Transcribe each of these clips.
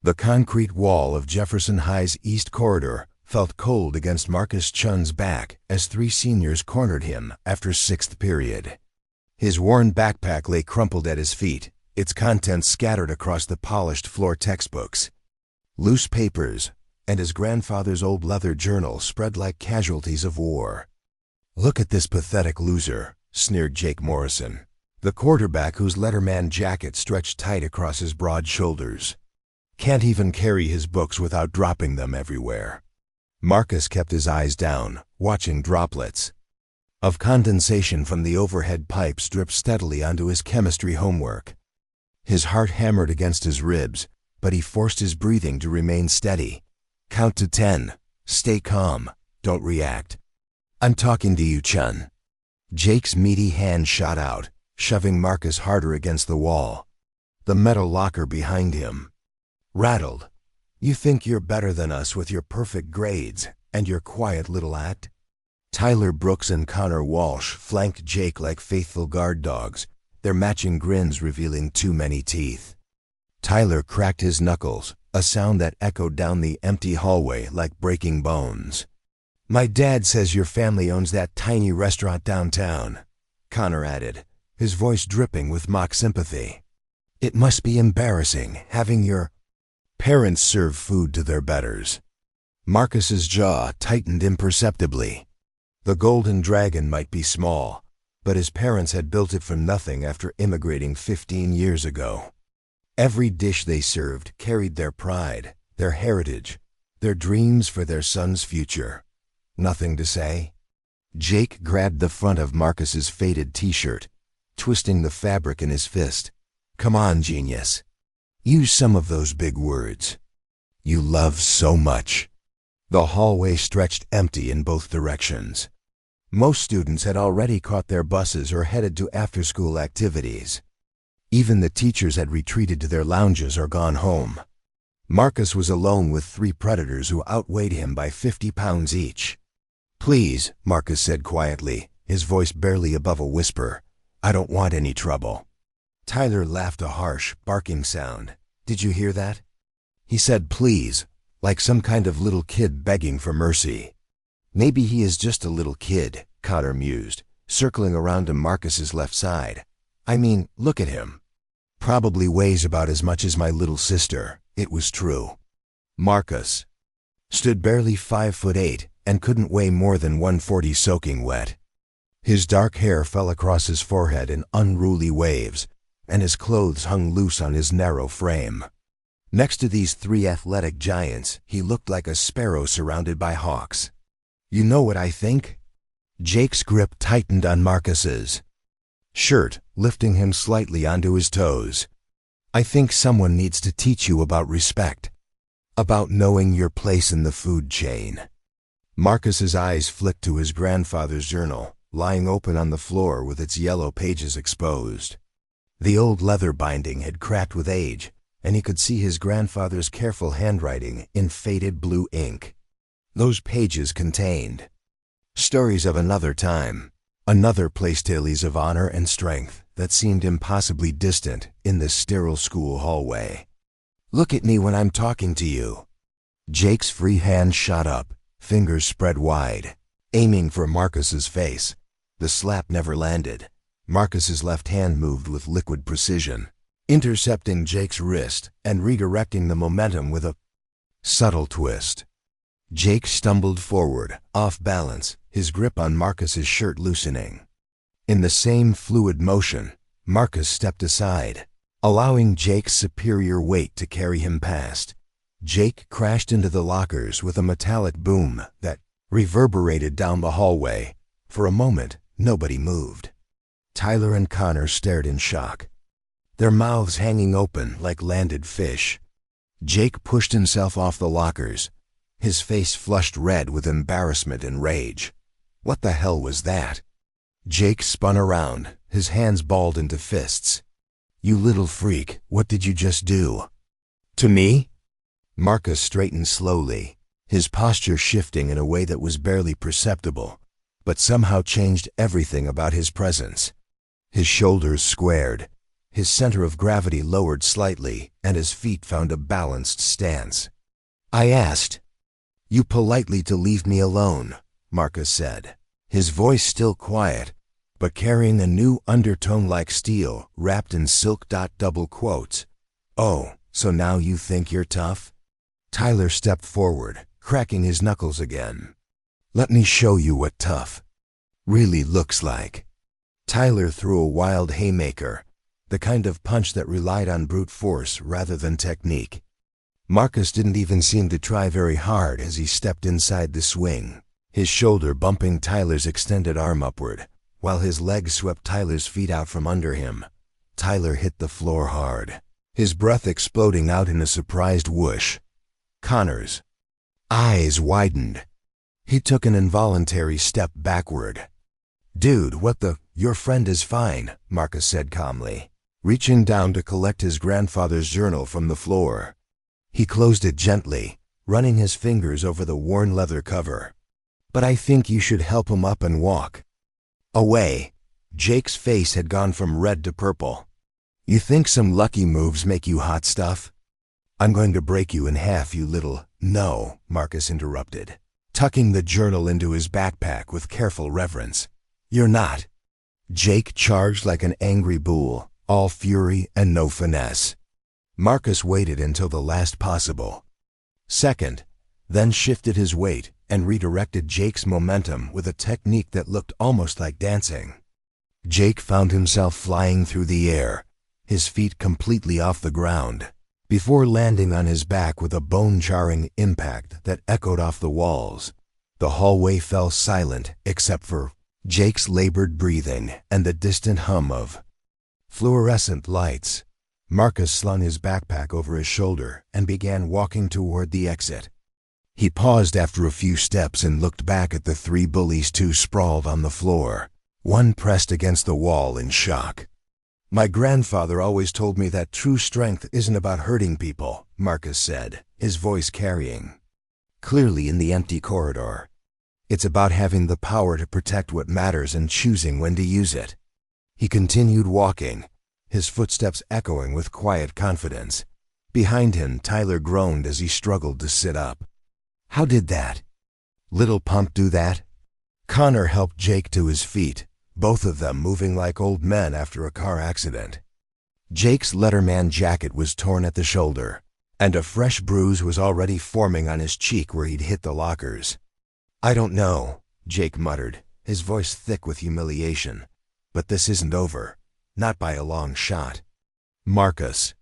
The concrete wall of Jefferson High's East Corridor felt cold against Marcus Chun's back as 3 seniors cornered him after 6th period. His worn backpack lay crumpled at his feet, its contents scattered across the polished floor textbooks. Loose papers and his grandfather's old leather journal spread like casualties of war. "Look at this pathetic loser," sneered Jake Morrison, the quarterback whose Letterman jacket stretched tight across his broad shoulders. "Can't even carry his books without dropping them everywhere." Marcus kept his eyes down, watching droplets of condensation from the overhead pipes drip steadily onto his chemistry homework. His heart hammered against his ribs, but he forced his breathing to remain steady. "Count to 10. Stay calm. Don't react. I'm talking to you, Chen." Jake's meaty hand shot out, shoving Marcus harder against the wall. The metal locker behind him rattled. "You think you're better than us with your perfect grades and your quiet little act?" Tyler Brooks and Connor Walsh flanked Jake like faithful guard dogs, their matching grins revealing too many teeth. Tyler cracked his knuckles, a sound that echoed down the empty hallway like breaking bones. "My dad says your family owns that tiny restaurant downtown," Connor added, his voice dripping with mock sympathy. "It must be embarrassing having your parents serve food to their betters." Marcus's jaw tightened imperceptibly. The Golden Dragon might be small, but his parents had built it from nothing after immigrating 15 years ago. Every dish they served carried their pride, their heritage, their dreams for their son's future. Nothing to say? Jake grabbed the front of Marcus's faded t-shirt, twisting the fabric in his fist. "Come on, genius. Use some of those big words you love so much." The hallway stretched empty in both directions. Most students had already caught their buses or headed to after-school activities. Even the teachers had retreated to their lounges or gone home. Marcus was alone with 3 predators who outweighed him by 50 pounds each. "Please," Marcus said quietly, his voice barely above a whisper, "I don't want any trouble." Tyler laughed a harsh, barking sound. "Did you hear that?" He said please, like some kind of little kid begging for mercy. "Maybe he is just a little kid," Connor mused, circling around to Marcus's left side. "I mean, look at him. Probably weighs about as much as my little sister." It was true. Marcus stood barely 5'8" and couldn't weigh more than 140 soaking wet. His dark hair fell across his forehead in unruly waves, and his clothes hung loose on his narrow frame. Next to these 3 athletic giants, he looked like a sparrow surrounded by hawks. "You know what I think?" Jake's grip tightened on Marcus's shirt, lifting him slightly onto his toes. "I think someone needs to teach you about respect, about knowing your place in the food chain." Marcus's eyes flicked to his grandfather's journal, lying open on the floor with its yellow pages exposed. The old leather binding had cracked with age, and he could see his grandfather's careful handwriting in faded blue ink. Those pages contained stories of another time, another place, tales of honor and strength that seemed impossibly distant in this sterile school hallway. "Look at me when I'm talking to you." Jake's free hand shot up, fingers spread wide, aiming for Marcus's face. The slap never landed. Marcus's left hand moved with liquid precision, intercepting Jake's wrist and redirecting the momentum with a subtle twist. Jake stumbled forward, off balance, his grip on Marcus's shirt loosening. In the same fluid motion, Marcus stepped aside, allowing Jake's superior weight to carry him past. Jake crashed into the lockers with a metallic boom that reverberated down the hallway. For a moment, nobody moved. Tyler and Connor stared in shock, their mouths hanging open like landed fish. Jake pushed himself off the lockers, his face flushed red with embarrassment and rage. What the hell was that? Jake spun around, his hands balled into fists. "You little freak, what did you just do?" "To me?" Marcus straightened slowly, his posture shifting in a way that was barely perceptible, but somehow changed everything about his presence. His shoulders squared, His center of gravity lowered slightly, and his feet found a balanced stance. I asked you politely to leave me alone, Marcus said, his voice still quiet, but carrying a new undertone like steel wrapped in silk. Double quotes. Oh, so now you think you're tough? Tyler stepped forward, cracking his knuckles again. Let me show you what tough really looks like. Tyler threw a wild haymaker, the kind of punch that relied on brute force rather than technique. Marcus didn't even seem to try very hard as he stepped inside the swing, his shoulder bumping Tyler's extended arm upward, while his leg swept Tyler's feet out from under him. Tyler hit the floor hard, his breath exploding out in a surprised whoosh. Connor's eyes widened. He took an involuntary step backward. Dude, what the? Your friend is fine, Marcus said calmly, reaching down to collect his grandfather's journal from the floor. He closed it gently, running his fingers over the worn leather cover. But I think you should help him up and walk away. Jake's face had gone from red to purple. You think some lucky moves make you hot stuff? I'm going to break you in half, you little— No, Marcus interrupted, tucking the journal into his backpack with careful reverence. You're not. Jake charged like an angry bull, all fury and no finesse. Marcus waited until the last possible second, then shifted his weight and redirected Jake's momentum with a technique that looked almost like dancing. Jake found himself flying through the air, his feet completely off the ground, before landing on his back with a bone-jarring impact that echoed off the walls. The hallway fell silent except for Jake's labored breathing and the distant hum of fluorescent lights. Marcus slung his backpack over his shoulder and began walking toward the exit. He paused after a few steps and looked back at the three bullies, two sprawled on the floor, one pressed against the wall in shock. My grandfather always told me that true strength isn't about hurting people, Marcus said, his voice carrying clearly in the empty corridor. It's about having the power to protect what matters and choosing when to use it. He continued walking, his footsteps echoing with quiet confidence. Behind him, Tyler groaned as he struggled to sit up. How did that little punk do that? Connor helped Jake to his feet, both of them moving like old men after a car accident. Jake's Letterman jacket was torn at the shoulder, and a fresh bruise was already forming on his cheek where he'd hit the lockers. I don't know, Jake muttered, his voice thick with humiliation. But this isn't over. Not by a long shot. Marcus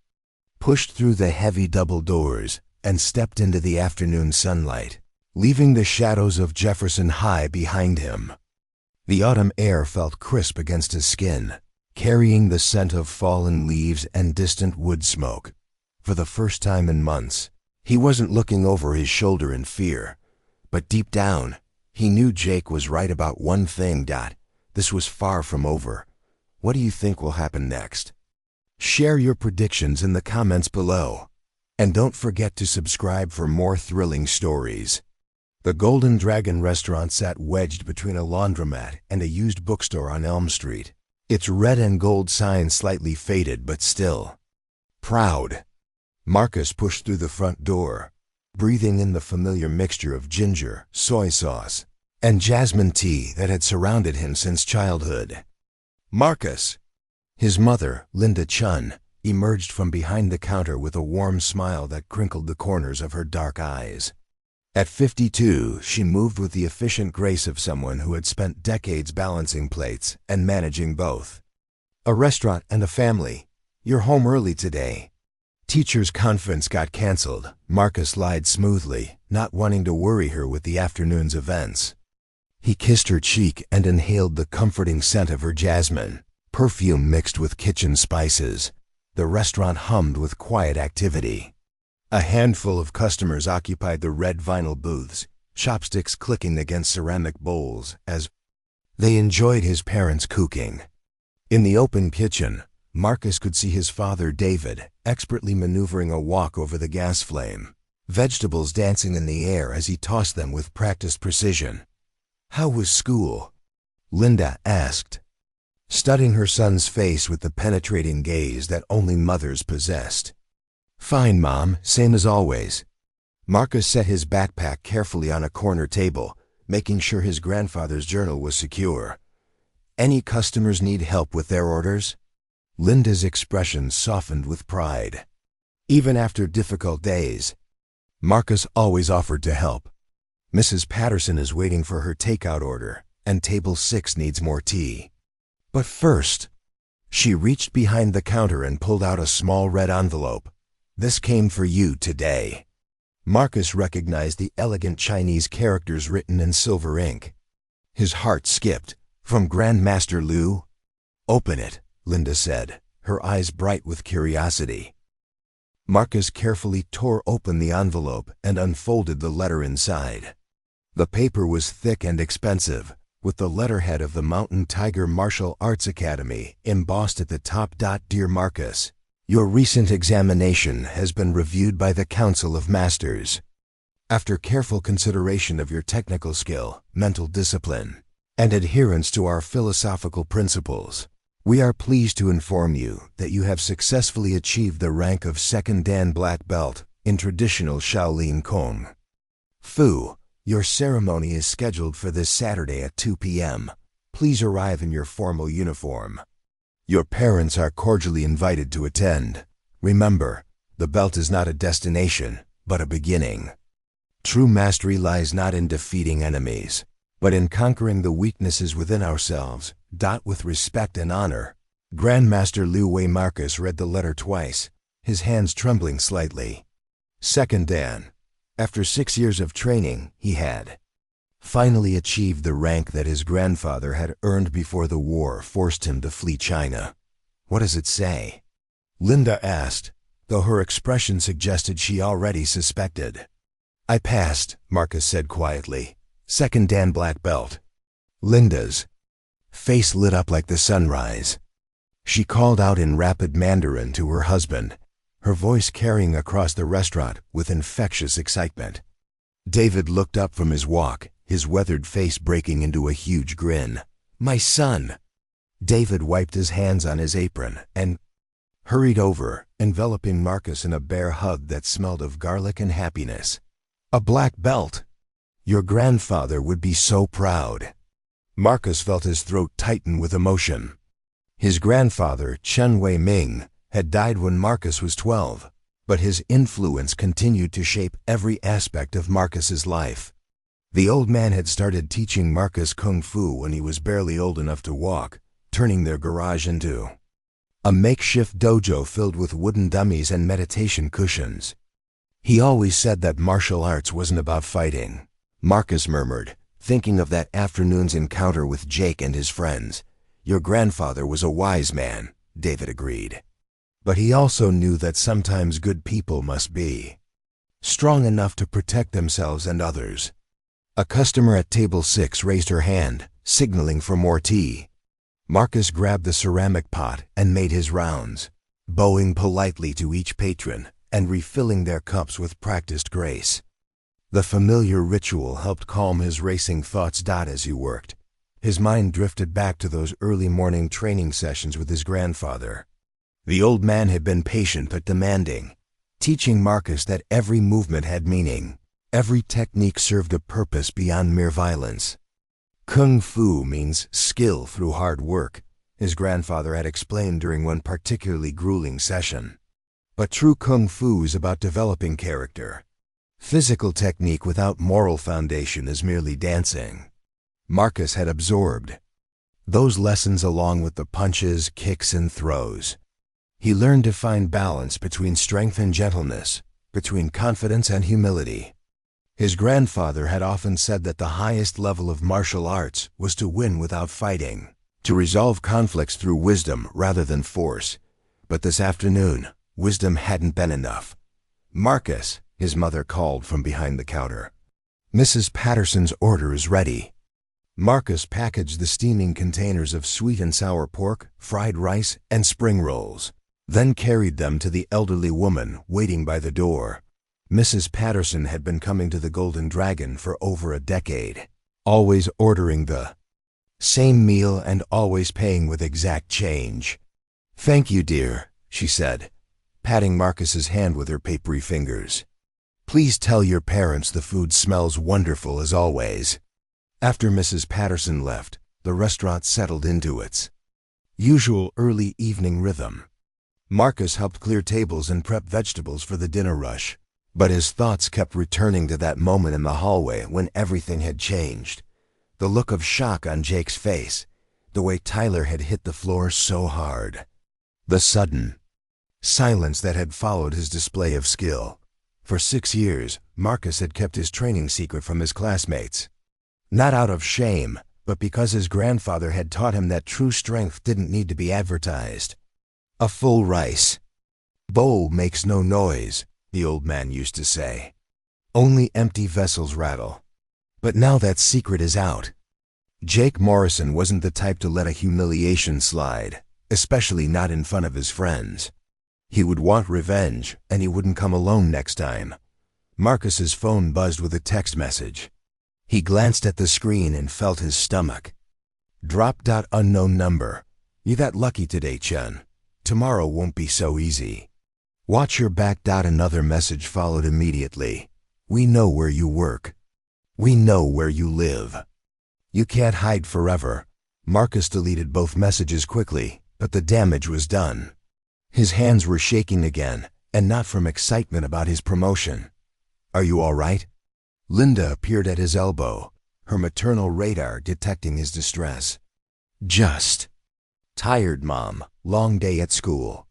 pushed through the heavy double doors and stepped into the afternoon sunlight, leaving the shadows of Jefferson High behind him. The autumn air felt crisp against his skin, carrying the scent of fallen leaves and distant wood smoke. For the first time in months, he wasn't looking over his shoulder in fear. But deep down, he knew Jake was right about one thing. This was far from over. What do you think will happen next? Share your predictions in the comments below. And don't forget to subscribe for more thrilling stories. The Golden Dragon restaurant sat wedged between a laundromat and a used bookstore on Elm Street, its red and gold sign slightly faded but still proud. Marcus pushed through the front door, breathing in the familiar mixture of ginger, soy sauce, and jasmine tea that had surrounded him since childhood. Marcus! His mother, Linda Chen, emerged from behind the counter with a warm smile that crinkled the corners of her dark eyes. At 52, she moved with the efficient grace of someone who had spent decades balancing plates and managing both a restaurant and a family. You're home early today. Teacher's conference got canceled. Marcus lied smoothly, not wanting to worry her with the afternoon's events. He kissed her cheek and inhaled the comforting scent of her jasmine, perfume mixed with kitchen spices. The restaurant hummed with quiet activity. A handful of customers occupied the red vinyl booths, chopsticks clicking against ceramic bowls as they enjoyed his parents' cooking. In the open kitchen, Marcus could see his father, David, expertly maneuvering a wok over the gas flame, vegetables dancing in the air as he tossed them with practiced precision. How was school? Linda asked. studying her son's face with the penetrating gaze that only mothers possessed. "Fine, Mom, same as always." Marcus set his backpack carefully on a corner table, making sure his grandfather's journal was secure. "Any customers need help with their orders?" Linda's expression softened with pride. Even after difficult days, Marcus always offered to help. "Mrs. Patterson is waiting for her takeout order, and table 6 needs more tea. But first," she reached behind the counter and pulled out a small red envelope. "This came for you today." Marcus recognized the elegant Chinese characters written in silver ink. His heart skipped. "From Grandmaster Liu?" "Open it," Linda said, her eyes bright with curiosity. Marcus carefully tore open the envelope and unfolded the letter inside. The paper was thick and expensive, with the letterhead of the Mountain Tiger Martial Arts Academy embossed at the top. "Dear Marcus, your recent examination has been reviewed by the Council of Masters. After careful consideration of your technical skill, mental discipline, and adherence to our philosophical principles, we are pleased to inform you that you have successfully achieved the rank of 2nd Dan Black Belt in traditional Shaolin Kung Fu. Your ceremony is scheduled for this Saturday at 2 p.m. Please arrive in your formal uniform. Your parents are cordially invited to attend. Remember, the belt is not a destination, but a beginning. True mastery lies not in defeating enemies, but in conquering the weaknesses within ourselves. With respect and honor." Grandmaster Liu Wei. Marcus read the letter twice, his hands trembling slightly. 2nd Dan. After 6 years of training, he had finally achieved the rank that his grandfather had earned before the war forced him to flee China. "What does it say?" Linda asked, though her expression suggested she already suspected. "I passed," Marcus said quietly. 2nd Dan Black Belt." Linda's face lit up like the sunrise. She called out in rapid Mandarin to her husband, her voice carrying across the restaurant with infectious excitement. David looked up from his walk, his weathered face breaking into a huge grin. "My son!" David wiped his hands on his apron and hurried over, enveloping Marcus in a bear hug that smelled of garlic and happiness. "A black belt! Your grandfather would be so proud." Marcus felt his throat tighten with emotion. His grandfather, Chen Wei-ming, had died when Marcus was 12, but his influence continued to shape every aspect of Marcus's life. The old man had started teaching Marcus kung fu when he was barely old enough to walk, turning their garage into a makeshift dojo filled with wooden dummies and meditation cushions. "He always said that martial arts wasn't about fighting," Marcus murmured, thinking of that afternoon's encounter with Jake and his friends. "Your grandfather was a wise man," David agreed. "But he also knew that sometimes good people must be strong enough to protect themselves and others." A customer at table 6 raised her hand, signaling for more tea. Marcus grabbed the ceramic pot and made his rounds, bowing politely to each patron and refilling their cups with practiced grace. The familiar ritual helped calm his racing thoughts. As he worked, his mind drifted back to those early morning training sessions with his grandfather. The old man had been patient but demanding, teaching Marcus that every movement had meaning, every technique served a purpose beyond mere violence. Kung Fu means skill through hard work, his grandfather had explained during one particularly grueling session. But true Kung Fu is about developing character. Physical technique without moral foundation is merely dancing. Marcus had absorbed those lessons along with the punches, kicks, and throws. He learned to find balance between strength and gentleness, between confidence and humility. His grandfather had often said that the highest level of martial arts was to win without fighting, to resolve conflicts through wisdom rather than force. But this afternoon, wisdom hadn't been enough. "Marcus," his mother called from behind the counter. "Mrs. Patterson's order is ready." Marcus packaged the steaming containers of sweet and sour pork, fried rice, and spring rolls, then carried them to the elderly woman waiting by the door. Mrs. Patterson had been coming to the Golden Dragon for over a decade, always ordering the Same meal and always paying with exact change. "Thank you, dear," she said, patting Marcus's hand with her papery fingers. "Please tell your parents the food smells wonderful as always." After Mrs. Patterson left, the restaurant settled into its usual early evening rhythm. Marcus helped clear tables and prep vegetables for the dinner rush, but his thoughts kept returning to that moment in the hallway when everything had changed. The look of shock on Jake's face, the way Tyler had hit the floor so hard. The sudden silence that had followed his display of skill. For 6 years, Marcus had kept his training secret from his classmates. Not out of shame, but because his grandfather had taught him that true strength didn't need to be advertised. "A full rice bowl makes no noise," the old man used to say. "Only empty vessels rattle." But now that secret is out. Jake Morrison wasn't the type to let a humiliation slide, especially not in front of his friends. He would want revenge, and he wouldn't come alone next time. Marcus's phone buzzed with a text message. He glanced at the screen and felt his stomach drop. "Unknown number. You that lucky today, Chen. Tomorrow won't be so easy. Watch your back." Another message followed immediately. "We know where you work. We know where you live. You can't hide forever." Marcus deleted both messages quickly, but the damage was done. His hands were shaking again, and not from excitement about his promotion. "Are you all right?" Linda appeared at his elbow, her maternal radar detecting his distress. "Just tired, Mom. Long day at school."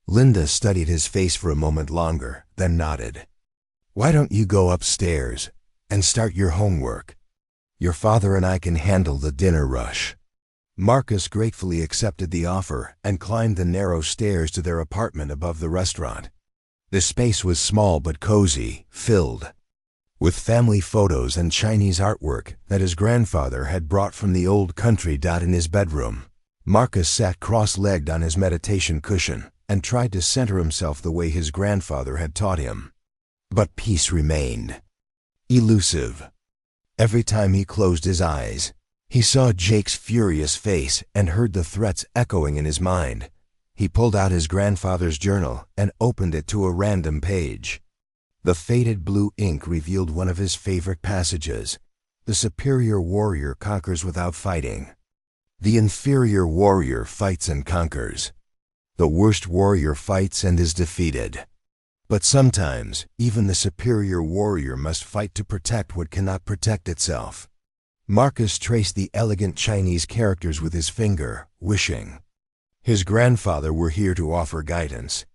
Linda studied his face for a moment longer, then nodded. "Why don't you go upstairs and start your homework? Your father and I can handle the dinner rush." Marcus gratefully accepted the offer and climbed the narrow stairs to their apartment above the restaurant. The space was small but cozy, filled with family photos and Chinese artwork that his grandfather had brought from the old country. In his bedroom, Marcus sat cross-legged on his meditation cushion and tried to center himself the way his grandfather had taught him. But peace remained elusive. Every time he closed his eyes, he saw Jake's furious face and heard the threats echoing in his mind. He pulled out his grandfather's journal and opened it to a random page. The faded blue ink revealed one of his favorite passages. "The superior warrior conquers without fighting. The inferior warrior fights and conquers. The worst warrior fights and is defeated. But sometimes, even the superior warrior must fight to protect what cannot protect itself." Marcus traced the elegant Chinese characters with his finger, wishing his grandfather were here to offer guidance.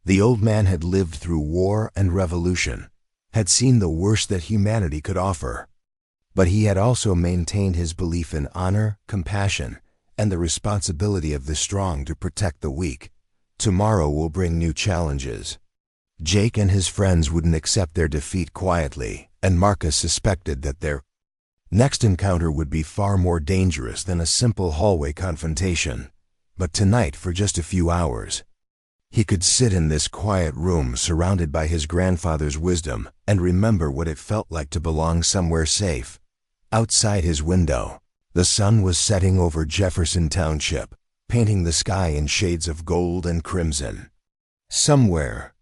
The old man had lived through war and revolution, had seen the worst that humanity could offer. But he had also maintained his belief in honor, compassion, and the responsibility of the strong to protect the weak. Tomorrow will bring new challenges. Jake and his friends wouldn't accept their defeat quietly, and Marcus suspected that their next encounter would be far more dangerous than a simple hallway confrontation. But tonight, for just a few hours, he could sit in this quiet room surrounded by his grandfather's wisdom and remember what it felt like to belong somewhere safe. Outside his window, the sun was setting over Jefferson Township, painting the sky in shades of gold and crimson. Somewhere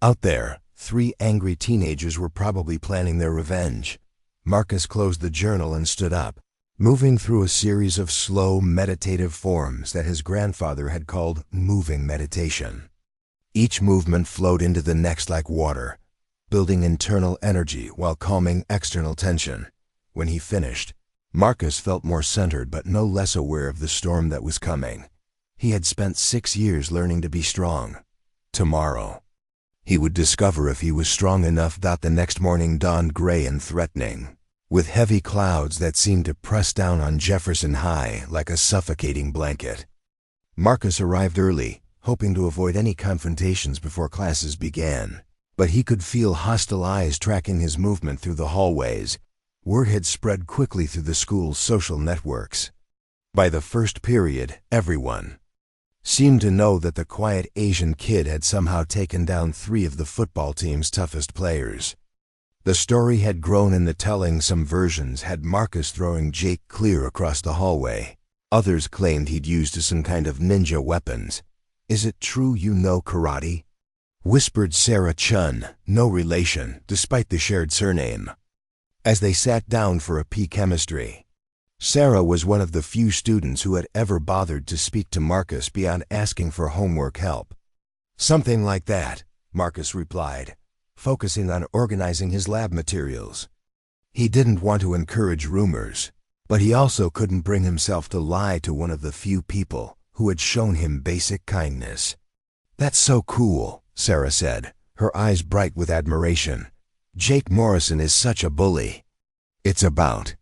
out there, 3 angry teenagers were probably planning their revenge. Marcus closed the journal and stood up, moving through a series of slow, meditative forms that his grandfather had called moving meditation. Each movement flowed into the next like water, building internal energy while calming external tension. When he finished, Marcus felt more centered but no less aware of the storm that was coming. He had spent 6 years learning to be strong. Tomorrow, he would discover if he was strong enough. The next morning dawned gray and threatening, with heavy clouds that seemed to press down on Jefferson High like a suffocating blanket. Marcus arrived early, hoping to avoid any confrontations before classes began. But he could feel hostile eyes tracking his movement through the hallways. Word had spread quickly through the school's social networks. By the first period, everyone seemed to know that the quiet Asian kid had somehow taken down 3 of the football team's toughest players. The story had grown in the telling. Some versions had Marcus throwing Jake clear across the hallway. Others claimed he'd used some kind of ninja weapons. "Is it true you know karate?" whispered Sarah Chen, no relation, despite the shared surname, as they sat down for a P chemistry. Sarah was one of the few students who had ever bothered to speak to Marcus beyond asking for homework help. "Something like that," Marcus replied, focusing on organizing his lab materials. He didn't want to encourage rumors, but he also couldn't bring himself to lie to one of the few people who had shown him basic kindness. "That's so cool," Sarah said, her eyes bright with admiration. "Jake Morrison is such a bully. It's about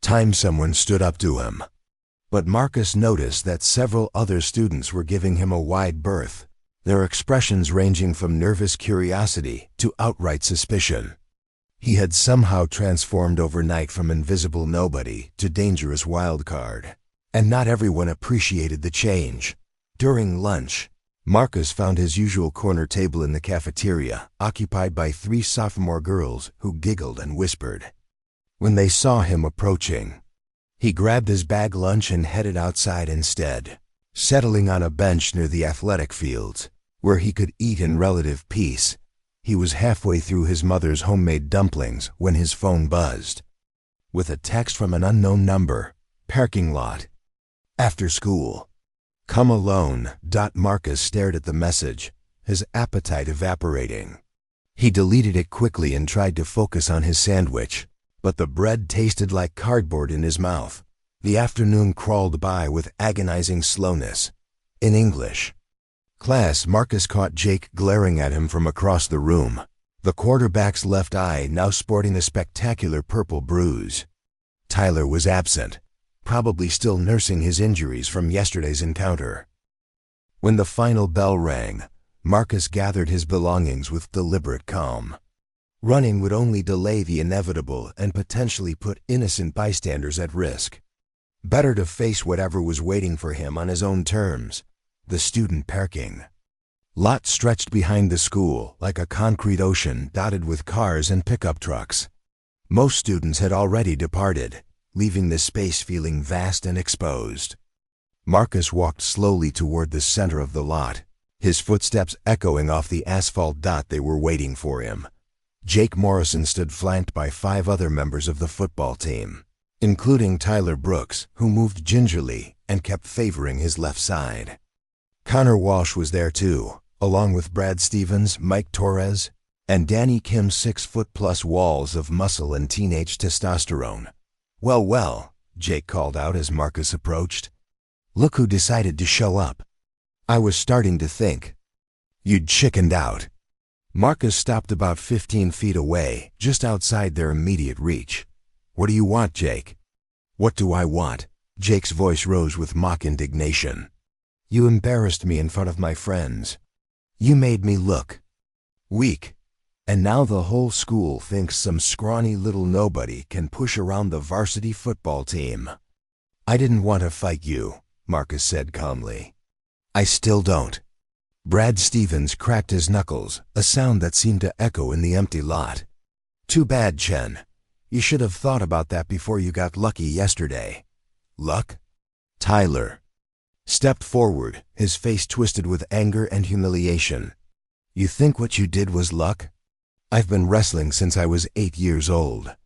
time someone stood up to him." But Marcus noticed that several other students were giving him a wide berth, their expressions ranging from nervous curiosity to outright suspicion. He had somehow transformed overnight from invisible nobody to dangerous wildcard, and not everyone appreciated the change. During lunch, Marcus found his usual corner table in the cafeteria, occupied by 3 sophomore girls who giggled and whispered. When they saw him approaching, he grabbed his bag lunch and headed outside instead, settling on a bench near the athletic fields, where he could eat in relative peace. He was halfway through his mother's homemade dumplings when his phone buzzed. With a text from an unknown number, "Parking lot. After school. Come alone." Marcus stared at the message, his appetite evaporating. He deleted it quickly and tried to focus on his sandwich, but the bread tasted like cardboard in his mouth. The afternoon crawled by with agonizing slowness. In English class, Marcus caught Jake glaring at him from across the room, the quarterback's left eye now sporting a spectacular purple bruise. Tyler was absent, probably still nursing his injuries from yesterday's encounter. When the final bell rang, Marcus gathered his belongings with deliberate calm. Running would only delay the inevitable and potentially put innocent bystanders at risk. Better to face whatever was waiting for him on his own terms. The student parking lot stretched behind the school like a concrete ocean dotted with cars and pickup trucks. Most students had already departed, leaving the space feeling vast and exposed. Marcus walked slowly toward the center of the lot, his footsteps echoing off the asphalt. They were waiting for him. Jake Morrison stood flanked by 5 other members of the football team, including Tyler Brooks, who moved gingerly and kept favoring his left side. Connor Walsh was there too, along with Brad Stevens, Mike Torres, and Danny Kim's 6-foot-plus walls of muscle and teenage testosterone. Well, Jake called out as Marcus approached. "Look who decided to show up. I was starting to think you'd chickened out." Marcus stopped about 15 feet away, just outside their immediate reach. "What do you want, Jake?" "What do I want?" Jake's voice rose with mock indignation. "You embarrassed me in front of my friends. You made me look weak. And now the whole school thinks some scrawny little nobody can push around the varsity football team." "I didn't want to fight you," Marcus said calmly. "I still don't." Brad Stevens cracked his knuckles, a sound that seemed to echo in the empty lot. "Too bad, Chen. You should have thought about that before you got lucky yesterday." "Luck?" Tyler stepped forward, his face twisted with anger and humiliation. "You think what you did was luck? I've been wrestling since I was 8 years old.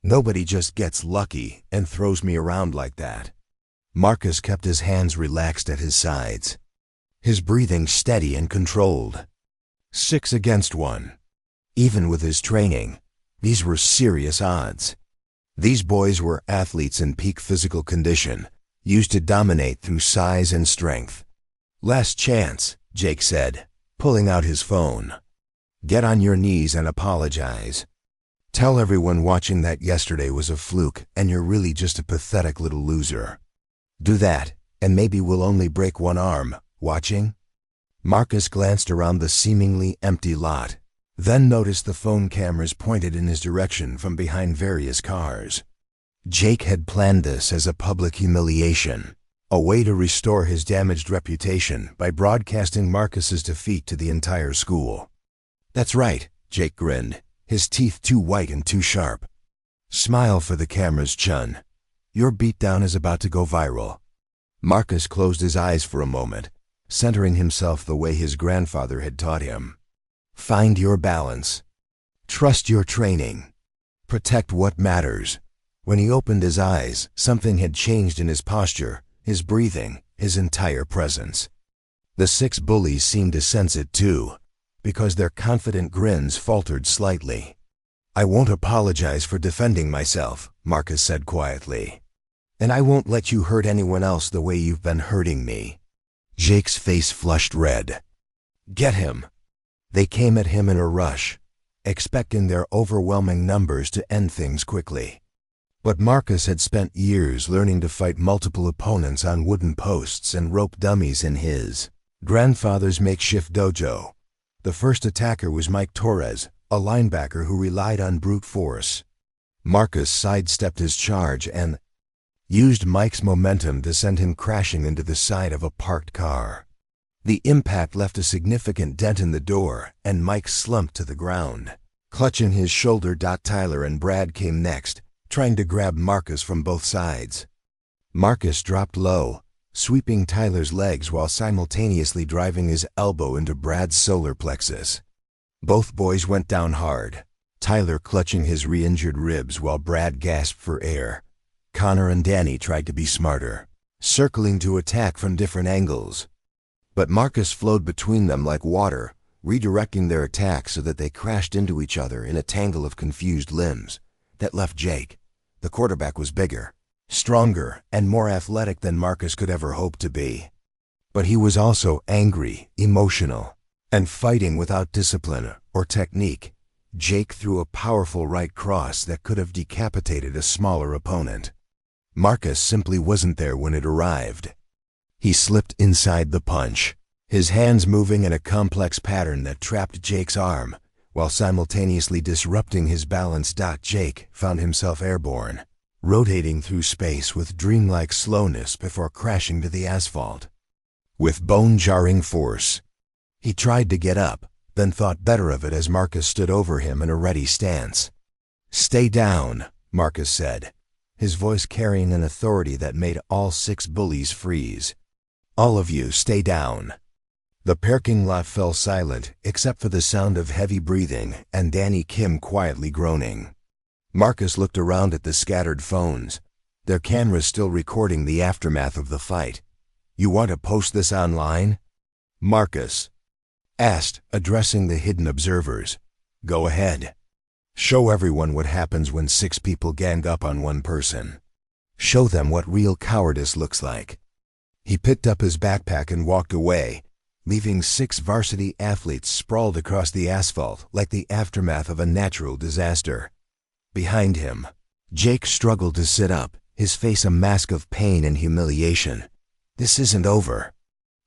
Nobody just gets lucky and throws me around like that." Marcus kept his hands relaxed at his sides, his breathing steady and controlled. 6 against 1. Even with his training, these were serious odds. These boys were athletes in peak physical condition, used to dominate through size and strength. "Last chance," Jake said, pulling out his phone. "Get on your knees and apologize. Tell everyone watching that yesterday was a fluke and you're really just a pathetic little loser. Do that, and maybe we'll only break one arm. Watching?" Marcus glanced around the seemingly empty lot, then noticed the phone cameras pointed in his direction from behind various cars. Jake had planned this as a public humiliation, a way to restore his damaged reputation by broadcasting Marcus's defeat to the entire school. "That's right," Jake grinned, his teeth too white and too sharp. "Smile for the cameras, Chen. Your beatdown is about to go viral." Marcus closed his eyes for a moment, centering himself the way his grandfather had taught him. Find your balance. Trust your training. Protect what matters. When he opened his eyes, something had changed in his posture, his breathing, his entire presence. The 6 bullies seemed to sense it too, because their confident grins faltered slightly. "I won't apologize for defending myself," Marcus said quietly. "And I won't let you hurt anyone else the way you've been hurting me." Jake's face flushed red. "Get him." They came at him in a rush, expecting their overwhelming numbers to end things quickly. But Marcus had spent years learning to fight multiple opponents on wooden posts and rope dummies in his grandfather's makeshift dojo. The first attacker was Mike Torres, a linebacker who relied on brute force. Marcus sidestepped his charge and used Mike's momentum to send him crashing into the side of a parked car. The impact left a significant dent in the door, and Mike slumped to the ground. Clutching his shoulder, Tyler and Brad came next, trying to grab Marcus from both sides. Marcus dropped low, sweeping Tyler's legs while simultaneously driving his elbow into Brad's solar plexus. Both boys went down hard, Tyler clutching his re-injured ribs while Brad gasped for air. Connor and Danny tried to be smarter, circling to attack from different angles. But Marcus flowed between them like water, redirecting their attacks so that they crashed into each other in a tangle of confused limbs that left Jake. The quarterback was bigger, stronger, and more athletic than Marcus could ever hope to be. But he was also angry, emotional, and fighting without discipline or technique. Jake threw a powerful right cross that could have decapitated a smaller opponent. Marcus simply wasn't there when it arrived. He slipped inside the punch, his hands moving in a complex pattern that trapped Jake's arm, while simultaneously disrupting his balance. Jake found himself airborne, rotating through space with dreamlike slowness before crashing to the asphalt. With bone-jarring force, he tried to get up, then thought better of it as Marcus stood over him in a ready stance. "Stay down," Marcus said, his voice carrying an authority that made all 6 bullies freeze. "All of you, stay down." The parking lot fell silent except for the sound of heavy breathing and Danny Kim quietly groaning. Marcus looked around at the scattered phones, their cameras still recording the aftermath of the fight. "You want to post this online?" Marcus asked, addressing the hidden observers. "Go ahead. Show everyone what happens when 6 people gang up on one person. Show them what real cowardice looks like." He picked up his backpack and walked away, leaving 6 varsity athletes sprawled across the asphalt like the aftermath of a natural disaster. Behind him, Jake struggled to sit up, his face a mask of pain and humiliation. "This isn't over,"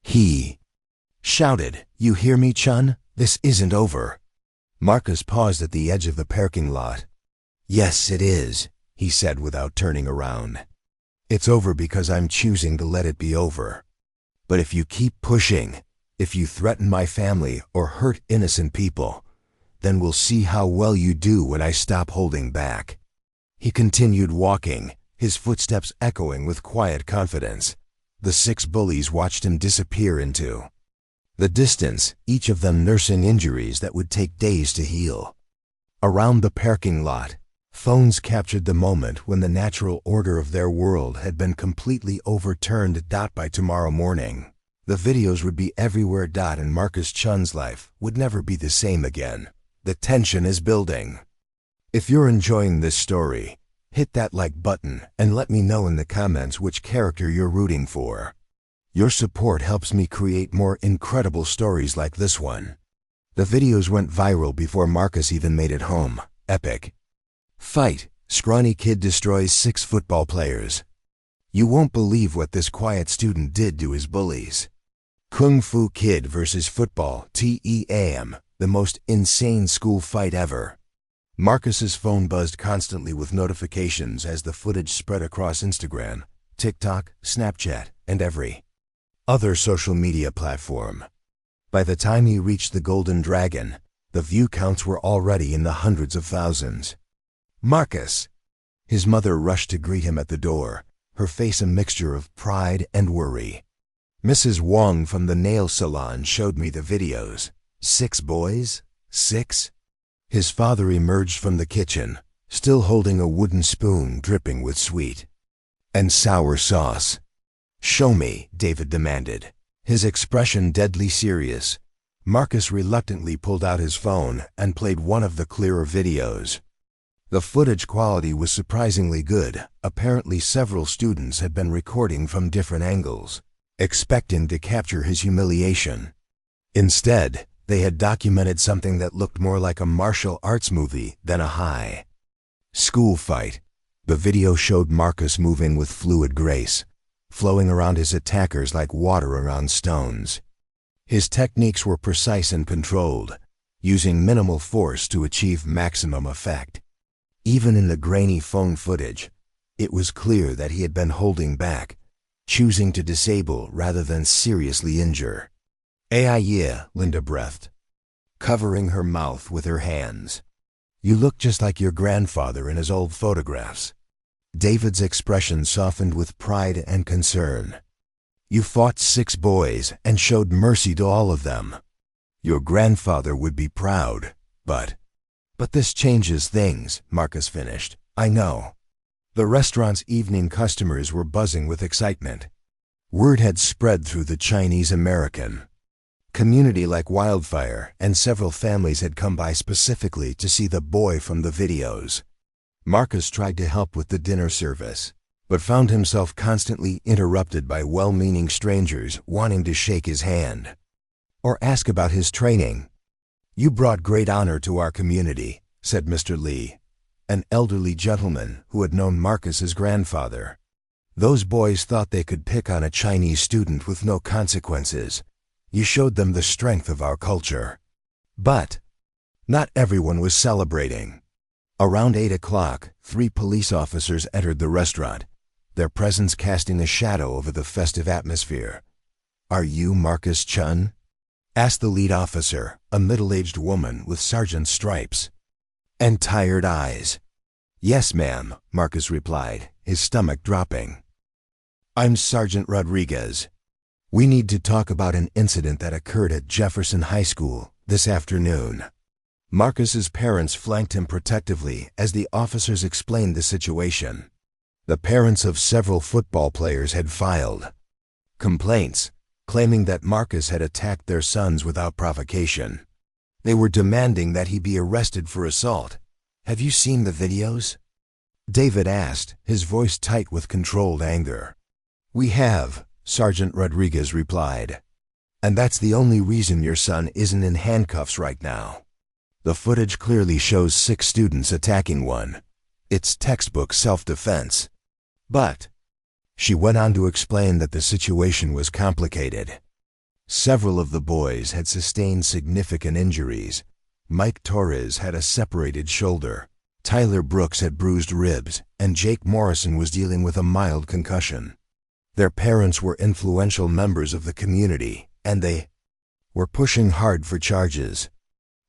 he shouted. "You hear me, Chen? This isn't over." Marcus paused at the edge of the parking lot. "Yes, it is," he said without turning around. "It's over because I'm choosing to let it be over. But if you keep pushing, if you threaten my family or hurt innocent people, then we'll see how well you do when I stop holding back." He continued walking, his footsteps echoing with quiet confidence. The 6 bullies watched him disappear into the distance, each of them nursing injuries that would take days to heal. Around the parking lot, phones captured the moment when the natural order of their world had been completely overturned. By tomorrow morning, the videos would be everywhere. And Marcus Chen's life would never be the same again. The tension is building. If you're enjoying this story, hit that like button and let me know in the comments which character you're rooting for. Your support helps me create more incredible stories like this one. The videos went viral before Marcus even made it home. Epic fight. Scrawny kid destroys 6 football players. You won't believe what this quiet student did to his bullies. Kung Fu Kid versus football. TEAM. The most insane school fight ever. Marcus's phone buzzed constantly with notifications as the footage spread across Instagram, TikTok, Snapchat, and every other social media platform. By the time he reached the Golden Dragon, The view counts were already in the hundreds of thousands. "Marcus!" His mother rushed to greet him at the door, her face a mixture of pride and worry. "Mrs. Wong from the nail salon showed me the videos. 6 boys? 6? His father emerged from the kitchen, still holding a wooden spoon dripping with sweet and sour sauce. "Show me," David demanded, his expression deadly serious. Marcus reluctantly pulled out his phone and played one of the clearer videos. The footage quality was surprisingly good. Apparently several students had been recording from different angles, expecting to capture his humiliation. Instead, they had documented something that looked more like a martial arts movie than a high school fight. The video showed Marcus moving with fluid grace, flowing around his attackers like water around stones. His techniques were precise and controlled, using minimal force to achieve maximum effect. Even in the grainy phone footage, it was clear that he had been holding back, choosing to disable rather than seriously injure. Yeah, Linda breathed, covering her mouth with her hands. "You look just like your grandfather in his old photographs." David's expression softened with pride and concern. "You fought 6 boys and showed mercy to all of them. Your grandfather would be proud, but this changes things," Marcus finished. "I know." The restaurant's evening customers were buzzing with excitement. Word had spread through the Chinese-American community like wildfire, and several families had come by specifically to see the boy from the videos. Marcus tried to help with the dinner service, but found himself constantly interrupted by well-meaning strangers wanting to shake his hand or ask about his training. "You brought great honor to our community," said Mr. Lee, an elderly gentleman who had known Marcus's grandfather. "Those boys thought they could pick on a Chinese student with no consequences. You showed them the strength of our culture." But not everyone was celebrating. Around 8 o'clock, 3 police officers entered the restaurant, their presence casting a shadow over the festive atmosphere. "Are you Marcus Chen?" asked the lead officer, a middle-aged woman with sergeant's stripes and tired eyes. "Yes, ma'am," Marcus replied, his stomach dropping. "I'm Sergeant Rodriguez. We need to talk about an incident that occurred at Jefferson High School this afternoon." Marcus's parents flanked him protectively as the officers explained the situation. The parents of several football players had filed complaints, claiming that Marcus had attacked their sons without provocation. They were demanding that he be arrested for assault. "Have you seen the videos?" David asked, his voice tight with controlled anger. "We have," Sergeant Rodriguez replied. "And that's the only reason your son isn't in handcuffs right now. The footage clearly shows 6 students attacking one. It's textbook self-defense." But she went on to explain that the situation was complicated. Several of the boys had sustained significant injuries. Mike Torres had a separated shoulder, Tyler Brooks had bruised ribs, and Jake Morrison was dealing with a mild concussion. Their parents were influential members of the community, and they were pushing hard for charges.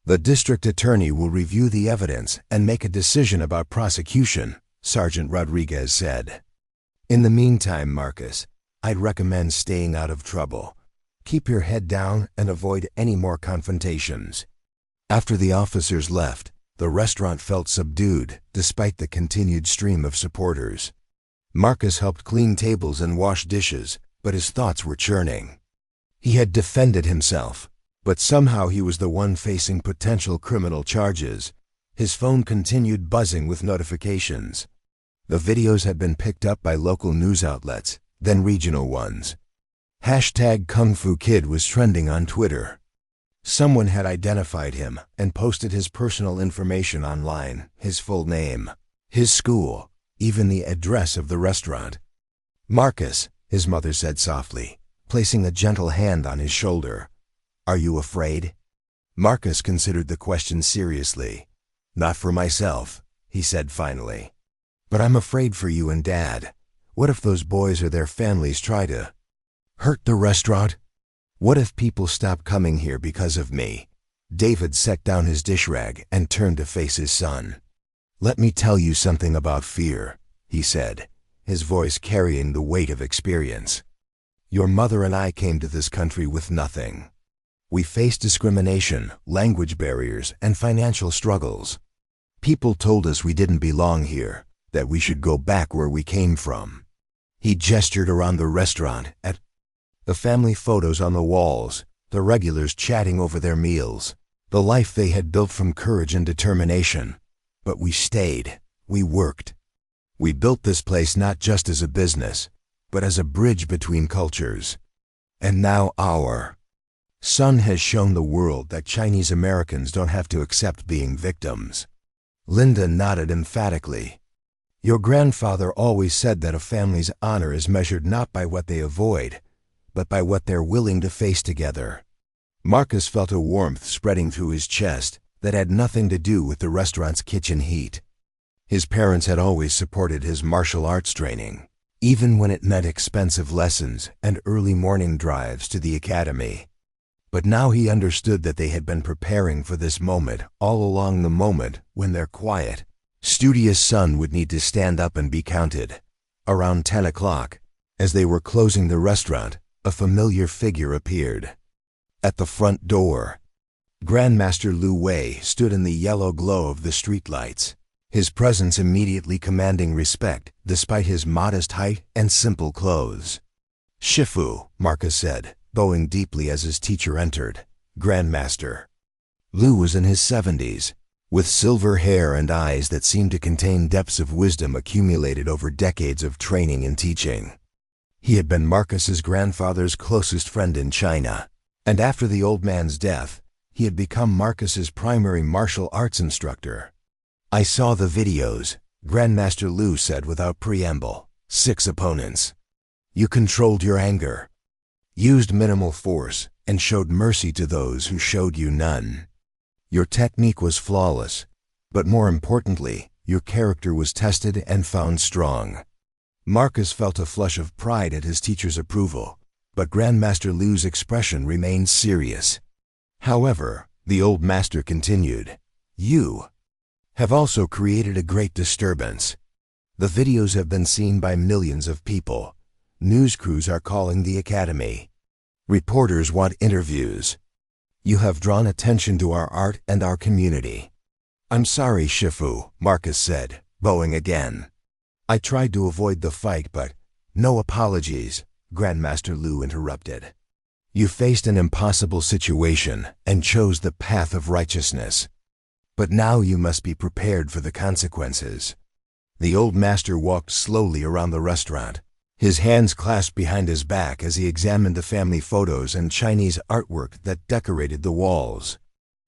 "The district attorney will review the evidence and make a decision about prosecution," Sergeant Rodriguez said. "In the meantime, Marcus, I'd recommend staying out of trouble. Keep your head down and avoid any more confrontations." After the officers left, the restaurant felt subdued despite the continued stream of supporters. Marcus helped clean tables and wash dishes, but his thoughts were churning. He had defended himself, but somehow he was the one facing potential criminal charges. His phone continued buzzing with notifications. The videos had been picked up by local news outlets, then regional ones. Hashtag Kung Fu Kid was trending on Twitter. Someone had identified him and posted his personal information online, his full name, his school, even the address of the restaurant. "Marcus," his mother said softly, placing a gentle hand on his shoulder. "Are you afraid?" Marcus considered the question seriously. "Not for myself," he said finally. "But I'm afraid for you and Dad. What if those boys or their families try to hurt the restaurant? What if people stop coming here because of me?" David set down his dish rag and turned to face his son. "Let me tell you something about fear," he said, his voice carrying the weight of experience. "Your mother and I came to this country with nothing. We faced discrimination, language barriers, and financial struggles. People told us we didn't belong here, that we should go back where we came from." He gestured around the restaurant at the family photos on the walls, the regulars chatting over their meals, the life they had built from courage and determination. But we stayed. We worked. We built this place not just as a business, but as a bridge between cultures. And now our son has shown the world that Chinese Americans don't have to accept being victims. Linda nodded emphatically. "Your grandfather always said that a family's honor is measured not by what they avoid, but by what they're willing to face together." Marcus felt a warmth spreading through his chest that had nothing to do with the restaurant's kitchen heat. His parents had always supported his martial arts training, even when it meant expensive lessons and early morning drives to the academy. But now he understood that they had been preparing for this moment all along, the moment when their quiet, studious son would need to stand up and be counted. Around 10 o'clock, as they were closing the restaurant, a familiar figure appeared. At the front door, Grandmaster Lu Wei stood in the yellow glow of the streetlights, his presence immediately commanding respect despite his modest height and simple clothes. "Shifu," Marcus said, bowing deeply as his teacher entered. "Grandmaster." Lu was in his 70s, with silver hair and eyes that seemed to contain depths of wisdom accumulated over decades of training and teaching. He had been Marcus's grandfather's closest friend in China, and after the old man's death, he had become Marcus's primary martial arts instructor. "I saw the videos," Grandmaster Lu said without preamble. 6 opponents. You controlled your anger, used minimal force, and showed mercy to those who showed you none. Your technique was flawless, but more importantly, your character was tested and found strong. Marcus felt a flush of pride at his teacher's approval, but Grandmaster Lu's expression remained serious. However, the old master continued, "You have also created a great disturbance. The videos have been seen by millions of people. News crews are calling the academy. Reporters want interviews. You have drawn attention to our art and our community." "I'm sorry, Shifu," Marcus said, bowing again. "I tried to avoid the fight, but—" "No apologies," Grandmaster Lu interrupted. "You faced an impossible situation and chose the path of righteousness. But now you must be prepared for the consequences." The old master walked slowly around the restaurant, his hands clasped behind his back as he examined the family photos and Chinese artwork that decorated the walls.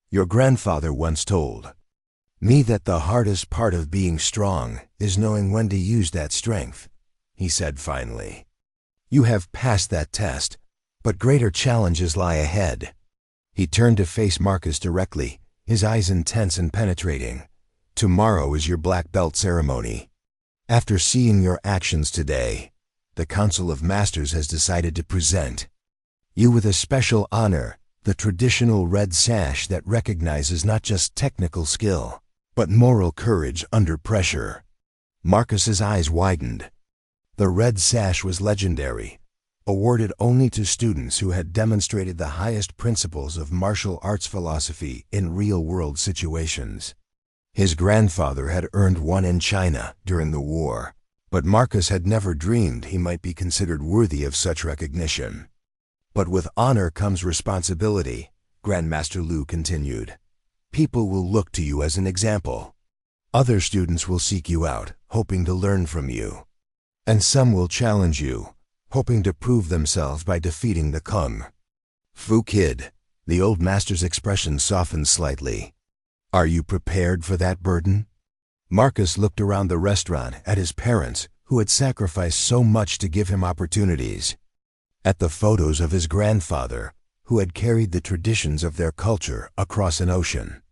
"Your grandfather once told me that the hardest part of being strong is knowing when to use that strength," he said finally. "You have passed that test, but greater challenges lie ahead." He turned to face Marcus directly, his eyes intense and penetrating. "Tomorrow is your black belt ceremony. After seeing your actions today, the Council of Masters has decided to present you with a special honor, the traditional red sash that recognizes not just technical skill, but moral courage under pressure." Marcus's eyes widened. The red sash was legendary, awarded only to students who had demonstrated the highest principles of martial arts philosophy in real-world situations. His grandfather had earned one in China during the war, but Marcus had never dreamed he might be considered worthy of such recognition. "But with honor comes responsibility," Grandmaster Lu continued. "People will look to you as an example. Other students will seek you out, hoping to learn from you. And some will challenge you, hoping to prove themselves by defeating the Kung Fu Kid." The old master's expression softened slightly. "Are you prepared for that burden?" Marcus looked around the restaurant at his parents, who had sacrificed so much to give him opportunities. At the photos of his grandfather, who had carried the traditions of their culture across an ocean.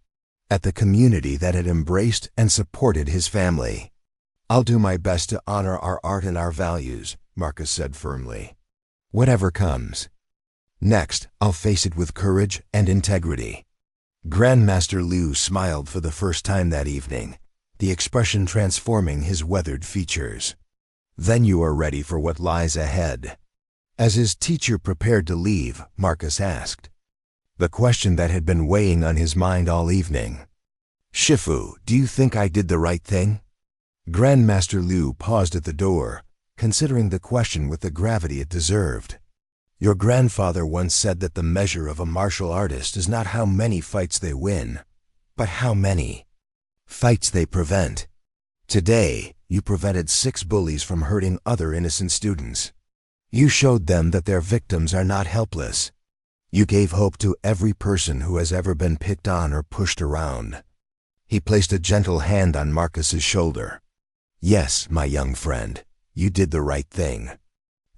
At the community that had embraced and supported his family. "I'll do my best to honor our art and our values," Marcus said firmly. "Whatever comes next, I'll face it with courage and integrity." Grandmaster Liu smiled for the first time that evening, the expression transforming his weathered features. Then you are ready for what lies ahead. As his teacher prepared to leave, Marcus asked, the question that had been weighing on his mind all evening. Shifu, do you think I did the right thing? Grandmaster Liu paused at the door, considering the question with the gravity it deserved. Your grandfather once said that the measure of a martial artist is not how many fights they win, but how many fights they prevent. Today, you prevented 6 bullies from hurting other innocent students. You showed them that their victims are not helpless. You gave hope to every person who has ever been picked on or pushed around. He placed a gentle hand on Marcus's shoulder. Yes, my young friend, you did the right thing.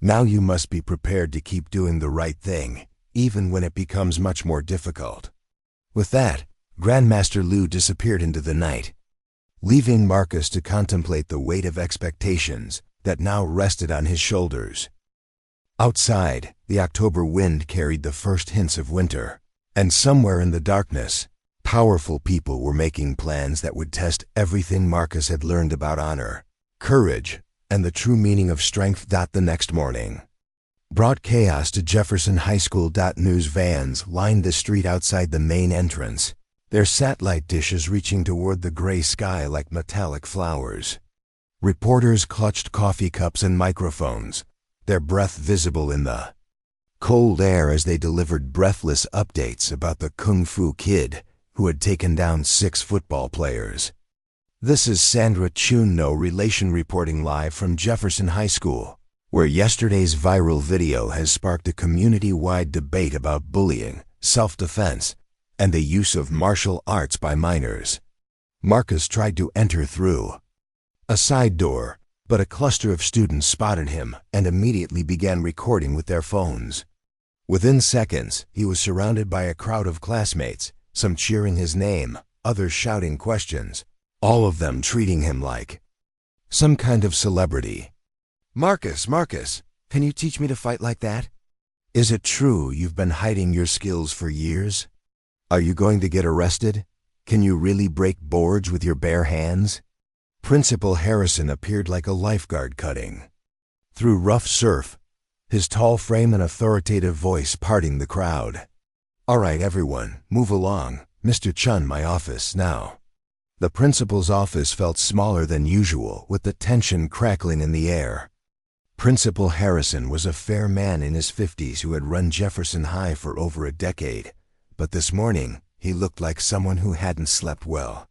Now you must be prepared to keep doing the right thing, even when it becomes much more difficult. With that, Grandmaster Liu disappeared into the night, leaving Marcus to contemplate the weight of expectations that now rested on his shoulders. Outside, the October wind carried the first hints of winter, and somewhere in the darkness, powerful people were making plans that would test everything Marcus had learned about honor, courage, and the true meaning of strength. The next morning brought chaos to Jefferson High School. News vans lined the street outside the main entrance, their satellite dishes reaching toward the gray sky like metallic flowers. Reporters clutched coffee cups and microphones, their breath visible in the cold air as they delivered breathless updates about the Kung Fu Kid who had taken down 6 football players. This is Sandra Chun No Relation reporting live from Jefferson High School, where yesterday's viral video has sparked a community-wide debate about bullying, self-defense, and the use of martial arts by minors. Marcus tried to enter through a side door, but a cluster of students spotted him and immediately began recording with their phones. Within seconds, he was surrounded by a crowd of classmates, some cheering his name, others shouting questions, all of them treating him like some kind of celebrity. Marcus, can you teach me to fight like that? Is it true you've been hiding your skills for years? Are you going to get arrested? Can you really break boards with your bare hands? Principal Harrison appeared like a lifeguard cutting through rough surf, his tall frame and authoritative voice parting the crowd. All right, everyone, move along. Mr. Chen, my office now. The principal's office felt smaller than usual, with the tension crackling in the air. Principal Harrison was a fair man in his 50s who had run Jefferson High for over a decade, but this morning he looked like someone who hadn't slept well.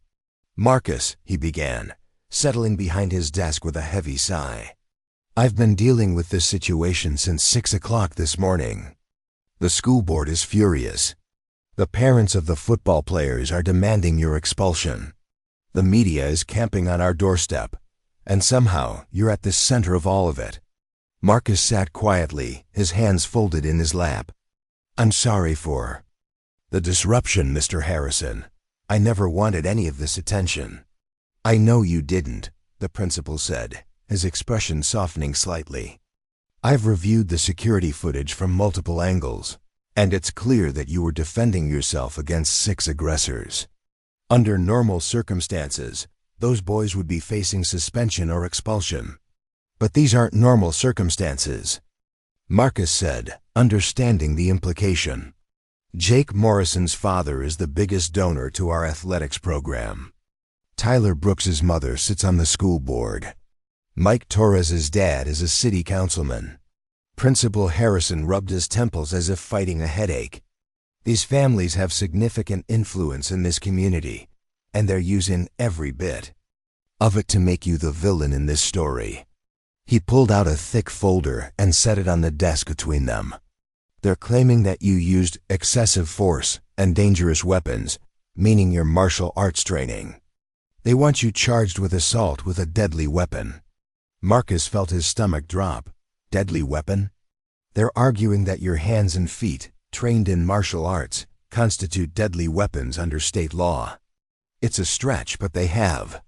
Marcus, he began, settling behind his desk with a heavy sigh. I've been dealing with this situation since 6 o'clock this morning. The school board is furious. The parents of the football players are demanding your expulsion. The media is camping on our doorstep, and somehow you're at the center of all of it. Marcus sat quietly, his hands folded in his lap. I'm sorry for the disruption, Mr. Harrison. I never wanted any of this attention. I know you didn't, the principal said, his expression softening slightly. I've reviewed the security footage from multiple angles, and it's clear that you were defending yourself against 6 aggressors. Under normal circumstances, those boys would be facing suspension or expulsion. But these aren't normal circumstances, Marcus said, understanding the implication. Jake Morrison's father is the biggest donor to our athletics program. Tyler Brooks's mother sits on the school board. Mike Torres's dad is a city councilman. Principal Harrison rubbed his temples as if fighting a headache. These families have significant influence in this community, and they're using every bit of it to make you the villain in this story. He pulled out a thick folder and set it on the desk between them. They're claiming that you used excessive force and dangerous weapons, meaning your martial arts training. They want you charged with assault with a deadly weapon. Marcus felt his stomach drop. Deadly weapon? They're arguing that your hands and feet, trained in martial arts, constitute deadly weapons under state law. It's a stretch, but they have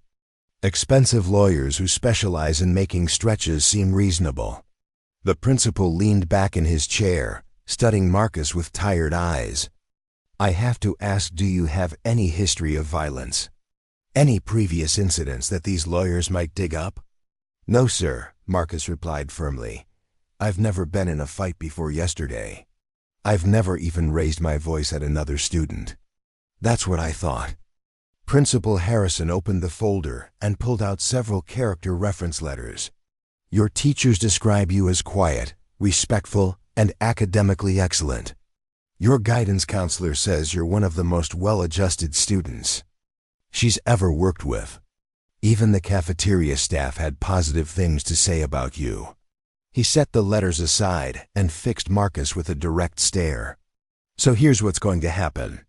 expensive lawyers who specialize in making stretches seem reasonable. The principal leaned back in his chair, studying Marcus with tired eyes. I have to ask, do you have any history of violence? Any previous incidents that these lawyers might dig up? No, sir, Marcus replied firmly. I've never been in a fight before yesterday. I've never even raised my voice at another student. That's what I thought. Principal Harrison opened the folder and pulled out several character reference letters. Your teachers describe you as quiet, respectful, and academically excellent. Your guidance counselor says you're one of the most well-adjusted students she's ever worked with. Even the cafeteria staff had positive things to say about you. He set the letters aside and fixed Marcus with a direct stare. So here's what's going to happen.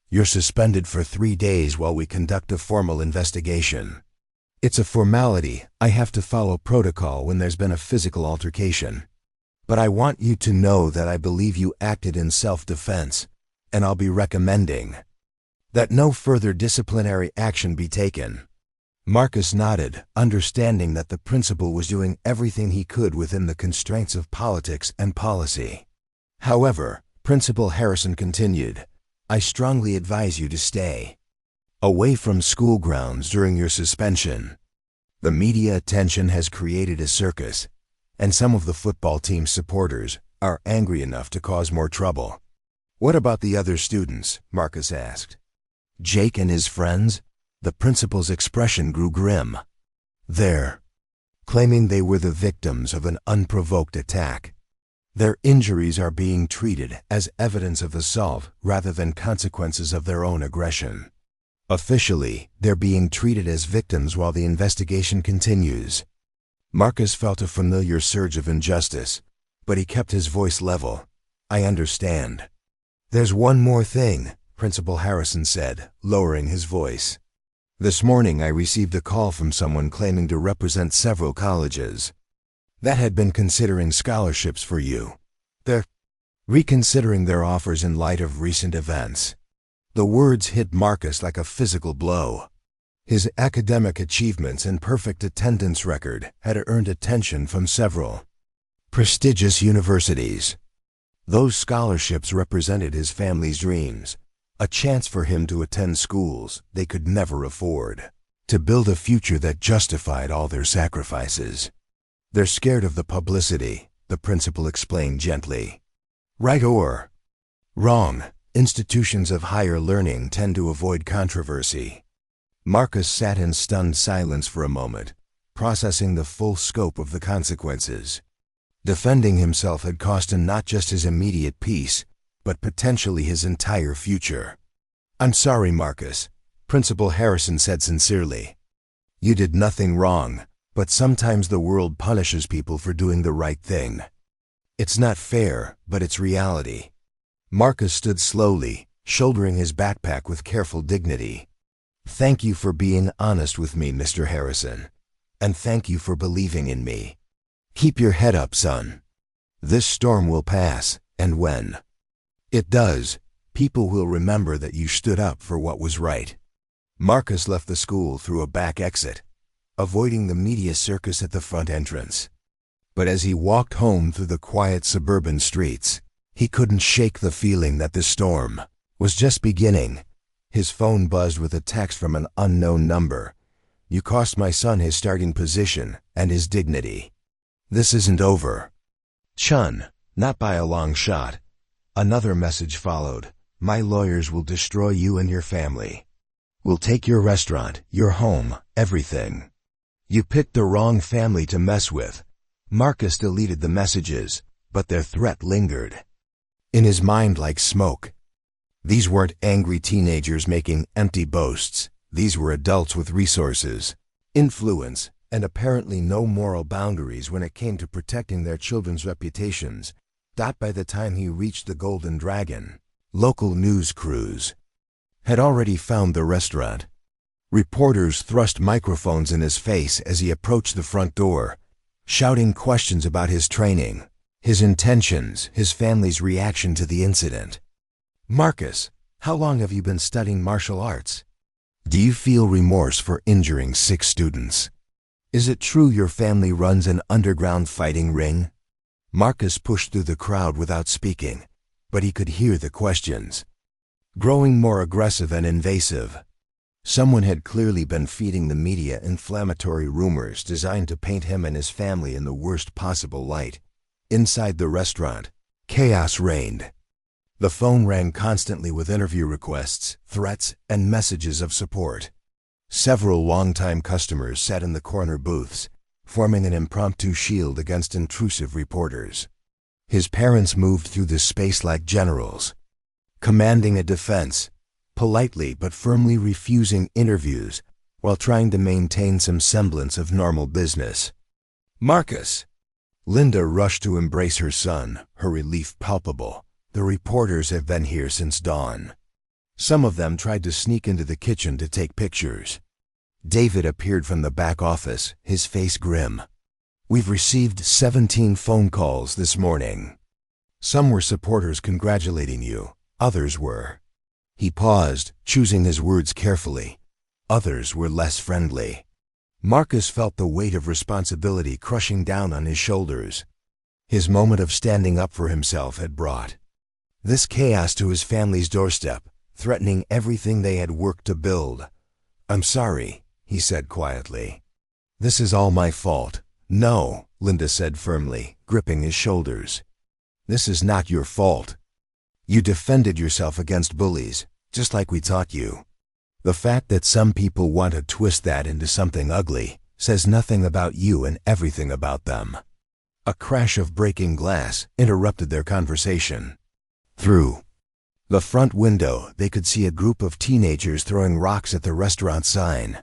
You're suspended for 3 days while we conduct a formal investigation. It's a formality. I have to follow protocol when there's been a physical altercation. But I want you to know that I believe you acted in self-defense, and I'll be recommending that no further disciplinary action be taken. Marcus nodded, understanding that the principal was doing everything he could within the constraints of politics and policy. However, Principal Harrison continued, I strongly advise you to stay away from school grounds during your suspension. The media attention has created a circus, and some of the football team's supporters are angry enough to cause more trouble. What about the other students? Marcus asked. Jake and his friends? The principal's expression grew grim. They're claiming they were the victims of an unprovoked attack. Their injuries are being treated as evidence of assault rather than consequences of their own aggression. Officially, they're being treated as victims while the investigation continues. Marcus felt a familiar surge of injustice, but he kept his voice level. I understand. There's one more thing, Principal Harrison said, lowering his voice. This morning I received a call from someone claiming to represent several colleges that had been considering scholarships for you. They're reconsidering their offers in light of recent events. The words hit Marcus like a physical blow. His academic achievements and perfect attendance record had earned attention from several prestigious universities. Those scholarships represented his family's dreams, a chance for him to attend schools they could never afford, to build a future that justified all their sacrifices. They're scared of the publicity, the principal explained gently. Right or wrong, institutions of higher learning tend to avoid controversy. Marcus sat in stunned silence for a moment, processing the full scope of the consequences. Defending himself had cost him not just his immediate peace, but potentially his entire future. I'm sorry, Marcus, Principal Harrison said sincerely. You did nothing wrong, but sometimes the world punishes people for doing the right thing. It's not fair, but it's reality. Marcus stood slowly, shouldering his backpack with careful dignity. Thank you for being honest with me, Mr. Harrison. And thank you for believing in me. Keep your head up, son. This storm will pass, and when it does, people will remember that you stood up for what was right. Marcus left the school through a back exit, avoiding the media circus at the front entrance. But as he walked home through the quiet suburban streets, he couldn't shake the feeling that the storm was just beginning. His phone buzzed with a text from an unknown number. You cost my son his starting position and his dignity. This isn't over. Chen, not by a long shot. Another message followed. My lawyers will destroy you and your family. We'll take your restaurant, your home, everything. You picked the wrong family to mess with. Marcus deleted the messages, but their threat lingered in his mind like smoke. These weren't angry teenagers making empty boasts. These were adults with resources, influence, and apparently no moral boundaries when it came to protecting their children's reputations. By the time he reached the Golden Dragon, local news crews had already found the restaurant. Reporters thrust microphones in his face as he approached the front door, shouting questions about his training, his intentions, his family's reaction to the incident. Marcus, how long have you been studying martial arts? Do you feel remorse for injuring 6 students? Is it true your family runs an underground fighting ring? Marcus pushed through the crowd without speaking, but he could hear the questions. growing more aggressive and invasive. Someone had clearly been feeding the media inflammatory rumors designed to paint him and his family in the worst possible light. Inside the restaurant, chaos reigned. The phone rang constantly with interview requests, threats, and messages of support. Several longtime customers sat in the corner booths, forming an impromptu shield against intrusive reporters. His parents moved through this space like generals, commanding a defense, politely but firmly refusing interviews while trying to maintain some semblance of normal business. "Marcus!" Linda rushed to embrace her son, her relief palpable. "The reporters have been here since dawn." Some of them tried to sneak into the kitchen to take pictures. David appeared from the back office, his face grim. "We've received 17 phone calls this morning. Some were supporters congratulating you, others were." He paused, choosing his words carefully. "Others were less friendly." Marcus felt the weight of responsibility crushing down on his shoulders. His moment of standing up for himself had brought this chaos to his family's doorstep, threatening everything they had worked to build. "I'm sorry," he said quietly. "This is all my fault." "No," Linda said firmly, gripping his shoulders. "This is not your fault. You defended yourself against bullies, just like we taught you. The fact that some people want to twist that into something ugly says nothing about you and everything about them." A crash of breaking glass interrupted their conversation. Through the front window, they could see a group of teenagers throwing rocks at the restaurant sign.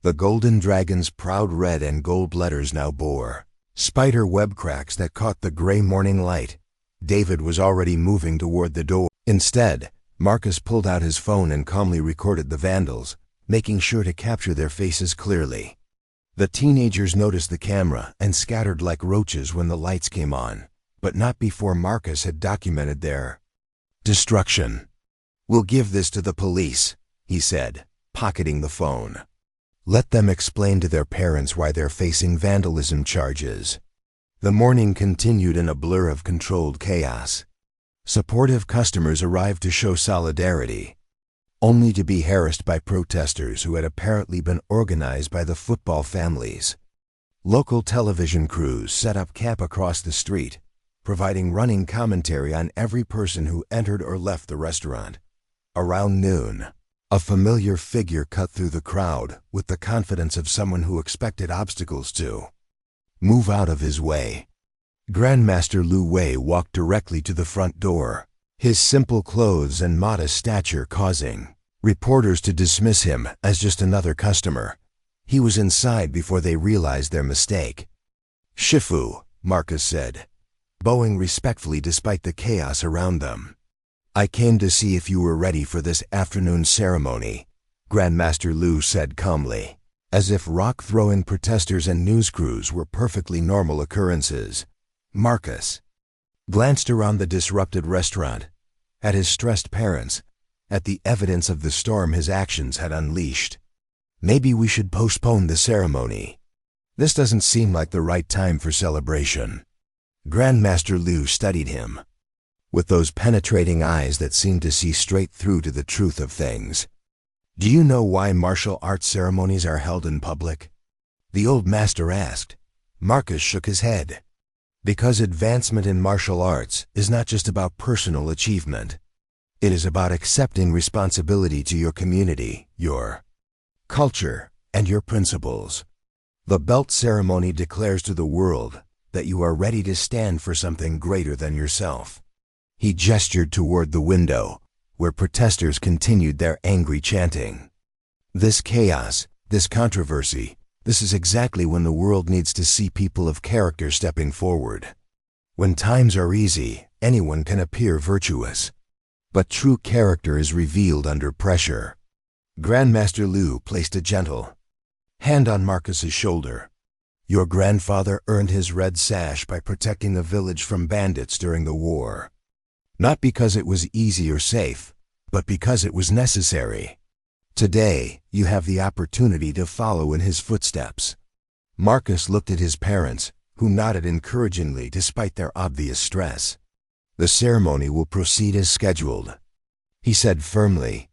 The Golden Dragon's proud red and gold letters now bore spider web cracks that caught the gray morning light. David was already moving toward the door. Instead, Marcus pulled out his phone and calmly recorded the vandals, making sure to capture their faces clearly. The teenagers noticed the camera and scattered like roaches when the lights came on, but not before Marcus had documented their destruction. "We'll give this to the police," he said, pocketing the phone. "Let them explain to their parents why they're facing vandalism charges." The morning continued in a blur of controlled chaos. Supportive customers arrived to show solidarity, only to be harassed by protesters who had apparently been organized by the football families. Local television crews set up camp across the street, providing running commentary on every person who entered or left the restaurant. Around noon, a familiar figure cut through the crowd with the confidence of someone who expected obstacles to move out of his way. Grandmaster Lu Wei walked directly to the front door, his simple clothes and modest stature causing reporters to dismiss him as just another customer. He was inside before they realized their mistake. "Shifu," Marcus said, bowing respectfully despite the chaos around them. "I came to see if you were ready for this afternoon's ceremony," Grandmaster Lu said calmly, as if rock-throwing protesters and news crews were perfectly normal occurrences. Marcus glanced around the disrupted restaurant, at his stressed parents, at the evidence of the storm his actions had unleashed. "Maybe we should postpone the ceremony. This doesn't seem like the right time for celebration." Grandmaster Lu studied him, with those penetrating eyes that seemed to see straight through to the truth of things. "Do you know why martial arts ceremonies are held in public?" the old master asked. Marcus shook his head. "Because advancement in martial arts is not just about personal achievement. It is about accepting responsibility to your community, your culture, and your principles. The belt ceremony declares to the world that you are ready to stand for something greater than yourself." He gestured toward the window, where protesters continued their angry chanting. "This chaos, this controversy, this is exactly when the world needs to see people of character stepping forward. When times are easy, anyone can appear virtuous. But true character is revealed under pressure." Grandmaster Lu placed a gentle hand on Marcus's shoulder. "Your grandfather earned his red sash by protecting the village from bandits during the war. Not because it was easy or safe, but because it was necessary. Today, you have the opportunity to follow in his footsteps." Marcus looked at his parents, who nodded encouragingly despite their obvious stress. "The ceremony will proceed as scheduled," he said firmly.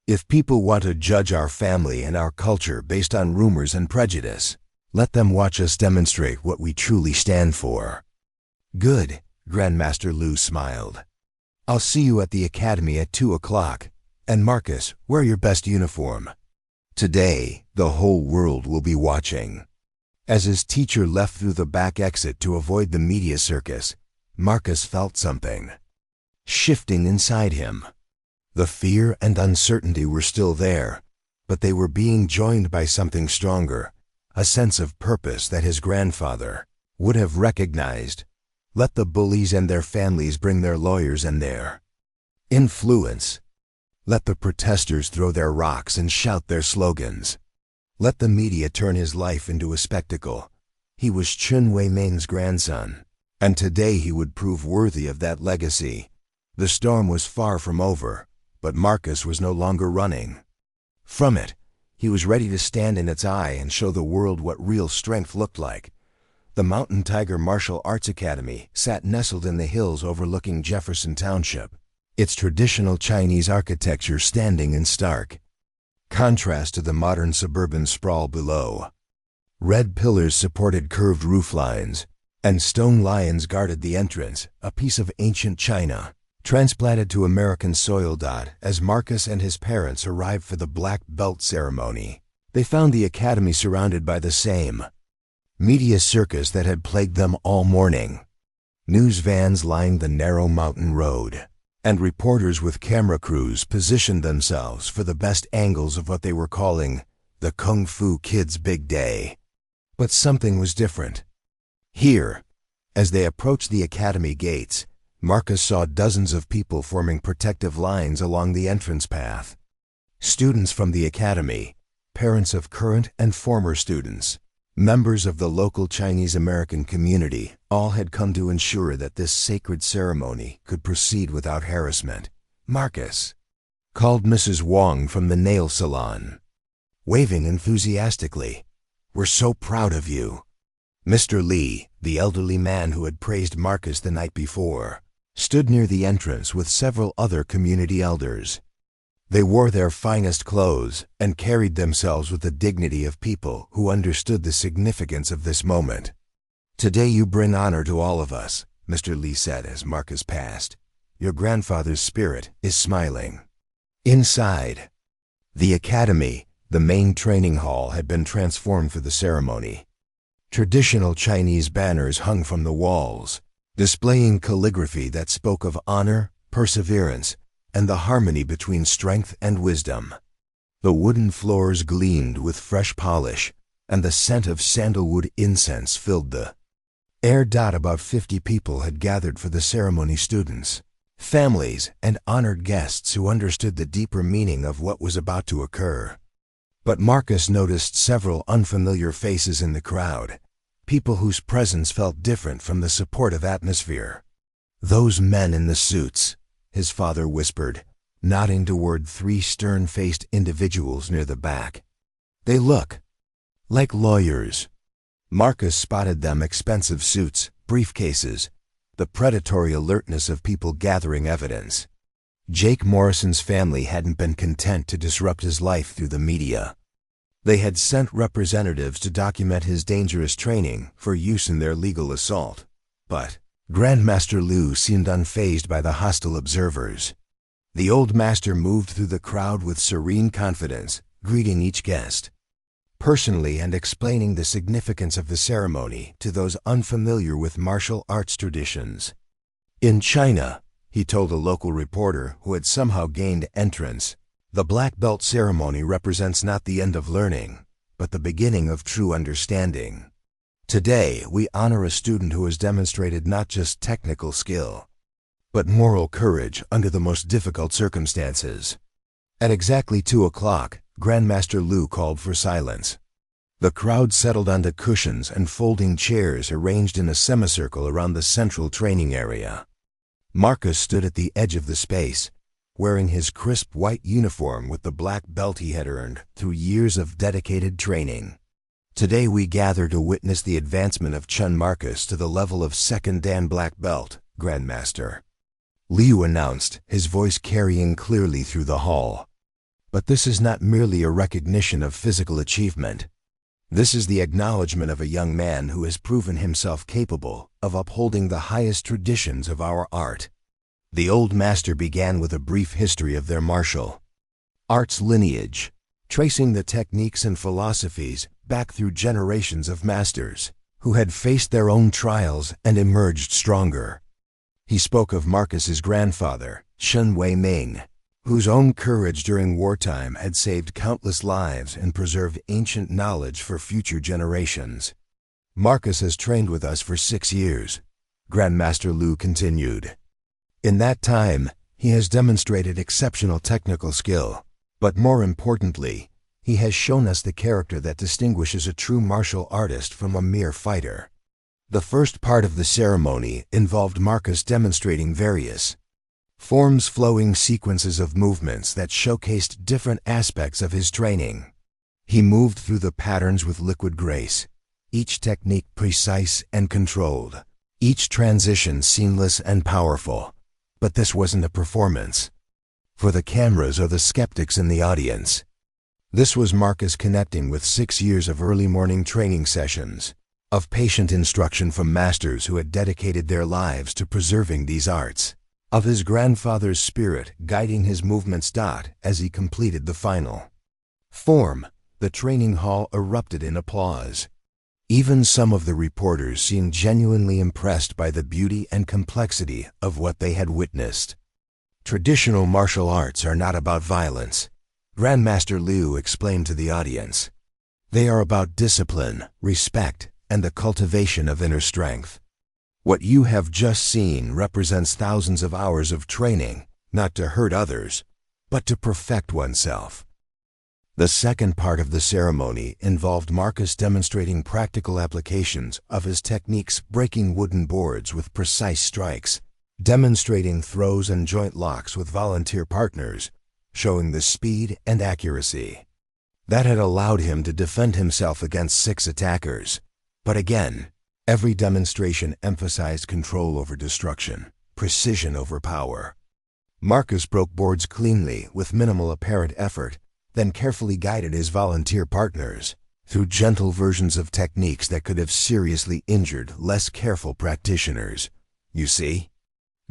"If people want to judge our family and our culture based on rumors and prejudice, let them watch us demonstrate what we truly stand for." "Good," Grandmaster Lu smiled. "I'll see you at the academy at 2 o'clock. And Marcus, wear your best uniform. Today, the whole world will be watching." As his teacher left through the back exit to avoid the media circus, Marcus felt something shifting inside him. The fear and uncertainty were still there, but they were being joined by something stronger, a sense of purpose that his grandfather would have recognized. Let the bullies and their families bring their lawyers and their influence. Let the protesters throw their rocks and shout their slogans. Let the media turn his life into a spectacle. He was Chen Weimin's grandson, and today he would prove worthy of that legacy. The storm was far from over, but Marcus was no longer running from it. He was ready to stand in its eye and show the world what real strength looked like. The Mountain Tiger Martial Arts Academy sat nestled in the hills overlooking Jefferson Township, its traditional Chinese architecture standing in stark contrast to the modern suburban sprawl below. Red pillars supported curved roof lines, and stone lions guarded the entrance, a piece of ancient China transplanted to American soil. As Marcus and his parents arrived for the black belt ceremony, they found the academy surrounded by the same media circus that had plagued them all morning. News vans lined the narrow mountain road, and reporters with camera crews positioned themselves for the best angles of what they were calling the Kung Fu Kids' big day. But something was different. Here, as they approached the academy gates, Marcus saw dozens of people forming protective lines along the entrance path. Students from the academy, parents of current and former students, members of the local Chinese-American community, all had come to ensure that this sacred ceremony could proceed without harassment. "Marcus," called Mrs. Wong from the nail salon, waving enthusiastically. "We're so proud of you." Mr. Lee, the elderly man who had praised Marcus the night before, stood near the entrance with several other community elders. They wore their finest clothes and carried themselves with the dignity of people who understood the significance of this moment. "Today you bring honor to all of us," Mr. Lee said as Marcus passed. "Your grandfather's spirit is smiling." Inside the academy, the main training hall had been transformed for the ceremony. Traditional Chinese banners hung from the walls, displaying calligraphy that spoke of honor, perseverance, and the harmony between strength and wisdom. The wooden floors gleamed with fresh polish, and the scent of sandalwood incense filled the air. About 50 people had gathered for the ceremony: students, families, and honored guests who understood the deeper meaning of what was about to occur. But Marcus noticed several unfamiliar faces in the crowd, people whose presence felt different from the supportive atmosphere. "Those men in the suits," his father whispered, nodding toward 3 stern-faced individuals near the back. "They look like lawyers." Marcus spotted them: expensive suits, briefcases, the predatory alertness of people gathering evidence. Jake Morrison's family hadn't been content to disrupt his life through the media. They had sent representatives to document his dangerous training for use in their legal assault. But Grandmaster Lu seemed unfazed by the hostile observers. The old master moved through the crowd with serene confidence, greeting each guest personally and explaining the significance of the ceremony to those unfamiliar with martial arts traditions. "In China," he told a local reporter who had somehow gained entrance, "the black belt ceremony represents not the end of learning, but the beginning of true understanding. Today, we honor a student who has demonstrated not just technical skill, but moral courage under the most difficult circumstances." At exactly 2 o'clock, Grandmaster Lu called for silence. The crowd settled onto cushions and folding chairs arranged in a semicircle around the central training area. Marcus stood at the edge of the space, wearing his crisp white uniform with the black belt he had earned through years of dedicated training. "Today we gather to witness the advancement of Chen Marcus to the level of second Dan black belt, Grandmaster." Liu announced, his voice carrying clearly through the hall. But this is not merely a recognition of physical achievement. This is the acknowledgement of a young man who has proven himself capable of upholding the highest traditions of our art. The old master began with a brief history of their martial arts lineage, tracing the techniques and philosophies back through generations of masters who had faced their own trials and emerged stronger. He spoke of Marcus's grandfather, Chen Wei-ming, whose own courage during wartime had saved countless lives and preserved ancient knowledge for future generations. Marcus has trained with us for 6 years, Grandmaster Liu continued. In that time, he has demonstrated exceptional technical skill, but more importantly, he has shown us the character that distinguishes a true martial artist from a mere fighter. The first part of the ceremony involved Marcus demonstrating various forms-flowing sequences of movements that showcased different aspects of his training. He moved through the patterns with liquid grace, each technique precise and controlled, each transition seamless and powerful. But this wasn't a performance for the cameras or the skeptics in the audience. This was Marcus connecting with 6 years of early morning training sessions, of patient instruction from masters who had dedicated their lives to preserving these arts, of his grandfather's spirit guiding his movements. As he completed the final form, the training hall erupted in applause. Even some of the reporters seemed genuinely impressed by the beauty and complexity of what they had witnessed. Traditional martial arts are not about violence, Grandmaster Liu explained to the audience. They are about discipline, respect, and the cultivation of inner strength. What you have just seen represents thousands of hours of training, not to hurt others, but to perfect oneself. The second part of the ceremony involved Marcus demonstrating practical applications of his techniques, breaking wooden boards with precise strikes, demonstrating throws and joint locks with volunteer partners, showing the speed and accuracy that had allowed him to defend himself against 6 attackers. But again, every demonstration emphasized control over destruction, precision over power. Marcus broke boards cleanly with minimal apparent effort, then carefully guided his volunteer partners through gentle versions of techniques that could have seriously injured less careful practitioners. You see?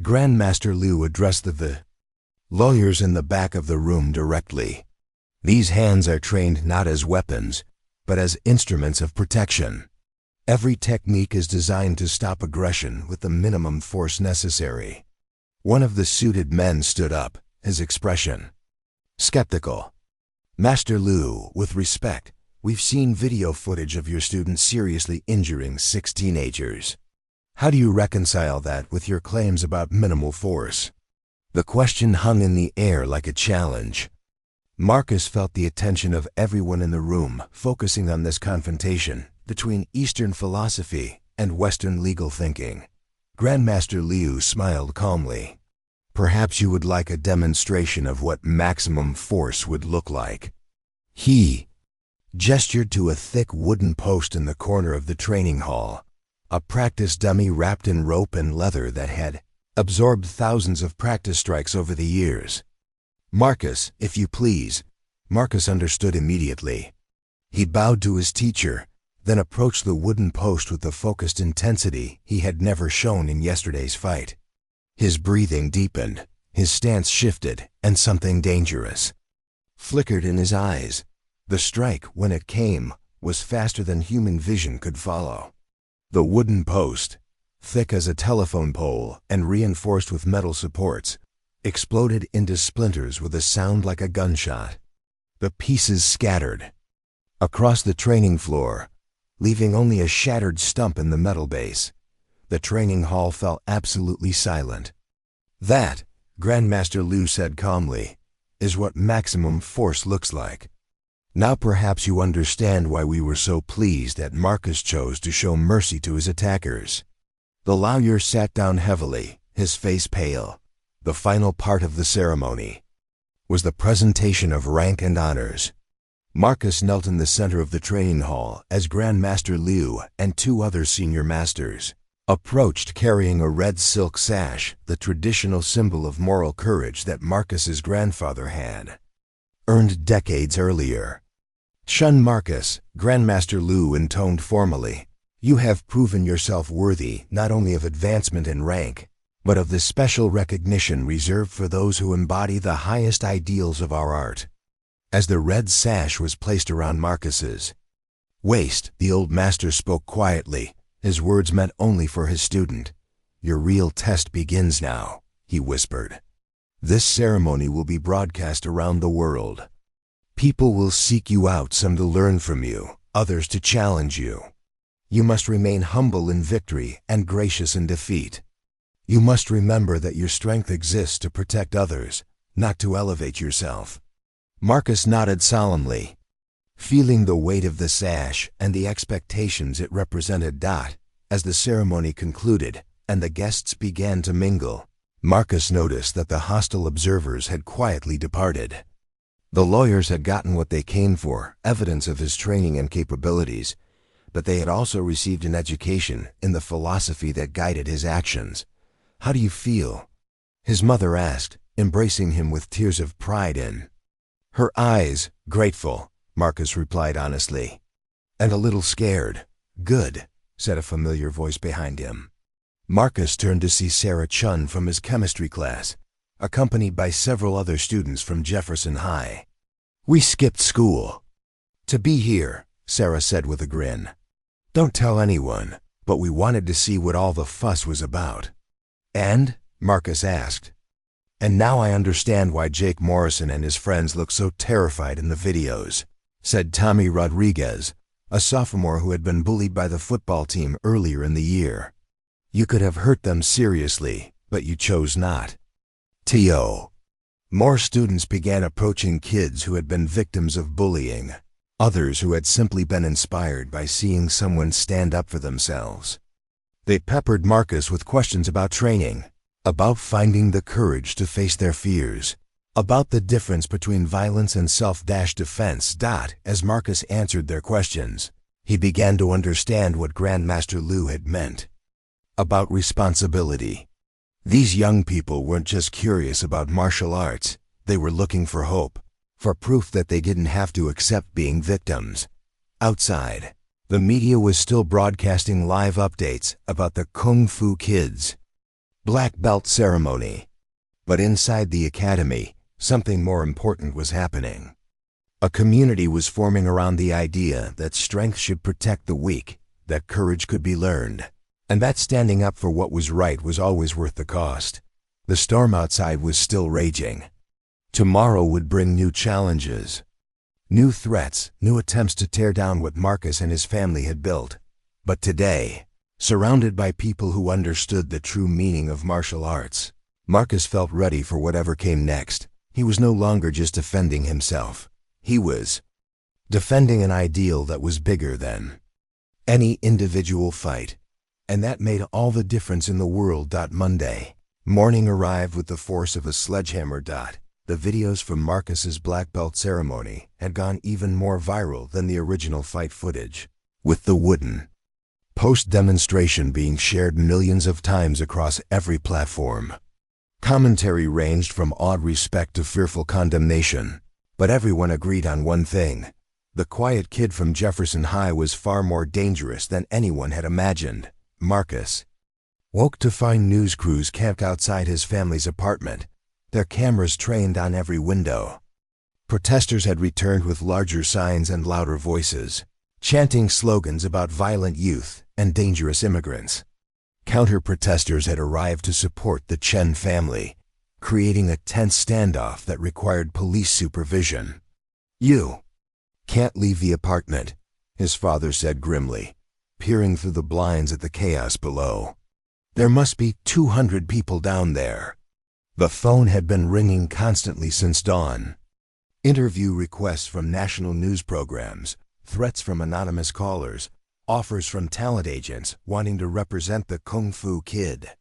Grandmaster Liu addressed the lawyers in the back of the room directly. These hands are trained not as weapons, but as instruments of protection. Every technique is designed to stop aggression with the minimum force necessary. One of the suited men stood up, his expression skeptical. Master Liu, with respect, we've seen video footage of your students seriously injuring 6 teenagers. How do you reconcile that with your claims about minimal force? The question hung in the air like a challenge. Marcus felt the attention of everyone in the room focusing on this confrontation between Eastern philosophy and Western legal thinking. Grandmaster Liu smiled calmly. Perhaps you would like a demonstration of what maximum force would look like. He gestured to a thick wooden post in the corner of the training hall, a practice dummy wrapped in rope and leather that had absorbed thousands of practice strikes over the years. Marcus, if you please. Marcus understood immediately. He bowed to his teacher, then approached the wooden post with the focused intensity he had never shown in yesterday's fight. His breathing deepened, his stance shifted, and something dangerous flickered in his eyes. The strike, when it came, was faster than human vision could follow. The wooden post, thick as a telephone pole and reinforced with metal supports, exploded into splinters with a sound like a gunshot. The pieces scattered across the training floor, leaving only a shattered stump in the metal base. The training hall fell absolutely silent. That, Grandmaster Liu said calmly, is what maximum force looks like. Now perhaps you understand why we were so pleased that Marcus chose to show mercy to his attackers. The lawyer sat down heavily, his face pale. The final part of the ceremony was the presentation of rank and honors. Marcus knelt in the center of the training hall as Grandmaster Liu and 2 other senior masters approached carrying a red silk sash, the traditional symbol of moral courage that Marcus's grandfather had earned decades earlier. "Chen Marcus," Grandmaster Lu intoned formally, "you have proven yourself worthy not only of advancement in rank, but of the special recognition reserved for those who embody the highest ideals of our art." As the red sash was placed around Marcus's waist, the old master spoke quietly, his words meant only for his student. "Your real test begins now," he whispered. "This ceremony will be broadcast around the world. People will seek you out, some to learn from you, others to challenge you. You must remain humble in victory and gracious in defeat. You must remember that your strength exists to protect others, not to elevate yourself." Marcus nodded solemnly, feeling the weight of the sash and the expectations it represented. As the ceremony concluded and the guests began to mingle, Marcus noticed that the hostile observers had quietly departed. The lawyers had gotten what they came for, evidence of his training and capabilities, but they had also received an education in the philosophy that guided his actions. "How do you feel?" his mother asked, embracing him with tears of pride in her eyes. "Grateful," Marcus replied honestly. "And a little scared." "Good," said a familiar voice behind him. Marcus turned to see Sarah Chen from his chemistry class, accompanied by several other students from Jefferson High. "We skipped school to be here," Sarah said with a grin. "Don't tell anyone, but we wanted to see what all the fuss was about." "And?" Marcus asked. "And now I understand why Jake Morrison and his friends look so terrified in the videos," said Tommy Rodriguez, a sophomore who had been bullied by the football team earlier in the year. "You could have hurt them seriously, but you chose not to." More students began approaching kids who had been victims of bullying, others who had simply been inspired by seeing someone stand up for themselves. They peppered Marcus with questions about training, about finding the courage to face their fears, about the difference between violence and self-defense. As Marcus answered their questions, he began to understand what Grandmaster Lu had meant about responsibility. These young people weren't just curious about martial arts, they were looking for hope, for proof that they didn't have to accept being victims. Outside, the media was still broadcasting live updates about the Kung Fu Kids black belt ceremony. But inside the academy, something more important was happening. A community was forming around the idea that strength should protect the weak, that courage could be learned, and that standing up for what was right was always worth the cost. The storm outside was still raging. Tomorrow would bring new challenges, new threats, new attempts to tear down what Marcus and his family had built. But today, surrounded by people who understood the true meaning of martial arts, Marcus felt ready for whatever came next. He was no longer just defending himself. He was defending an ideal that was bigger than any individual fight. And that made all the difference in the world. Monday morning arrived with the force of a sledgehammer. The videos from Marcus's black belt ceremony had gone even more viral than the original fight footage, with the wooden post-demonstration being shared millions of times across every platform. Commentary ranged from awed respect to fearful condemnation, but everyone agreed on one thing: the quiet kid from Jefferson High was far more dangerous than anyone had imagined. Marcus woke to find news crews camped outside his family's apartment, their cameras trained on every window. Protesters had returned with larger signs and louder voices, chanting slogans about violent youth and dangerous immigrants. Counter-protesters had arrived to support the Chen family, creating a tense standoff that required police supervision. "You can't leave the apartment," his father said grimly, peering through the blinds at the chaos below. "There must be 200 people down there." The phone had been ringing constantly since dawn. Interview requests from national news programs, threats from anonymous callers, offers from talent agents wanting to represent the Kung Fu Kid.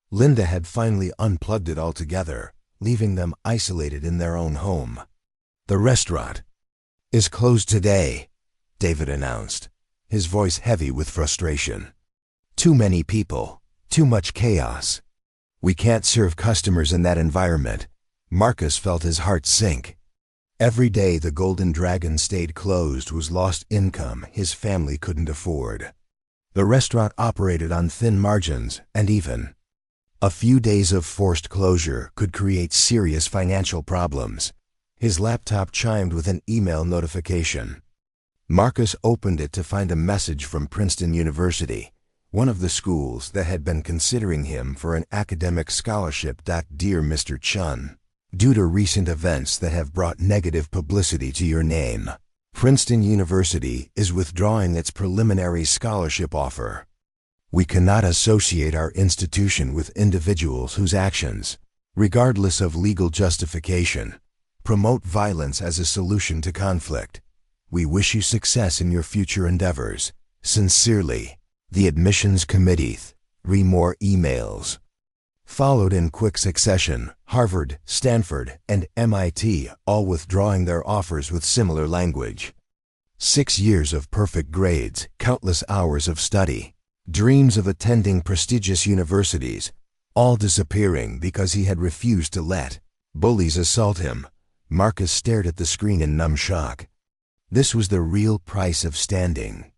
Linda had finally unplugged it altogether, leaving them isolated in their own home. "The restaurant is closed today," David announced, his voice heavy with frustration. Too many people, too much chaos. We can't serve customers in that environment. Marcus felt his heart sink. Every day the Golden Dragon stayed closed was lost income his family couldn't afford. The restaurant operated on thin margins, and even a few days of forced closure could create serious financial problems. His laptop chimed with an email notification. Marcus opened it to find a message from Princeton University, one of the schools that had been considering him for an academic scholarship. Dear Mr. Chen, due to recent events that have brought negative publicity to your name, Princeton University is withdrawing its preliminary scholarship offer. We cannot associate our institution with individuals whose actions, regardless of legal justification, promote violence as a solution to conflict. We wish you success in your future endeavors. Sincerely, the Admissions Committee. 3 more emails followed in quick succession. Harvard, Stanford, and MIT all withdrawing their offers with similar language. 6 years of perfect grades, countless hours of study, dreams of attending prestigious universities, all disappearing because he had refused to let bullies assault him. Marcus stared at the screen in numb shock. This was the real price of standing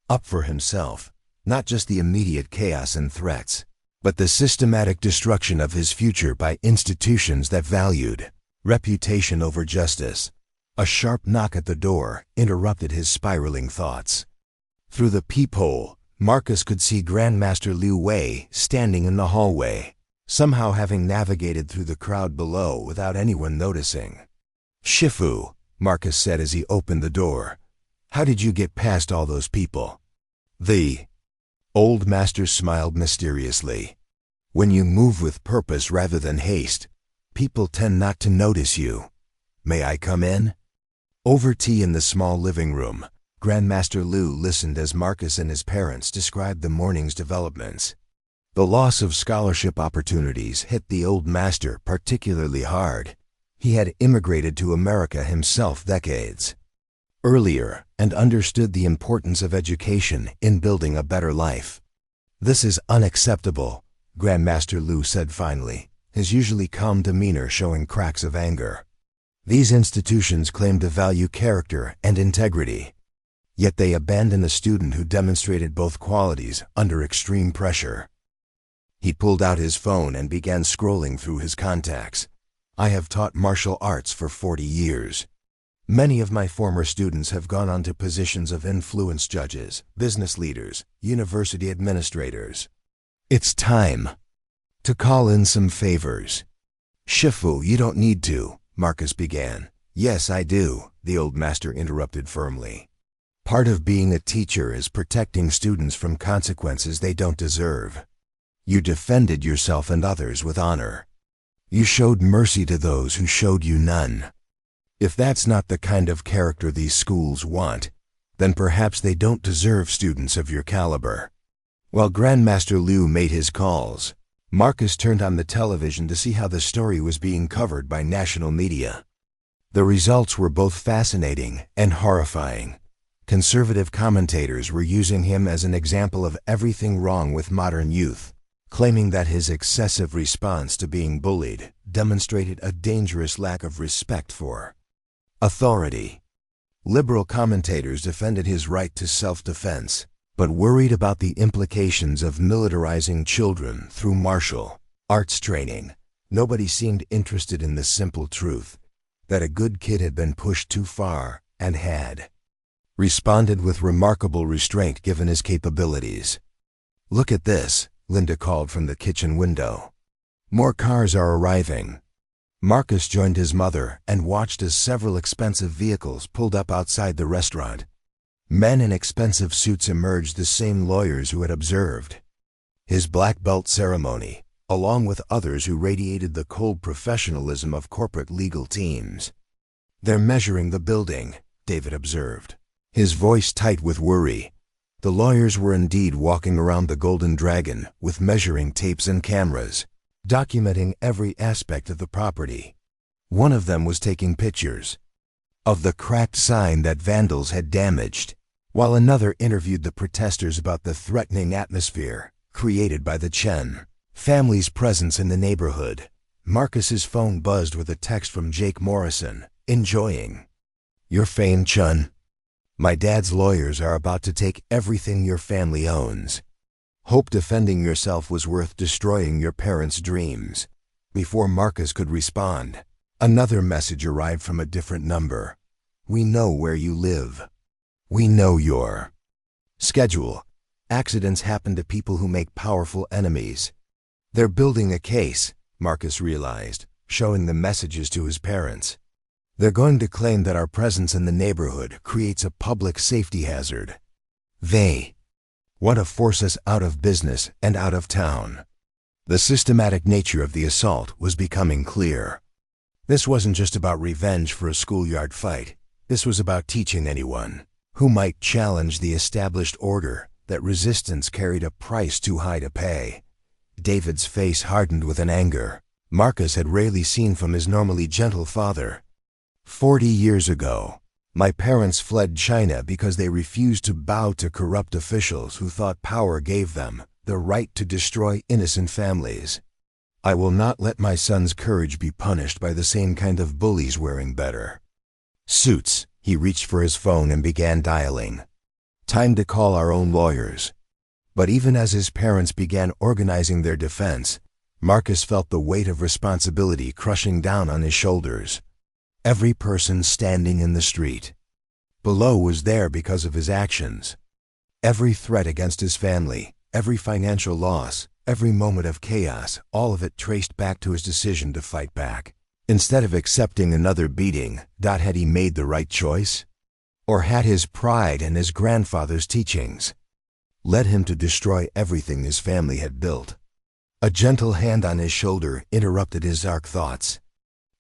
up for himself, not just the immediate chaos and threats, but the systematic destruction of his future by institutions that valued reputation over justice. A sharp knock at the door interrupted his spiraling thoughts. Through the peephole, Marcus could see Grandmaster Liu Wei standing in the hallway, somehow having navigated through the crowd below without anyone noticing. Shifu, Marcus said as he opened the door. How did you get past all those people? The old master smiled mysteriously. When you move with purpose rather than haste, people tend not to notice you. May I come in? Over tea in the small living room, Grandmaster Liu listened as Marcus and his parents described the morning's developments. The loss of scholarship opportunities hit the old master particularly hard. He had immigrated to America himself decades earlier and understood the importance of education in building a better life. This is unacceptable, Grandmaster Liu said finally, his usually calm demeanor showing cracks of anger. These institutions claim to value character and integrity, yet they abandon a student who demonstrated both qualities under extreme pressure. He pulled out his phone and began scrolling through his contacts. I have taught martial arts for 40 years. Many of my former students have gone on to positions of influence: judges, business leaders, university administrators. It's time to call in some favors. Shifu, you don't need to, Marcus began. Yes, I do, the old master interrupted firmly. Part of being a teacher is protecting students from consequences they don't deserve. You defended yourself and others with honor. You showed mercy to those who showed you none. If that's not the kind of character these schools want, then perhaps they don't deserve students of your caliber. While Grandmaster Liu made his calls, Marcus turned on the television to see how the story was being covered by national media. The results were both fascinating and horrifying. Conservative commentators were using him as an example of everything wrong with modern youth, claiming that his excessive response to being bullied demonstrated a dangerous lack of respect for authority. Liberal commentators defended his right to self-defense, but worried about the implications of militarizing children through martial arts training. Nobody seemed interested in the simple truth that a good kid had been pushed too far and had responded with remarkable restraint given his capabilities. Look at this, Linda called from the kitchen window. More cars are arriving. Marcus joined his mother and watched as several expensive vehicles pulled up outside the restaurant. Men in expensive suits emerged, the same lawyers who had observed his black belt ceremony, along with others who radiated the cold professionalism of corporate legal teams. They're measuring the building, David observed, his voice tight with worry. The lawyers were indeed walking around the Golden Dragon with measuring tapes and cameras, documenting every aspect of the property. One of them was taking pictures of the cracked sign that vandals had damaged. while another interviewed the protesters about the threatening atmosphere created by the Chen family's presence in the neighborhood. Marcus's phone buzzed with a text from Jake Morrison, enjoying your fame, Chen. My dad's lawyers are about to take everything your family owns. Hope defending yourself was worth destroying your parents' dreams. Before Marcus could respond, another message arrived from a different number. We know where you live. We know your schedule. Accidents happen to people who make powerful enemies. They're building a case, Marcus realized, showing the messages to his parents. They're going to claim that our presence in the neighborhood creates a public safety hazard. They want to force us out of business and out of town. The systematic nature of the assault was becoming clear. This wasn't just about revenge for a schoolyard fight. This was about teaching anyone who might challenge the established order that resistance carried a price too high to pay. David's face hardened with an anger Marcus had rarely seen from his normally gentle father. 40 years ago, my parents fled China because they refused to bow to corrupt officials who thought power gave them the right to destroy innocent families. I will not let my son's courage be punished by the same kind of bullies wearing better suits. He reached for his phone and began dialing. Time to call our own lawyers. But even as his parents began organizing their defense, Marcus felt the weight of responsibility crushing down on his shoulders. Every person standing in the street below was there because of his actions. Every threat against his family, every financial loss, every moment of chaos, all of it traced back to his decision to fight back. Instead of accepting another beating, had he made the right choice? Or had his pride and his grandfather's teachings led him to destroy everything his family had built? A gentle hand on his shoulder interrupted his dark thoughts.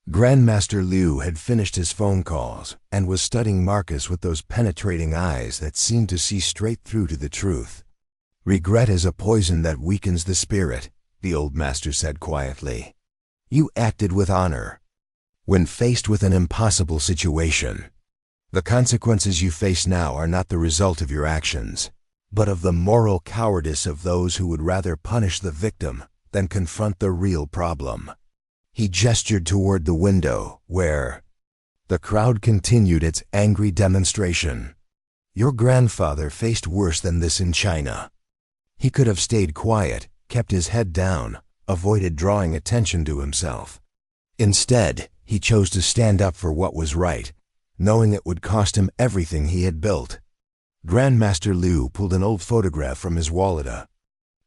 Grandmaster Liu had finished his phone calls and was studying Marcus with those penetrating eyes that seemed to see straight through to the truth. Regret is a poison that weakens the spirit, the old master said quietly. You acted with honor. When faced with an impossible situation, the consequences you face now are not the result of your actions, but of the moral cowardice of those who would rather punish the victim than confront the real problem. He gestured toward the window, where the crowd continued its angry demonstration. Your grandfather faced worse than this in China. He could have stayed quiet, kept his head down, avoided drawing attention to himself. Instead, he chose to stand up for what was right, knowing it would cost him everything he had built. Grandmaster Liu pulled an old photograph from his wallet, a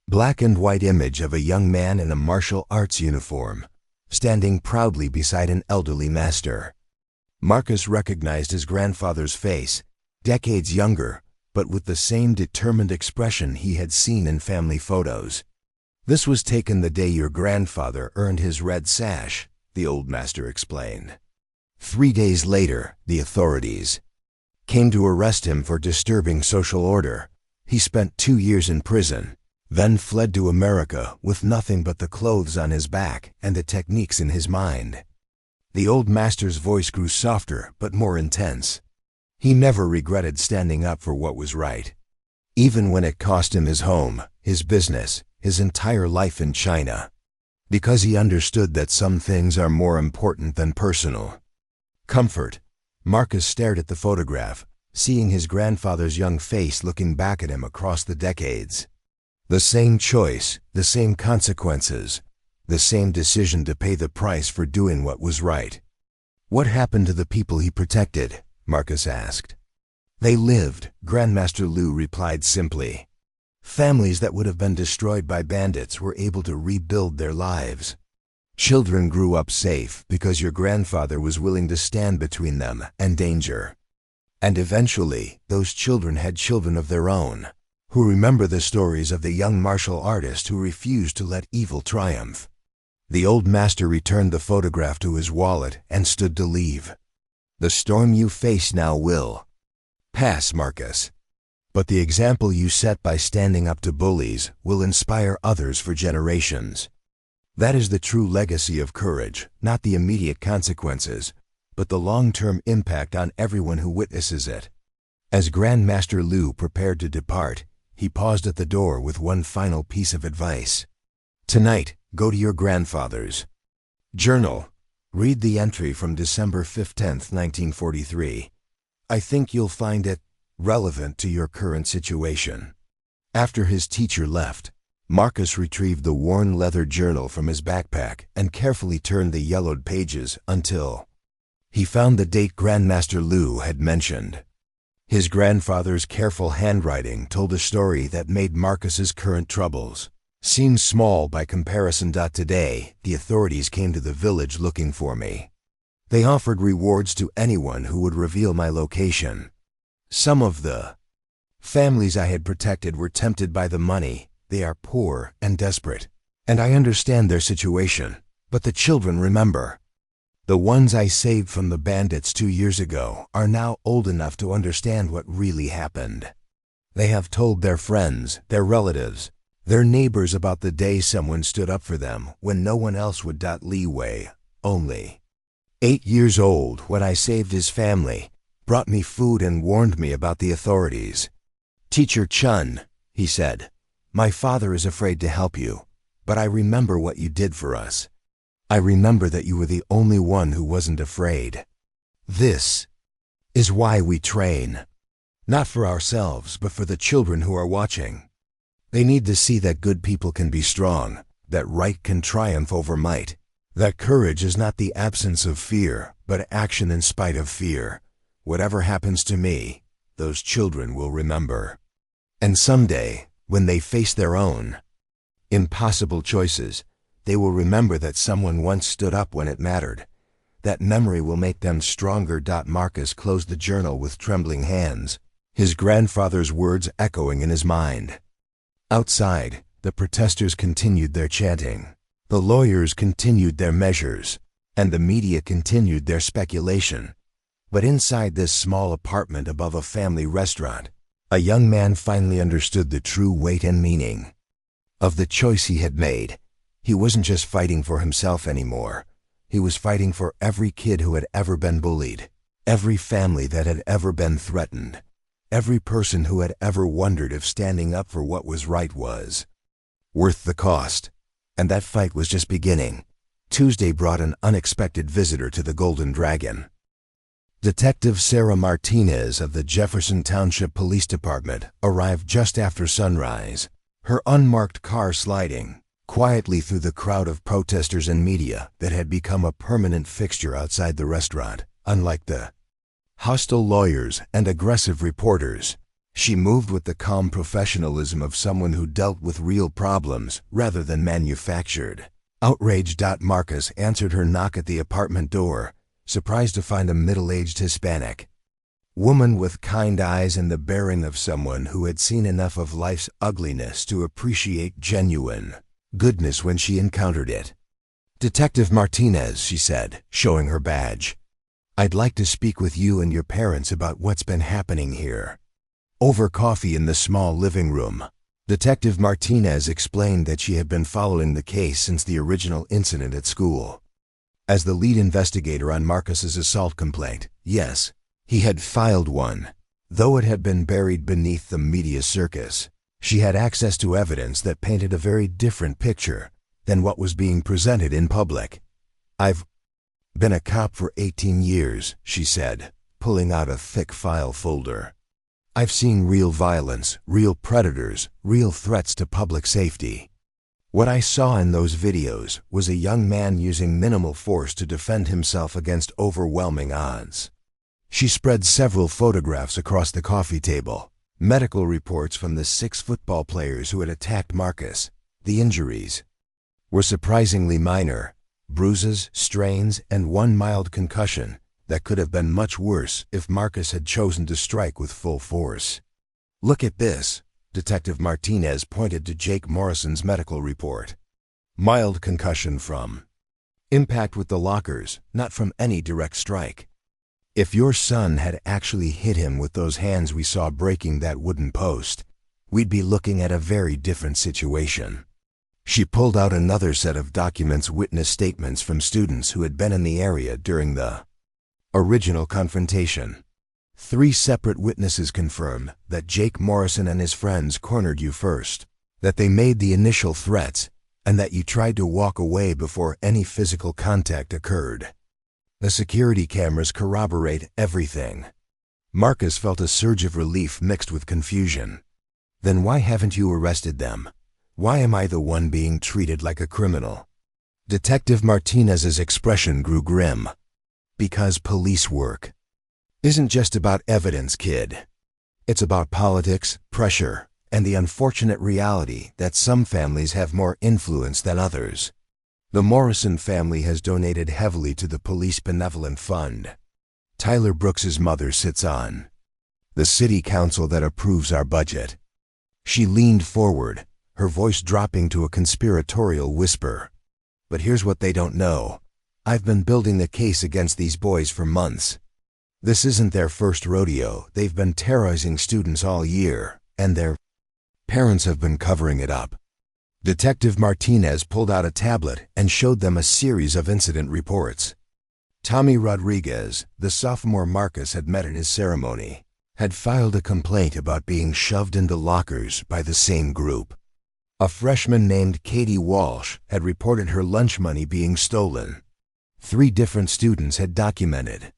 black and white image of a young man in a martial arts uniform, standing proudly beside an elderly master. Marcus recognized his grandfather's face, decades younger, but with the same determined expression he had seen in family photos. This was taken the day your grandfather earned his red sash, the old master explained. 3 days later, the authorities came to arrest him for disturbing social order. He spent 2 years in prison, then fled to America with nothing but the clothes on his back and the techniques in his mind. The old master's voice grew softer but more intense. He never regretted standing up for what was right, even when it cost him his home, his business, his entire life in China, because he understood that some things are more important than personal comfort. Marcus stared at the photograph, seeing his grandfather's young face looking back at him across the decades. The same choice, the same consequences, the same decision to pay the price for doing what was right. What happened to the people he protected? Marcus asked. They lived, Grandmaster Liu replied simply. Families that would have been destroyed by bandits were able to rebuild their lives. Children grew up safe because your grandfather was willing to stand between them and danger. And eventually, those children had children of their own, who remember the stories of the young martial artist who refused to let evil triumph. The old master returned the photograph to his wallet and stood to leave. The storm you face now will pass, Marcus. But the example you set by standing up to bullies will inspire others for generations. That is the true legacy of courage, not the immediate consequences, but the long-term impact on everyone who witnesses it. As Grandmaster Liu prepared to depart, he paused at the door with one final piece of advice. Tonight, go to your grandfather's journal. Read the entry from December 15th, 1943. I think you'll find it relevant to your current situation. After his teacher left, Marcus retrieved the worn leather journal from his backpack and carefully turned the yellowed pages until he found the date Grandmaster Liu had mentioned. His grandfather's careful handwriting told a story that made Marcus's current troubles seem small by comparison. Today, the authorities came to the village looking for me. They offered rewards to anyone who would reveal my location. Some of the families I had protected were tempted by the money. They are poor and desperate, and I understand their situation, but the children remember. The ones I saved from the bandits 2 years ago are now old enough to understand what really happened. They have told their friends, their relatives, their neighbors about the day someone stood up for them when no one else would. Li Wei, only 8 years old when I saved his family, brought me food and warned me about the authorities. Teacher Chen, he said, my father is afraid to help you, but I remember what you did for us. I remember that you were the only one who wasn't afraid. This is why we train. Not for ourselves, but for the children who are watching. They need to see that good people can be strong, that right can triumph over might, that courage is not the absence of fear, but action in spite of fear. Whatever happens to me, those children will remember. And someday, when they face their own impossible choices, they will remember that someone once stood up when it mattered. That memory will make them stronger. Marcus closed the journal with trembling hands, his grandfather's words echoing in his mind. Outside, the protesters continued their chanting. The lawyers continued their measures, and the media continued their speculation. But inside this small apartment above a family restaurant, a young man finally understood the true weight and meaning of the choice he had made. He wasn't just fighting for himself anymore. He was fighting for every kid who had ever been bullied, every family that had ever been threatened, every person who had ever wondered if standing up for what was right was worth the cost. And that fight was just beginning. Tuesday brought an unexpected visitor to the Golden Dragon. Detective Sarah Martinez of the Jefferson Township Police Department arrived just after sunrise, her unmarked car sliding quietly through the crowd of protesters and media that had become a permanent fixture outside the restaurant. Unlike the hostile lawyers and aggressive reporters, she moved with the calm professionalism of someone who dealt with real problems rather than manufactured. Outraged. Marcus answered her knock at the apartment door, surprised to find a middle-aged Hispanic woman with kind eyes and the bearing of someone who had seen enough of life's ugliness to appreciate genuine goodness when she encountered it. Detective Martinez, she said, showing her badge. I'd like to speak with you and your parents about what's been happening here. Over coffee in the small living room, Detective Martinez explained that she had been following the case since the original incident at school. As the lead investigator on Marcus's assault complaint, yes, he had filed one. Though it had been buried beneath the media circus, she had access to evidence that painted a very different picture than what was being presented in public. I've been a cop for 18 years, she said, pulling out a thick file folder. I've seen real violence, real predators, real threats to public safety. What I saw in those videos was a young man using minimal force to defend himself against overwhelming odds. She spread several photographs across the coffee table. Medical reports from the 6 football players who had attacked Marcus. The injuries were surprisingly minor. Bruises, strains, and one mild concussion that could have been much worse if Marcus had chosen to strike with full force. Look at this. Detective Martinez pointed to Jake Morrison's medical report. Mild concussion from impact with the lockers, not from any direct strike. If your son had actually hit him with those hands we saw breaking that wooden post, we'd be looking at a very different situation. She pulled out another set of documents, witness statements from students who had been in the area during the original confrontation. 3 separate witnesses confirm that Jake Morrison and his friends cornered you first, that they made the initial threats, and that you tried to walk away before any physical contact occurred. The security cameras corroborate everything. Marcus felt a surge of relief mixed with confusion. Then why haven't you arrested them? Why am I the one being treated like a criminal? Detective Martinez's expression grew grim. Because police work isn't just about evidence, kid. It's about politics, pressure, and the unfortunate reality that some families have more influence than others. The Morrison family has donated heavily to the Police Benevolent Fund. Tyler Brooks's mother sits on the city council that approves our budget. She leaned forward, her voice dropping to a conspiratorial whisper. But here's what they don't know. I've been building the case against these boys for months. This isn't their first rodeo. They've been terrorizing students all year, and their parents have been covering it up. Detective Martinez pulled out a tablet and showed them a series of incident reports. Tommy Rodriguez, the sophomore Marcus had met at his ceremony, had filed a complaint about being shoved into lockers by the same group. A freshman named Katie Walsh had reported her lunch money being stolen. 3 different students had documented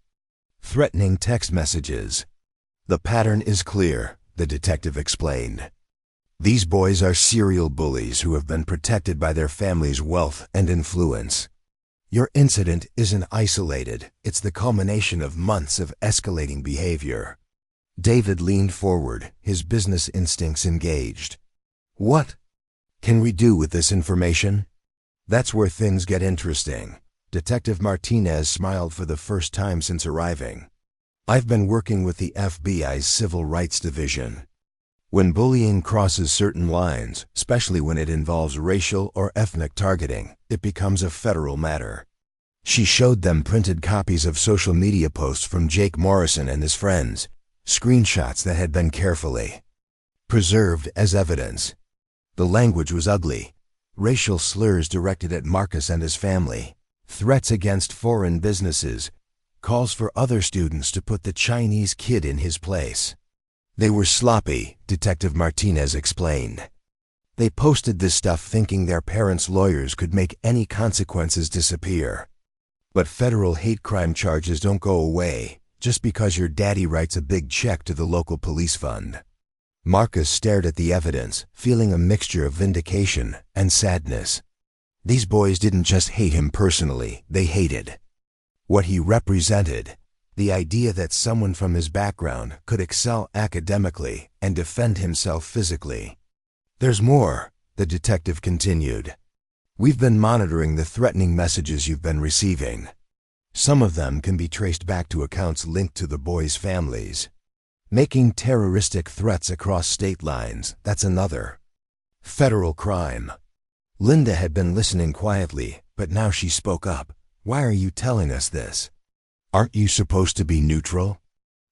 threatening text messages. The pattern is clear, the detective explained. These boys are serial bullies who have been protected by their family's wealth and influence. Your incident isn't isolated, it's the culmination of months of escalating behavior. David leaned forward, his business instincts engaged. What can we do with this information? That's where things get interesting. Detective Martinez smiled for the first time since arriving. I've been working with the FBI's Civil Rights Division. When bullying crosses certain lines, especially when it involves racial or ethnic targeting, it becomes a federal matter. She showed them printed copies of social media posts from Jake Morrison and his friends, screenshots that had been carefully preserved as evidence. The language was ugly. Racial slurs directed at Marcus and his family, threats against foreign businesses, calls for other students to put the Chinese kid in his place. They were sloppy, Detective Martinez explained. They posted this stuff thinking their parents' lawyers could make any consequences disappear. But federal hate crime charges don't go away just because your daddy writes a big check to the local police fund. Marcus stared at the evidence, feeling a mixture of vindication and sadness. These boys didn't just hate him personally, they hated what he represented. The idea that someone from his background could excel academically and defend himself physically. There's more, the detective continued. We've been monitoring the threatening messages you've been receiving. Some of them can be traced back to accounts linked to the boys' families. Making terroristic threats across state lines, that's another federal crime. Linda had been listening quietly, but now she spoke up. Why are you telling us this? Aren't you supposed to be neutral?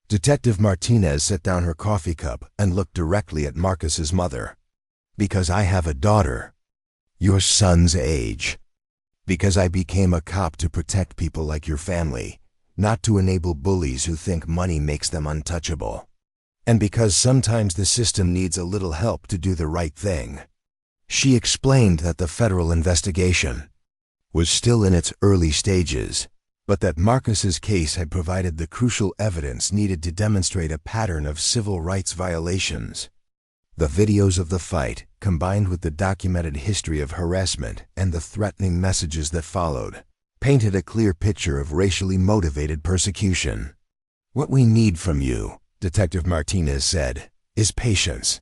Detective Martinez set down her coffee cup and looked directly at Marcus's mother. Because I have a daughter, your son's age. Because I became a cop to protect people like your family, not to enable bullies who think money makes them untouchable. And because sometimes the system needs a little help to do the right thing. She explained that the federal investigation was still in its early stages, but that Marcus's case had provided the crucial evidence needed to demonstrate a pattern of civil rights violations. The videos of the fight, combined with the documented history of harassment and the threatening messages that followed, painted a clear picture of racially motivated persecution. What we need from you, Detective Martinez said, is patience.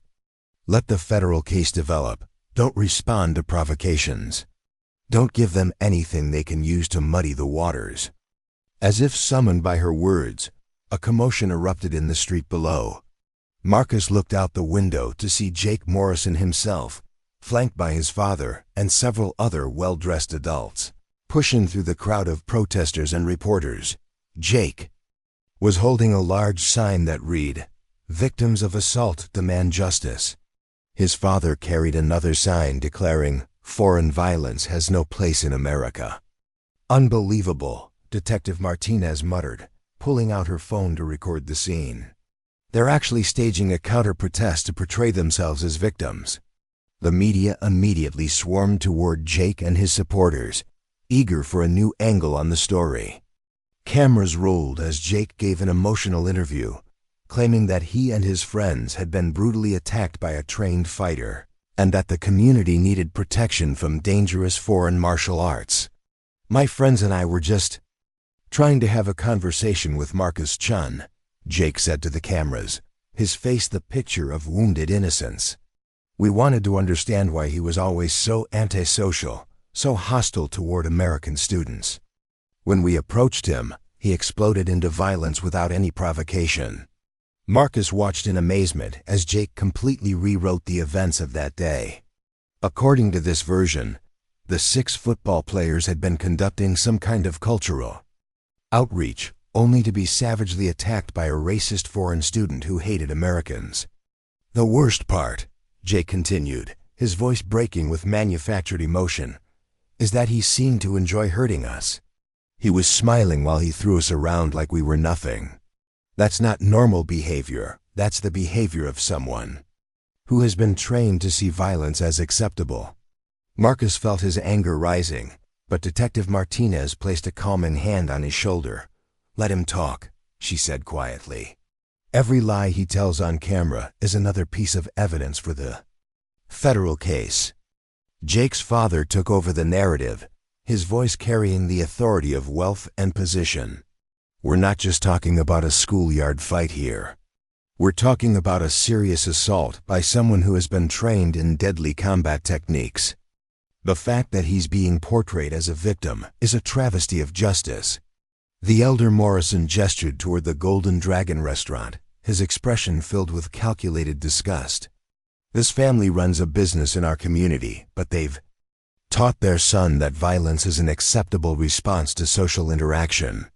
Let the federal case develop. Don't respond to provocations. Don't give them anything they can use to muddy the waters. As if summoned by her words, a commotion erupted in the street below. Marcus looked out the window to see Jake Morrison himself, flanked by his father and several other well-dressed adults. Pushing through the crowd of protesters and reporters, Jake was holding a large sign that read, "Victims of assault demand justice." His father carried another sign declaring, "Foreign violence has no place in America." Unbelievable, Detective Martinez muttered. pulling out her phone to record the scene. They're actually staging a counter-protest to portray themselves as victims. The media immediately swarmed toward Jake and his supporters, eager for a new angle on the story. Cameras rolled as Jake gave an emotional interview, claiming that he and his friends had been brutally attacked by a trained fighter, and that the community needed protection from dangerous foreign martial arts. "My friends and I were just trying to have a conversation with Marcus Chen," Jake said to the cameras, his face the picture of wounded innocence. "We wanted to understand why he was always so antisocial, so hostile toward American students. When we approached him, he exploded into violence without any provocation." Marcus watched in amazement as Jake completely rewrote the events of that day. According to this version, the 6 football players had been conducting some kind of cultural outreach, only to be savagely attacked by a racist foreign student who hated Americans. "The worst part," Jake continued, his voice breaking with manufactured emotion, "is that he seemed to enjoy hurting us. He was smiling while he threw us around like we were nothing. That's not normal behavior. That's the behavior of someone who has been trained to see violence as acceptable." Marcus felt his anger rising, but Detective Martinez placed a calming hand on his shoulder. "Let him talk," she said quietly. "Every lie he tells on camera is another piece of evidence for the federal case." Jake's father took over the narrative, his voice carrying the authority of wealth and position. "We're not just talking about a schoolyard fight here. We're talking about a serious assault by someone who has been trained in deadly combat techniques. The fact that he's being portrayed as a victim is a travesty of justice." The elder Morrison gestured toward the Golden Dragon restaurant, his expression filled with calculated disgust. "This family runs a business in our community, but they've taught their son that violence is an acceptable response to social interaction.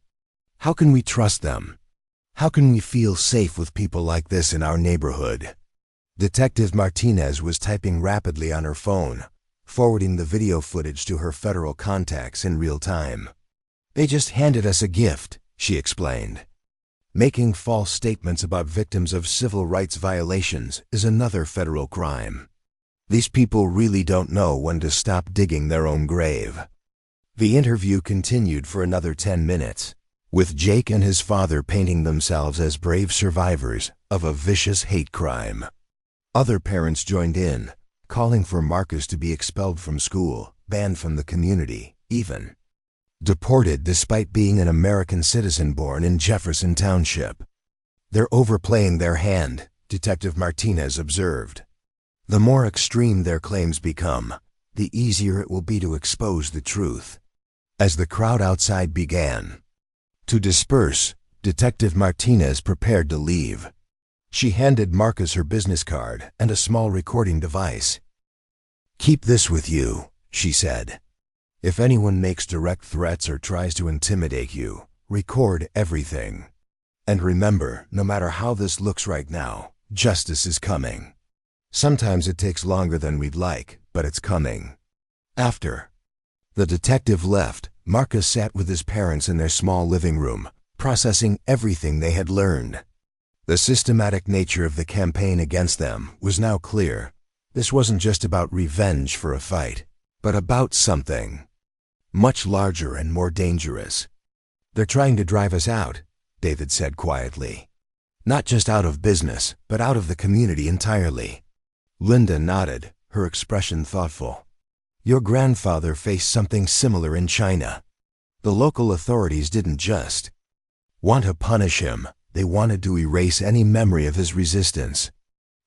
How can we trust them? How can we feel safe with people like this in our neighborhood?" Detective Martinez was typing rapidly on her phone, forwarding the video footage to her federal contacts in real time. "They just handed us a gift," she explained. "Making false statements about victims of civil rights violations is another federal crime. These people really don't know when to stop digging their own grave." The interview continued for another 10 minutes, with Jake and his father painting themselves as brave survivors of a vicious hate crime. Other parents joined in, calling for Marcus to be expelled from school, banned from the community, even deported despite being an American citizen born in Jefferson Township. "They're overplaying their hand," Detective Martinez observed. "The more extreme their claims become, the easier it will be to expose the truth." As the crowd outside began to disperse, Detective Martinez prepared to leave. She handed Marcus her business card and a small recording device. "Keep this with you," she said. "If anyone makes direct threats or tries to intimidate you, record everything. And remember, no matter how this looks right now, justice is coming. Sometimes it takes longer than we'd like, but it's coming." After the detective left, Marcus sat with his parents in their small living room, processing everything they had learned. The systematic nature of the campaign against them was now clear. This wasn't just about revenge for a fight, but about something much larger and more dangerous. "They're trying to drive us out," David said quietly. "Not just out of business, but out of the community entirely." Linda nodded, her expression thoughtful. "Your grandfather faced something similar in China. The local authorities didn't just want to punish him, they wanted to erase any memory of his resistance."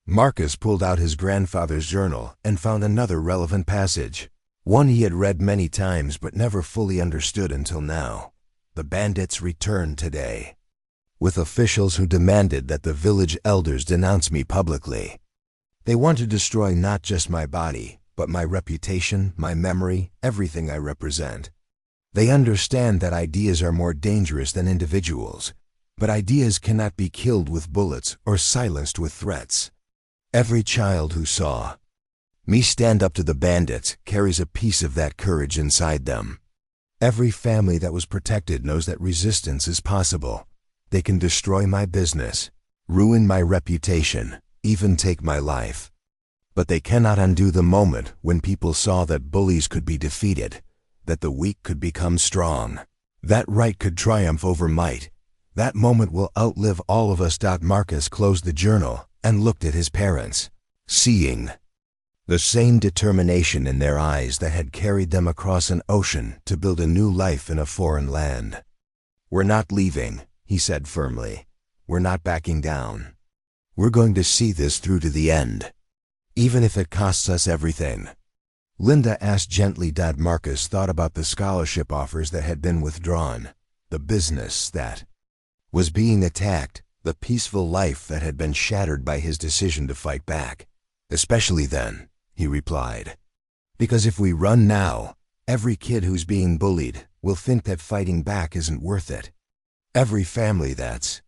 Marcus pulled out his grandfather's journal and found another relevant passage, one he had read many times but never fully understood until now. "The bandits returned today, with officials who demanded that the village elders denounce me publicly. They want to destroy not just my body, but my reputation, my memory, everything I represent. They understand that ideas are more dangerous than individuals, but ideas cannot be killed with bullets or silenced with threats. Every child who saw me stand up to the bandits carries a piece of that courage inside them. Every family that was protected knows that resistance is possible, They can destroy my business, ruin my reputation, even take my life. But they cannot undo the moment when people saw that bullies could be defeated, that the weak could become strong, that right could triumph over might. That moment will outlive all of us. Marcus closed the journal and looked at his parents, seeing the same determination in their eyes that had carried them across an ocean to build a new life in a foreign land. "We're not leaving," he said firmly. "We're not backing down. We're going to see this through to the end, even if it costs us everything." Linda asked gently. Marcus thought about the scholarship offers that had been withdrawn, the business that was being attacked, the peaceful life that had been shattered by his decision to fight back. "Especially then," he replied, "because if we run now, every kid who's being bullied will think that fighting back isn't worth it. Every family that's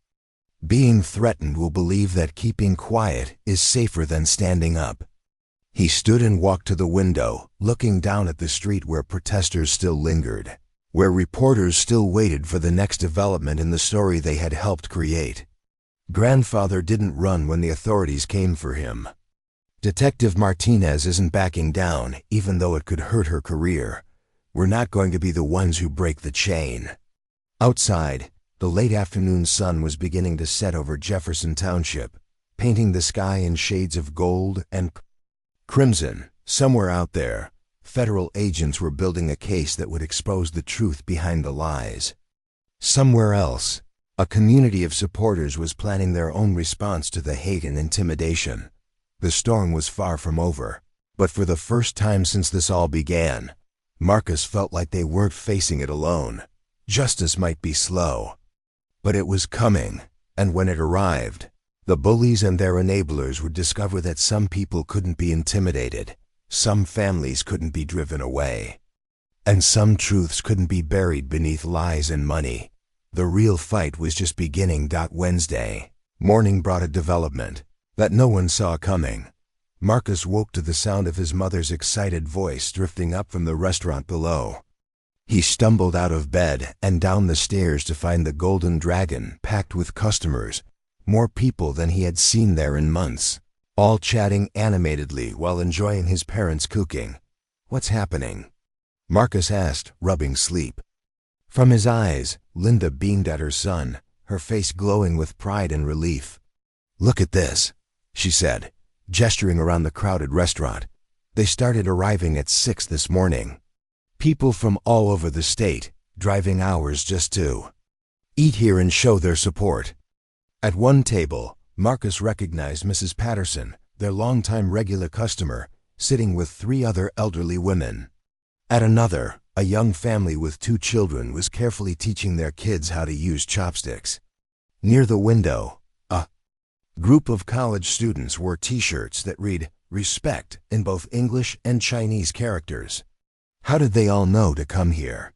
being threatened will believe that keeping quiet is safer than standing up." He stood and walked to the window, looking down at the street where protesters still lingered, where reporters still waited for the next development in the story they had helped create. Grandfather didn't run when the authorities came for him. Detective Martinez isn't backing down, even though it could hurt her career. We're not going to be the ones who break the chain. Outside, the late afternoon sun was beginning to set over Jefferson Township, painting the sky in shades of gold and crimson. Somewhere out there, federal agents were building a case that would expose the truth behind the lies. Somewhere else, a community of supporters was planning their own response to the hate and intimidation. The storm was far from over, but for the first time since this all began, Marcus felt like they weren't facing it alone. Justice might be slow, but it was coming, and when it arrived, the bullies and their enablers would discover that some people couldn't be intimidated, some families couldn't be driven away, and some truths couldn't be buried beneath lies and money. The real fight was just beginning. Wednesday morning brought a development that no one saw coming. Marcus woke to the sound of his mother's excited voice drifting up from the restaurant below. He stumbled out of bed and down the stairs to find the Golden Dragon packed with customers, more people than he had seen there in months, all chatting animatedly while enjoying his parents' cooking. "What's happening?" Marcus asked, rubbing sleep. From his eyes, Linda beamed at her son, her face glowing with pride and relief. "Look at this," she said, gesturing around the crowded restaurant. "They started arriving at 6 this morning. People from all over the state, driving hours just to eat here and show their support." At one table, Marcus recognized Mrs. Patterson, their longtime regular customer, sitting with 3 other elderly women. At another, a young family with 2 children was carefully teaching their kids how to use chopsticks. Near the window, a group of college students wore T-shirts that read "Respect" in both English and Chinese characters. How did they all know to come here?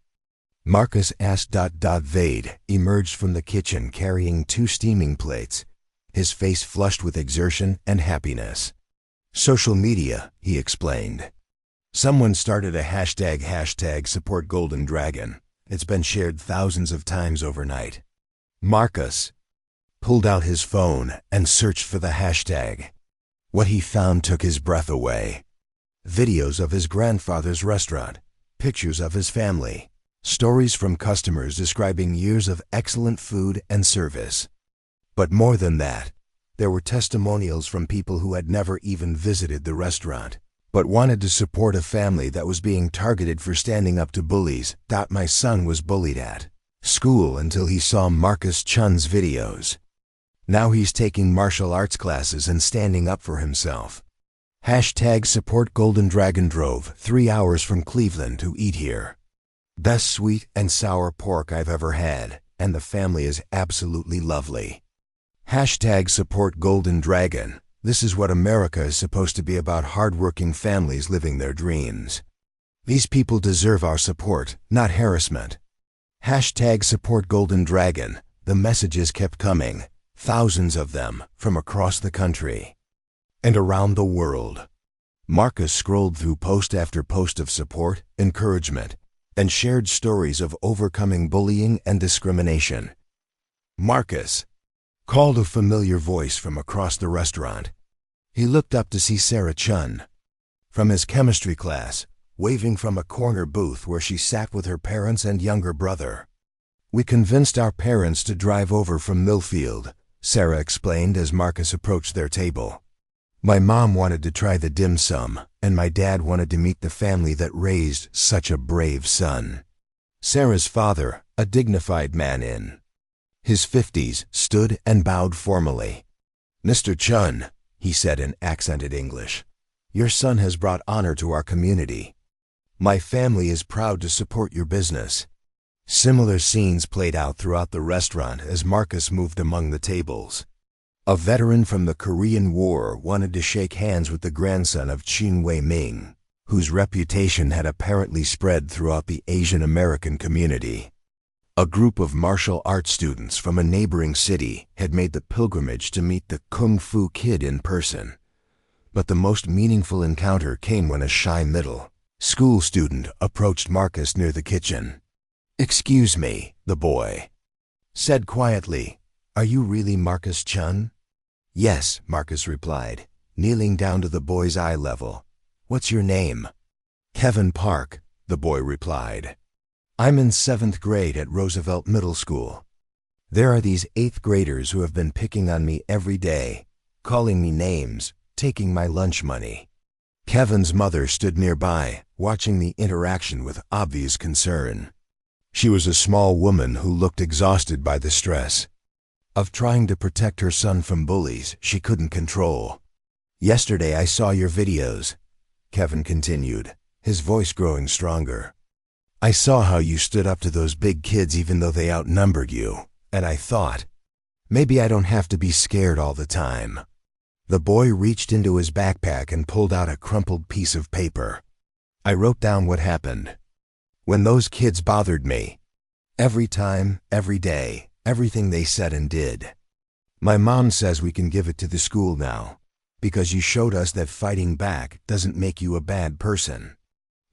Marcus asked. Vade emerged from the kitchen carrying 2 steaming plates, his face flushed with exertion and happiness. "Social media," he explained. "Someone started a hashtag support Golden Dragon. It's been shared thousands of times overnight." Marcus pulled out his phone and searched for the hashtag. What he found took his breath away. Videos of his grandfather's restaurant, pictures of his family, stories from customers describing years of excellent food and service. But more than that, there were testimonials from people who had never even visited the restaurant, but wanted to support a family that was being targeted for standing up to bullies. "My son was bullied at school until he saw Marcus Chen's videos. Now he's taking martial arts classes and standing up for himself. Hashtag support Golden Dragon drove 3 hours from Cleveland to eat here. Best sweet and sour pork I've ever had, and the family is absolutely lovely. Hashtag support Golden Dragon. This is what America is supposed to be about: hardworking families living their dreams. These people deserve our support, not harassment. Hashtag support Golden Dragon." The messages kept coming, thousands of them, from across the country and around the world. Marcus scrolled through post after post of support, encouragement, and shared stories of overcoming bullying and discrimination. Marcus, called a familiar voice from across the restaurant. He looked up to see Sarah Chen from his chemistry class, waving from a corner booth where she sat with her parents and younger brother. "We convinced our parents to drive over from Millfield," Sarah explained as Marcus approached their table. "My mom wanted to try the dim sum, and my dad wanted to meet the family that raised such a brave son." Sarah's father, a dignified man in his 50s, stood and bowed formally. "Mr. Chen," he said in accented English, "your son has brought honor to our community. My family is proud to support your business." Similar scenes played out throughout the restaurant as Marcus moved among the tables. A veteran from the Korean War wanted to shake hands with the grandson of Qin Wei-ming, whose reputation had apparently spread throughout the Asian American community. A group of martial arts students from a neighboring city had made the pilgrimage to meet the Kung Fu Kid in person. But the most meaningful encounter came when a shy middle school student approached Marcus near the kitchen. "Excuse me," the boy said quietly. "Are you really Marcus Chen?" "Yes," Marcus replied, kneeling down to the boy's eye level. "What's your name?" "Kevin Park," the boy replied. "I'm in 7th grade at Roosevelt Middle School. There are these 8th graders who have been picking on me every day, calling me names, taking my lunch money." Kevin's mother stood nearby, watching the interaction with obvious concern. She was a small woman who looked exhausted by the stress of trying to protect her son from bullies she couldn't control. "Yesterday I saw your videos," Kevin continued, his voice growing stronger. "I saw how you stood up to those big kids even though they outnumbered you, and I thought, maybe I don't have to be scared all the time." The boy reached into his backpack and pulled out a crumpled piece of paper. "I wrote down what happened when those kids bothered me. Every time, every day, everything they said and did. My mom says we can give it to the school now, because you showed us that fighting back doesn't make you a bad person."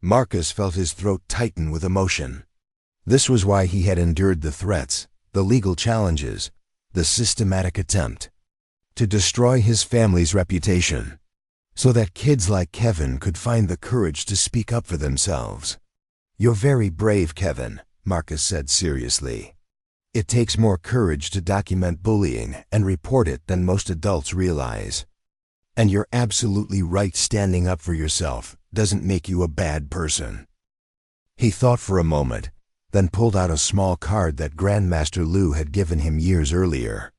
Marcus felt his throat tighten with emotion. This was why he had endured the threats, the legal challenges, the systematic attempt to destroy his family's reputation, so that kids like Kevin could find the courage to speak up for themselves. "You're very brave, Kevin," Marcus said seriously. "It takes more courage to document bullying and report it than most adults realize. And you're absolutely right, standing up for yourself doesn't make you a bad person." He thought for a moment, then pulled out a small card that Grandmaster Liu had given him years earlier.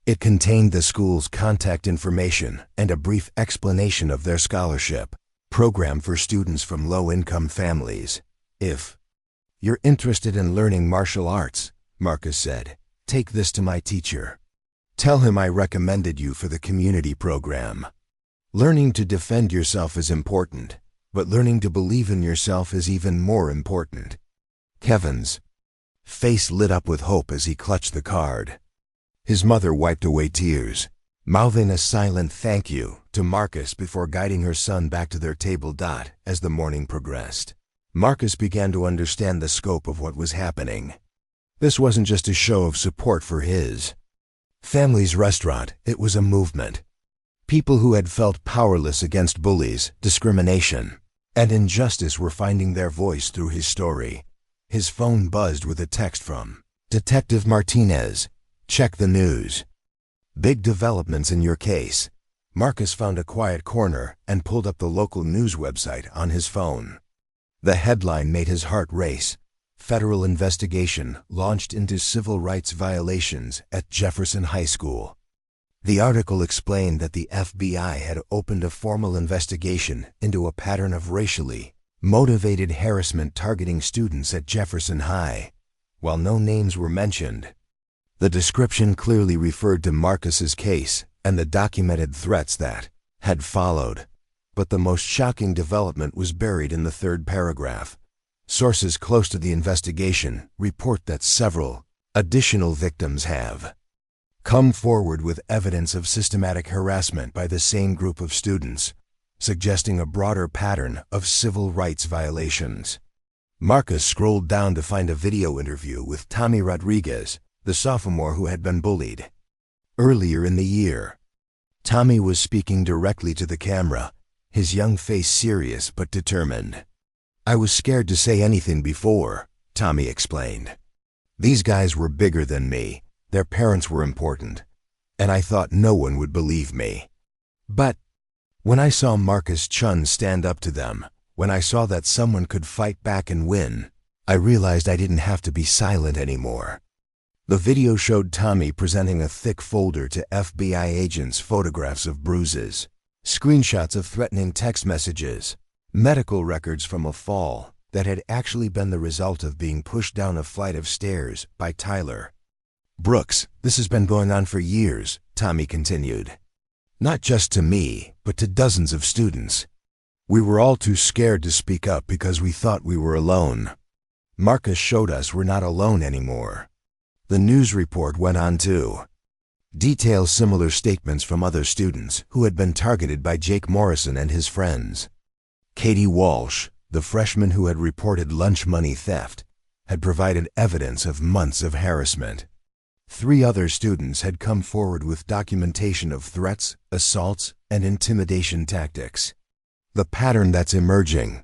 It contained the school's contact information and a brief explanation of their scholarship program for students from low-income families. "If you're interested in learning martial arts," Marcus said, "take this to my teacher. Tell him I recommended you for the community program. Learning to defend yourself is important, but learning to believe in yourself is even more important." Kevin's face lit up with hope as he clutched the card. His mother wiped away tears, mouthing a silent thank you to Marcus before guiding her son back to their table. As the morning progressed, Marcus began to understand the scope of what was happening. This wasn't just a show of support for his family's restaurant, it was a movement. People who had felt powerless against bullies, discrimination, and injustice were finding their voice through his story. His phone buzzed with a text from Detective Martinez. "Check the news. Big developments in your case." Marcus found a quiet corner and pulled up the local news website on his phone. The headline made his heart race. "Federal investigation launched into civil rights violations at Jefferson High School." The article explained that the FBI had opened a formal investigation into a pattern of racially motivated harassment targeting students at Jefferson High. While no names were mentioned, the description clearly referred to Marcus's case and the documented threats that had followed. But the most shocking development was buried in the third paragraph. Sources close to the investigation report that several additional victims have come forward with evidence of systematic harassment by the same group of students, suggesting a broader pattern of civil rights violations. Marcus scrolled down to find a video interview with Tommy Rodriguez, the sophomore who had been bullied. Earlier in the year, Tommy was speaking directly to the camera, his young face serious but determined. "I was scared to say anything before," Tommy explained. "These guys were bigger than me, their parents were important, and I thought no one would believe me. But when I saw Marcus Chen stand up to them, when I saw that someone could fight back and win, I realized I didn't have to be silent anymore." The video showed Tommy presenting a thick folder to FBI agents, photographs of bruises, screenshots of threatening text messages, medical records from a fall that had actually been the result of being pushed down a flight of stairs by Tyler. "Brooks, this has been going on for years," Tommy continued. "Not just to me, but to dozens of students. We were all too scared to speak up because we thought we were alone. Marcus showed us we're not alone anymore." The news report went on to detail similar statements from other students who had been targeted by Jake Morrison and his friends. Katie Walsh, the freshman who had reported lunch money theft, had provided evidence of months of harassment. 3 other students had come forward with documentation of threats, assaults, and intimidation tactics. "The pattern that's emerging,"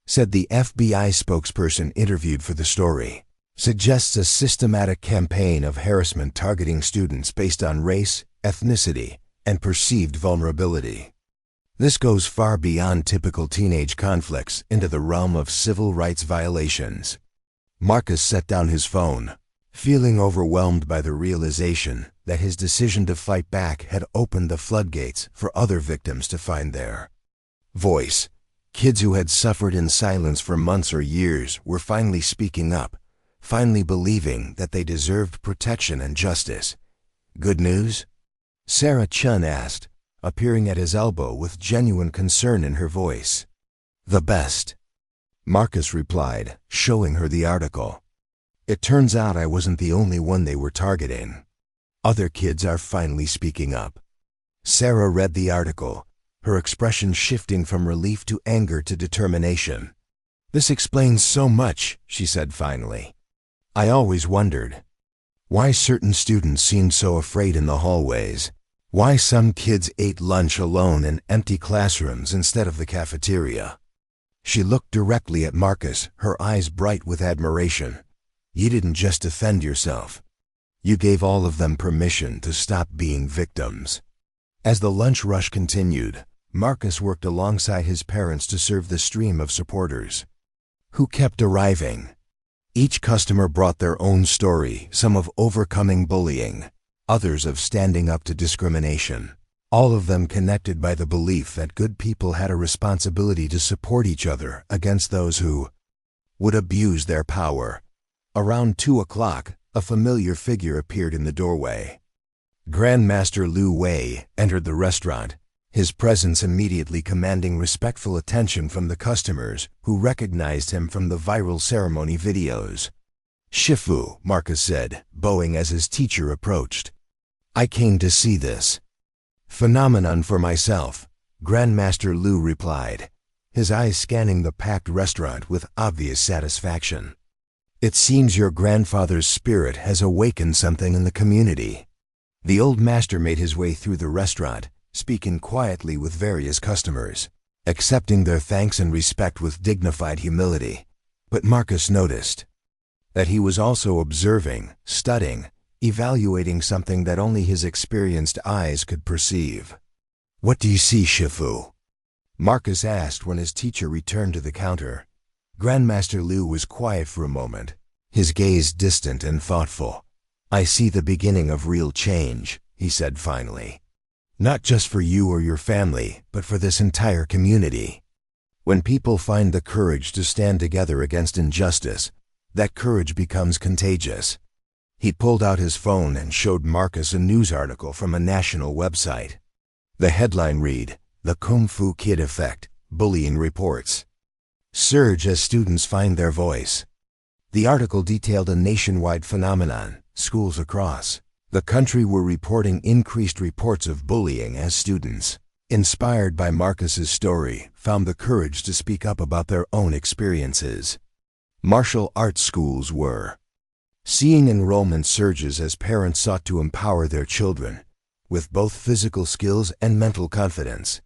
said the FBI spokesperson interviewed for the story, "suggests a systematic campaign of harassment targeting students based on race, ethnicity, and perceived vulnerability. This goes far beyond typical teenage conflicts into the realm of civil rights violations." Marcus set down his phone, feeling overwhelmed by the realization that his decision to fight back had opened the floodgates for other victims to find their voice. Kids who had suffered in silence for months or years were finally speaking up, finally believing that they deserved protection and justice. "Good news?" Sarah Chen asked, appearing at his elbow with genuine concern in her voice. "The best," Marcus replied, showing her the article. "It turns out I wasn't the only one they were targeting. Other kids are finally speaking up." Sarah read the article, her expression shifting from relief to anger to determination. "This explains so much," she said finally. "I always wondered why certain students seemed so afraid in the hallways, why some kids ate lunch alone in empty classrooms instead of the cafeteria." She looked directly at Marcus, her eyes bright with admiration. "You didn't just defend yourself. You gave all of them permission to stop being victims." As the lunch rush continued, Marcus worked alongside his parents to serve the stream of supporters who kept arriving. Each customer brought their own story, some of overcoming bullying, others of standing up to discrimination, all of them connected by the belief that good people had a responsibility to support each other against those who would abuse their power. Around 2 o'clock, a familiar figure appeared in the doorway. Grandmaster Liu Wei entered the restaurant, his presence immediately commanding respectful attention from the customers who recognized him from the viral ceremony videos. "Shifu," Marcus said, bowing as his teacher approached. "I came to see this phenomenon for myself," Grandmaster Liu replied, his eyes scanning the packed restaurant with obvious satisfaction. "It seems your grandfather's spirit has awakened something in the community." The old master made his way through the restaurant, speaking quietly with various customers, accepting their thanks and respect with dignified humility. But Marcus noticed that he was also observing, studying, evaluating something that only his experienced eyes could perceive. "What do you see, Shifu?" Marcus asked when his teacher returned to the counter. Grandmaster Liu was quiet for a moment, his gaze distant and thoughtful. "I see the beginning of real change," he said finally. "Not just for you or your family, but for this entire community. When people find the courage to stand together against injustice, that courage becomes contagious." He pulled out his phone and showed Marcus a news article from a national website. The headline read, "The Kung Fu Kid Effect, Bullying Reports Surge as Students Find Their Voice." The article detailed a nationwide phenomenon. Schools across the country were reporting increased reports of bullying as students, inspired by Marcus's story, found the courage to speak up about their own experiences. Martial arts schools were seeing enrollment surges as parents sought to empower their children with both physical skills and mental confidence.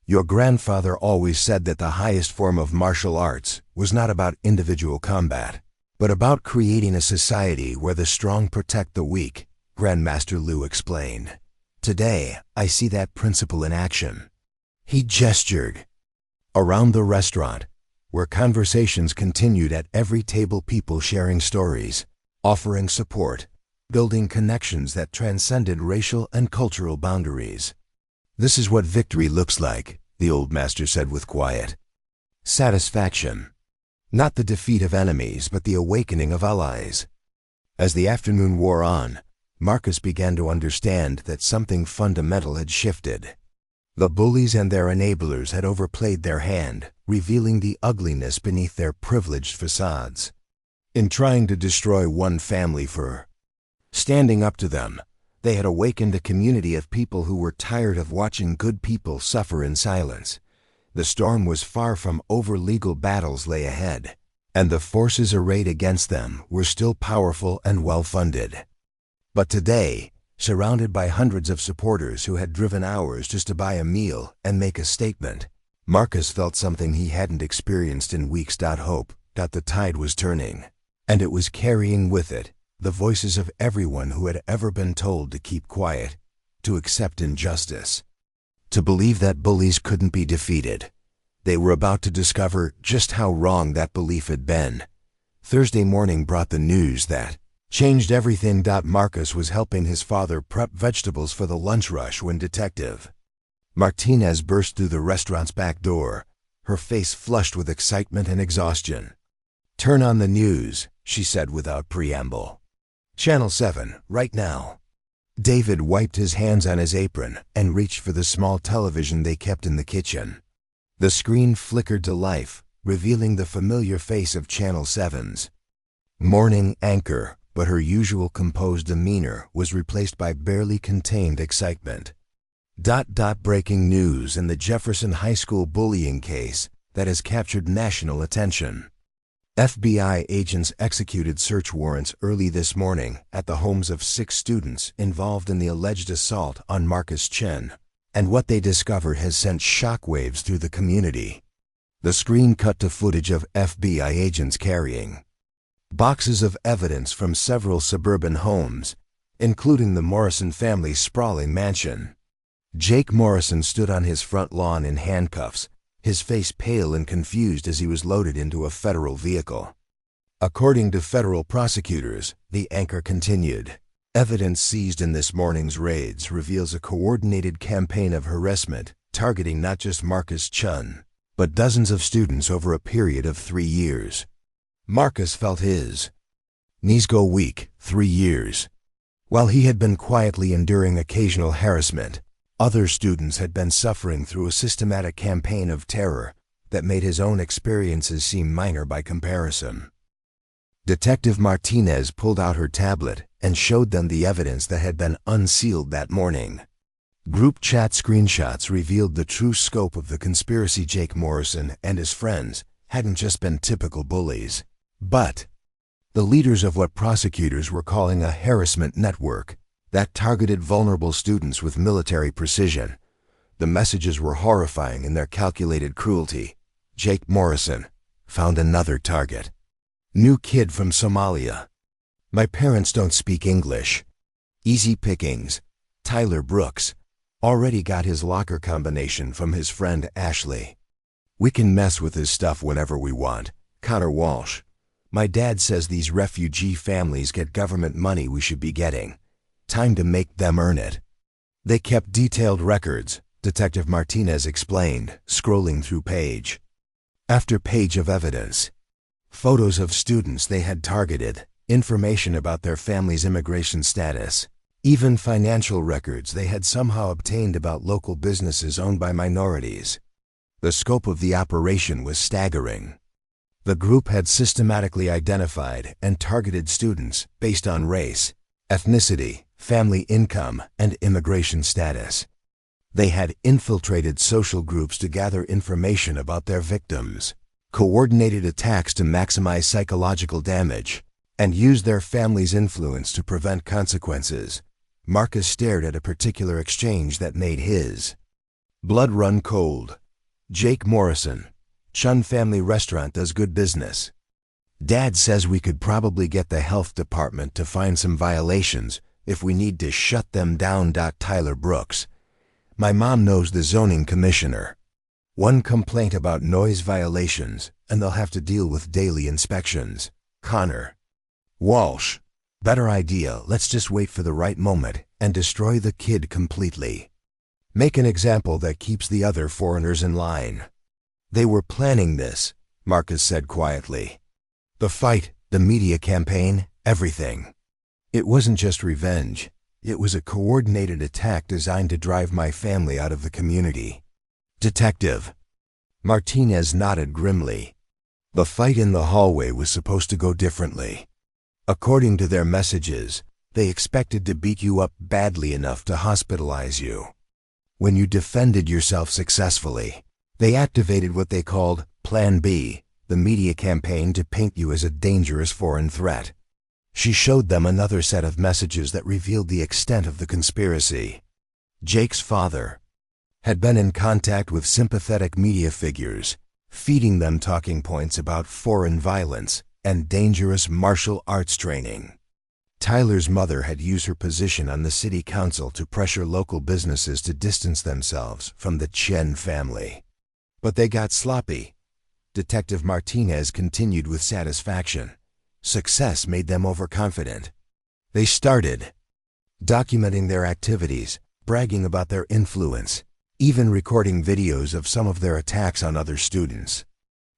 Your grandfather always said that the highest form of martial arts was not about individual combat, but about creating a society where the strong protect the weak, Grandmaster Liu explained. Today, I see that principle in action. He gestured. Around the restaurant, where conversations continued at every table, people sharing stories, offering support, building connections that transcended racial and cultural boundaries. This is what victory looks like, the old master said with quiet satisfaction. Not the defeat of enemies, but the awakening of allies. As the afternoon wore on, Marcus began to understand that something fundamental had shifted. The bullies and their enablers had overplayed their hand, revealing the ugliness beneath their privileged facades. In trying to destroy one family for standing up to them, they had awakened a community of people who were tired of watching good people suffer in silence. The storm was far from over. Legal battles lay ahead, and the forces arrayed against them were still powerful and well-funded. But today, surrounded by hundreds of supporters who had driven hours just to buy a meal and make a statement, Marcus felt something he hadn't experienced in weeks. Hope. The tide was turning, and it was carrying with it the voices of everyone who had ever been told to keep quiet, to accept injustice, to believe that bullies couldn't be defeated. They were about to discover just how wrong that belief had been. Thursday morning brought the news that changed everything. Marcus was helping his father prep vegetables for the lunch rush when Detective Martinez burst through the restaurant's back door, her face flushed with excitement and exhaustion. "Turn on the news," she said without preamble. "Channel 7, right now." David wiped his hands on his apron and reached for the small television they kept in the kitchen. The screen flickered to life, revealing the familiar face of Channel 7's morning anchor, but her usual composed demeanor was replaced by barely contained excitement. Breaking news in the Jefferson High School bullying case that has captured national attention. FBI agents executed search warrants early this morning at the homes of 6 students involved in the alleged assault on Marcus Chen, and what they discovered has sent shockwaves through the community. The screen cut to footage of FBI agents carrying boxes of evidence from several suburban homes, including the Morrison family's sprawling mansion. Jake Morrison stood on his front lawn in handcuffs, his face pale and confused as he was loaded into a federal vehicle. According to federal prosecutors, the anchor continued, evidence seized in this morning's raids reveals a coordinated campaign of harassment targeting not just Marcus Chen, but dozens of students over a period of 3 years. Marcus felt his knees go weak. 3 years. While he had been quietly enduring occasional harassment, other students had been suffering through a systematic campaign of terror that made his own experiences seem minor by comparison. Detective Martinez pulled out her tablet and showed them the evidence that had been unsealed that morning. Group chat screenshots revealed the true scope of the conspiracy. Jake Morrison and his friends hadn't just been typical bullies, but the leaders of what prosecutors were calling a harassment network that targeted vulnerable students with military precision. The messages were horrifying in their calculated cruelty. Jake Morrison found another target. New kid from Somalia. My parents don't speak English. Easy pickings. Tyler Brooks already got his locker combination from his friend Ashley. We can mess with his stuff whenever we want. Connor Walsh. My dad says these refugee families get government money we should be getting. Time to make them earn it. They kept detailed records, Detective Martinez explained, scrolling through page after page of evidence. Photos of students they had targeted, information about their family's immigration status, even financial records they had somehow obtained about local businesses owned by minorities. The scope of the operation was staggering. The group had systematically identified and targeted students based on race, ethnicity, family income, and immigration status. They had infiltrated social groups to gather information about their victims, coordinated attacks to maximize psychological damage, and used their family's influence to prevent consequences. Marcus stared at a particular exchange that made his blood run cold. Jake Morrison. Chen family restaurant does good business. Dad says we could probably get the health department to find some violations if we need to shut them down. Tyler Brooks. My mom knows the zoning commissioner. One complaint about noise violations, and they'll have to deal with daily inspections. Connor Walsh. Better idea, let's just wait for the right moment and destroy the kid completely. Make an example that keeps the other foreigners in line. They were planning this, Marcus said quietly. The fight, the media campaign, everything. It wasn't just revenge. It was a coordinated attack designed to drive my family out of the community. Detective Martinez nodded grimly. The fight in the hallway was supposed to go differently. According to their messages, they expected to beat you up badly enough to hospitalize you. When you defended yourself successfully, they activated what they called Plan B, the media campaign to paint you as a dangerous foreign threat. She showed them another set of messages that revealed the extent of the conspiracy. Jake's father had been in contact with sympathetic media figures, feeding them talking points about foreign violence and dangerous martial arts training. Tyler's mother had used her position on the city council to pressure local businesses to distance themselves from the Chen family. But they got sloppy. Detective Martinez continued with satisfaction. Success made them overconfident. They started documenting their activities, bragging about their influence, even recording videos of some of their attacks on other students.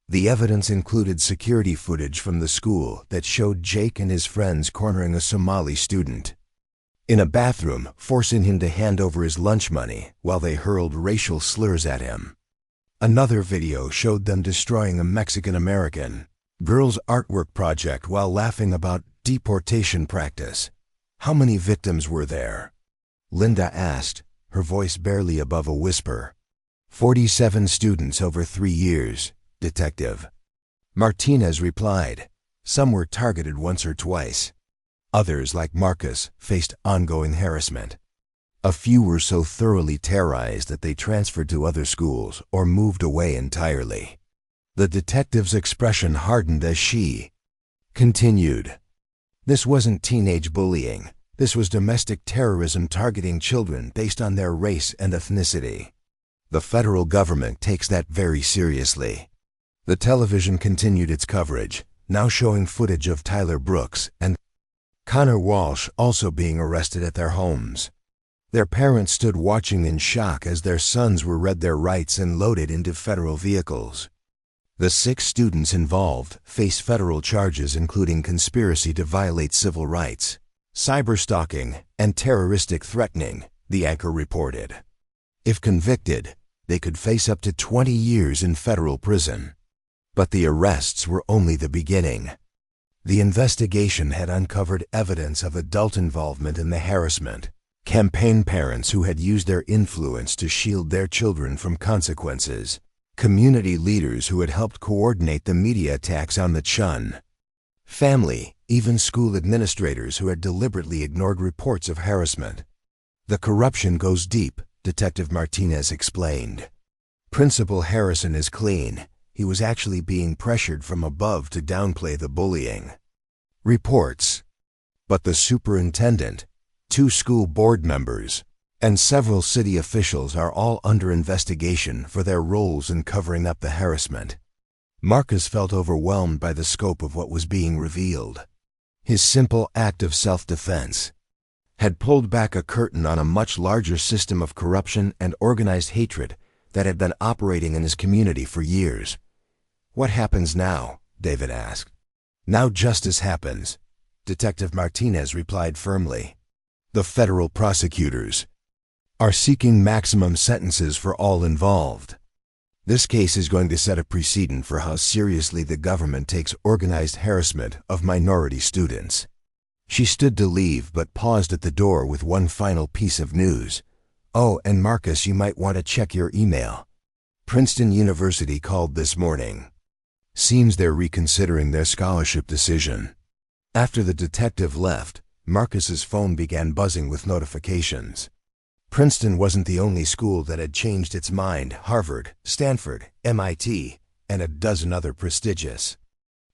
The evidence included security footage from the school that showed Jake and his friends cornering a Somali student in a bathroom, forcing him to hand over his lunch money while they hurled racial slurs at him. Another video showed them destroying a Mexican-American girl's artwork project while laughing about deportation practice. How many victims were there? Linda asked, her voice barely above a whisper. 47 students over 3 years, Detective Martinez replied. Some were targeted once or twice. Others, like Marcus, faced ongoing harassment. A few were so thoroughly terrorized that they transferred to other schools or moved away entirely. The detective's expression hardened as she continued. This wasn't teenage bullying. This was domestic terrorism targeting children based on their race and ethnicity. The federal government takes that very seriously. The television continued its coverage, now showing footage of Tyler Brooks and Connor Walsh also being arrested at their homes. Their parents stood watching in shock as their sons were read their rights and loaded into federal vehicles. The 6 students involved face federal charges including conspiracy to violate civil rights, cyberstalking, and terroristic threatening, the anchor reported. If convicted, they could face up to 20 years in federal prison. But the arrests were only the beginning. The investigation had uncovered evidence of adult involvement in the harassment, campaign parents who had used their influence to shield their children from consequences, community leaders who had helped coordinate the media attacks on the Chen family, even school administrators who had deliberately ignored reports of harassment. The corruption goes deep, Detective Martinez explained. Principal Harrison is clean. He was actually being pressured from above to downplay the bullying reports. But the superintendent, 2 school board members, and several city officials are all under investigation for their roles in covering up the harassment. Marcus felt overwhelmed by the scope of what was being revealed. His simple act of self-defense had pulled back a curtain on a much larger system of corruption and organized hatred that had been operating in his community for years. What happens now? David asked. Now justice happens, Detective Martinez replied firmly. The federal prosecutors are seeking maximum sentences for all involved. This case is going to set a precedent for how seriously the government takes organized harassment of minority students. She stood to leave but paused at the door with one final piece of news. Oh, and Marcus, you might want to check your email. Princeton University called this morning. Seems they're reconsidering their scholarship decision. After the detective left, Marcus's phone began buzzing with notifications. Princeton wasn't the only school that had changed its mind. Harvard, Stanford, MIT, and a dozen other prestigious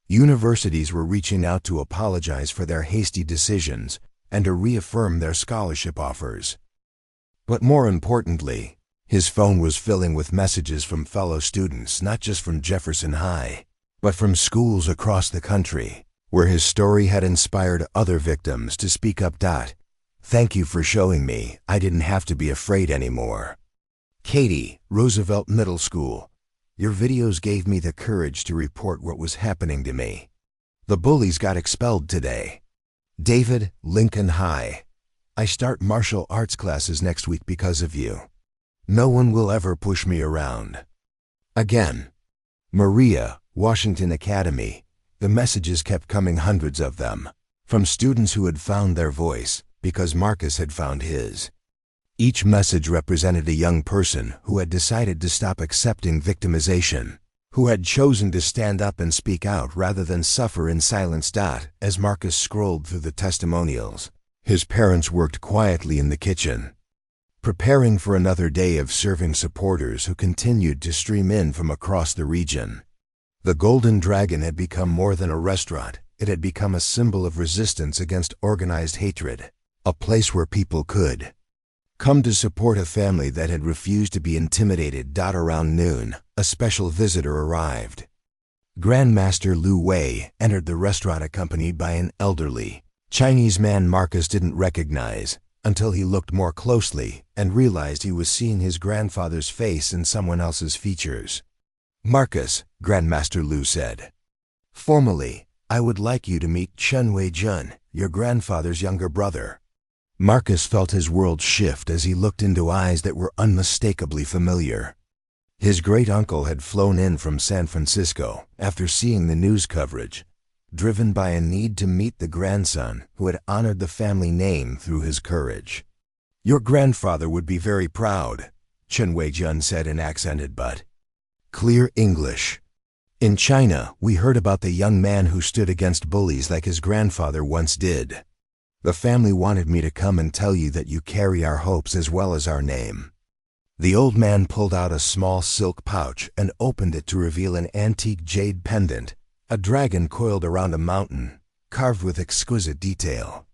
universities were reaching out to apologize for their hasty decisions and to reaffirm their scholarship offers. But more importantly, his phone was filling with messages from fellow students, not just from Jefferson High, but from schools across the country, where his story had inspired other victims to speak up. Thank you for showing me I didn't have to be afraid anymore. Katie, Roosevelt Middle School. Your videos gave me the courage to report what was happening to me. The bullies got expelled today. David, Lincoln High. I start martial arts classes next week because of you. No one will ever push me around again. Maria, Washington Academy. The messages kept coming, hundreds of them, from students who had found their voice because Marcus had found his. Each message represented a young person who had decided to stop accepting victimization, who had chosen to stand up and speak out rather than suffer in silence. As Marcus scrolled through the testimonials, his parents worked quietly in the kitchen, preparing for another day of serving supporters who continued to stream in from across the region. The Golden Dragon had become more than a restaurant. It had become a symbol of resistance against organized hatred, a place where people could come to support a family that had refused to be intimidated. Around noon, a special visitor arrived. Grandmaster Lu Wei entered the restaurant accompanied by an elderly Chinese man Marcus didn't recognize until he looked more closely and realized he was seeing his grandfather's face in someone else's features. Marcus, Grandmaster Lu said. Formally, I would like you to meet Chen Wei-jun, your grandfather's younger brother. Marcus felt his world shift as he looked into eyes that were unmistakably familiar. His great-uncle had flown in from San Francisco after seeing the news coverage, driven by a need to meet the grandson who had honored the family name through his courage. Your grandfather would be very proud, Chen Wei-jun said in accented but clear English. In China, we heard about the young man who stood against bullies like his grandfather once did. The family wanted me to come and tell you that you carry our hopes as well as our name. The old man pulled out a small silk pouch and opened it to reveal an antique jade pendant, a dragon coiled around a mountain, carved with exquisite detail.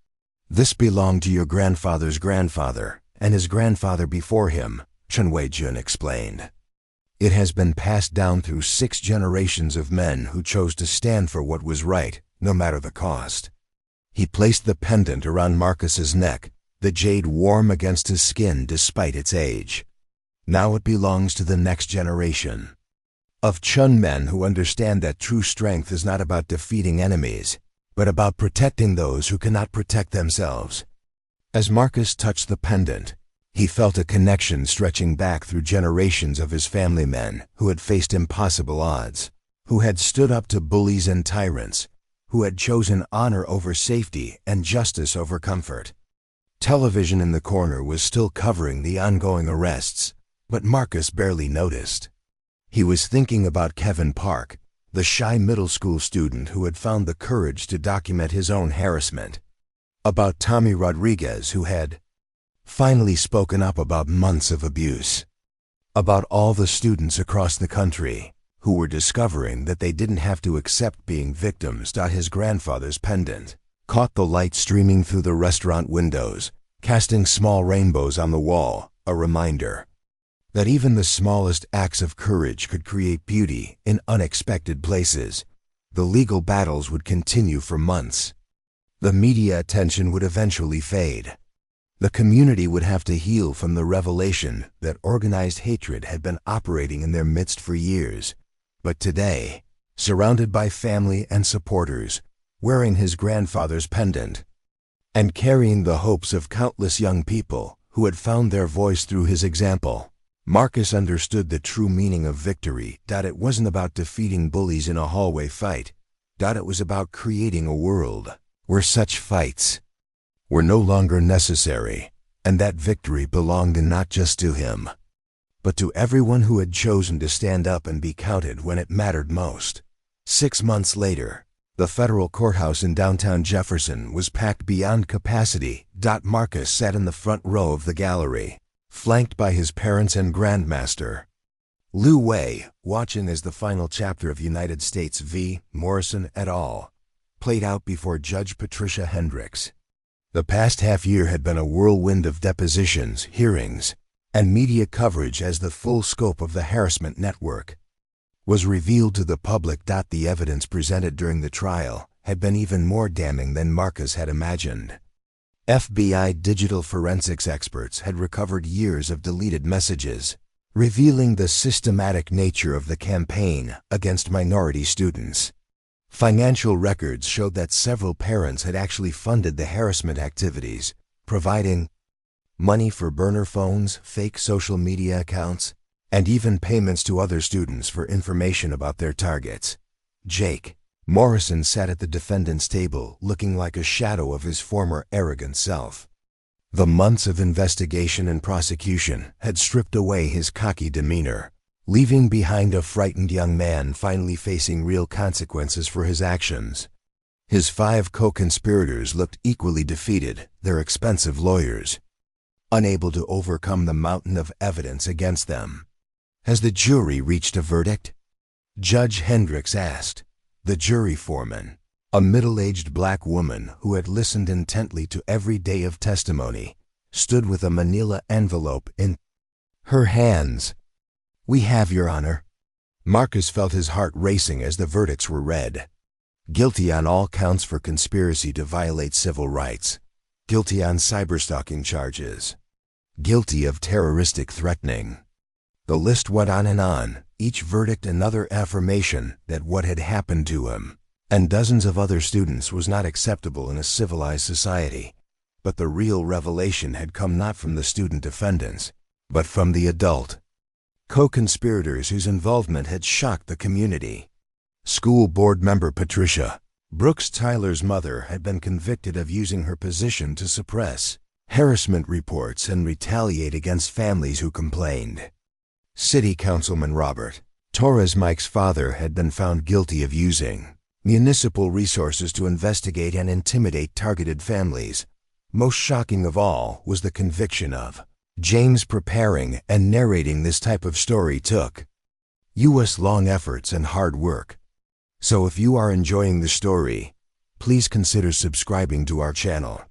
This belonged to your grandfather's grandfather and his grandfather before him, Chen Wei-jun explained. It has been passed down through 6 generations of men who chose to stand for what was right, no matter the cost. He placed the pendant around Marcus's neck, the jade warm against his skin despite its age. Now it belongs to the next generation of Chun men who understand that true strength is not about defeating enemies, but about protecting those who cannot protect themselves. As Marcus touched the pendant, he felt a connection stretching back through generations of his family men who had faced impossible odds, who had stood up to bullies and tyrants, who had chosen honor over safety and justice over comfort. Television in the corner was still covering the ongoing arrests, but Marcus barely noticed. He was thinking about Kevin Park, the shy middle school student who had found the courage to document his own harassment. About Tommy Rodriguez, who had finally spoken up about months of abuse. About all the students across the country who were discovering that they didn't have to accept being victims. His grandfather's pendant caught the light streaming through the restaurant windows, casting small rainbows on the wall, a reminder that even the smallest acts of courage could create beauty in unexpected places. The legal battles would continue for months. The media attention would eventually fade. The community would have to heal from the revelation that organized hatred had been operating in their midst for years. But today, surrounded by family and supporters, wearing his grandfather's pendant, and carrying the hopes of countless young people who had found their voice through his example, Marcus understood the true meaning of victory. It wasn't about defeating bullies in a hallway fight. It was about creating a world where such fights were no longer necessary, and that victory belonged not just to him, but to everyone who had chosen to stand up and be counted when it mattered most. 6 months later, The federal courthouse in downtown Jefferson was packed beyond capacity. Marcus sat in the front row of the gallery, flanked by his parents and grandmaster, Lou Wei, watching as the final chapter of United States v. Morrison et al. Played out before Judge Patricia Hendricks. The past half year had been a whirlwind of depositions, hearings, and media coverage as the full scope of the harassment network was revealed to the public. The evidence presented during the trial had been even more damning than Marcus had imagined. FBI digital forensics experts had recovered years of deleted messages, revealing the systematic nature of the campaign against minority students. Financial records showed that several parents had actually funded the harassment activities, providing money for burner phones, fake social media accounts, and even payments to other students for information about their targets. Jake Morrison sat at the defendant's table looking like a shadow of his former arrogant self. The months of investigation and prosecution had stripped away his cocky demeanor, leaving behind a frightened young man finally facing real consequences for his actions. His 5 co-conspirators looked equally defeated, their expensive lawyers unable to overcome the mountain of evidence against them. "Has the jury reached a verdict?" Judge Hendricks asked. The jury foreman, a middle-aged black woman who had listened intently to every day of testimony, stood with a manila envelope in her hands. "We have, Your Honor." Marcus felt his heart racing as the verdicts were read. Guilty on all counts for conspiracy to violate civil rights. Guilty on cyberstalking charges. Guilty of terroristic threatening. The list went on, each verdict another affirmation that what had happened to him and dozens of other students was not acceptable in a civilized society. But the real revelation had come not from the student defendants, but from the adult co-conspirators whose involvement had shocked the community. School board member Patricia Brooks Tyler's mother had been convicted of using her position to suppress harassment reports and retaliate against families who complained. City Councilman Robert Torres Mike's father had been found guilty of using municipal resources to investigate and intimidate targeted families. Most shocking of all was the conviction of James. Preparing and narrating this type of story took U.S. long efforts and hard work. So if you are enjoying the story, please consider subscribing to our channel.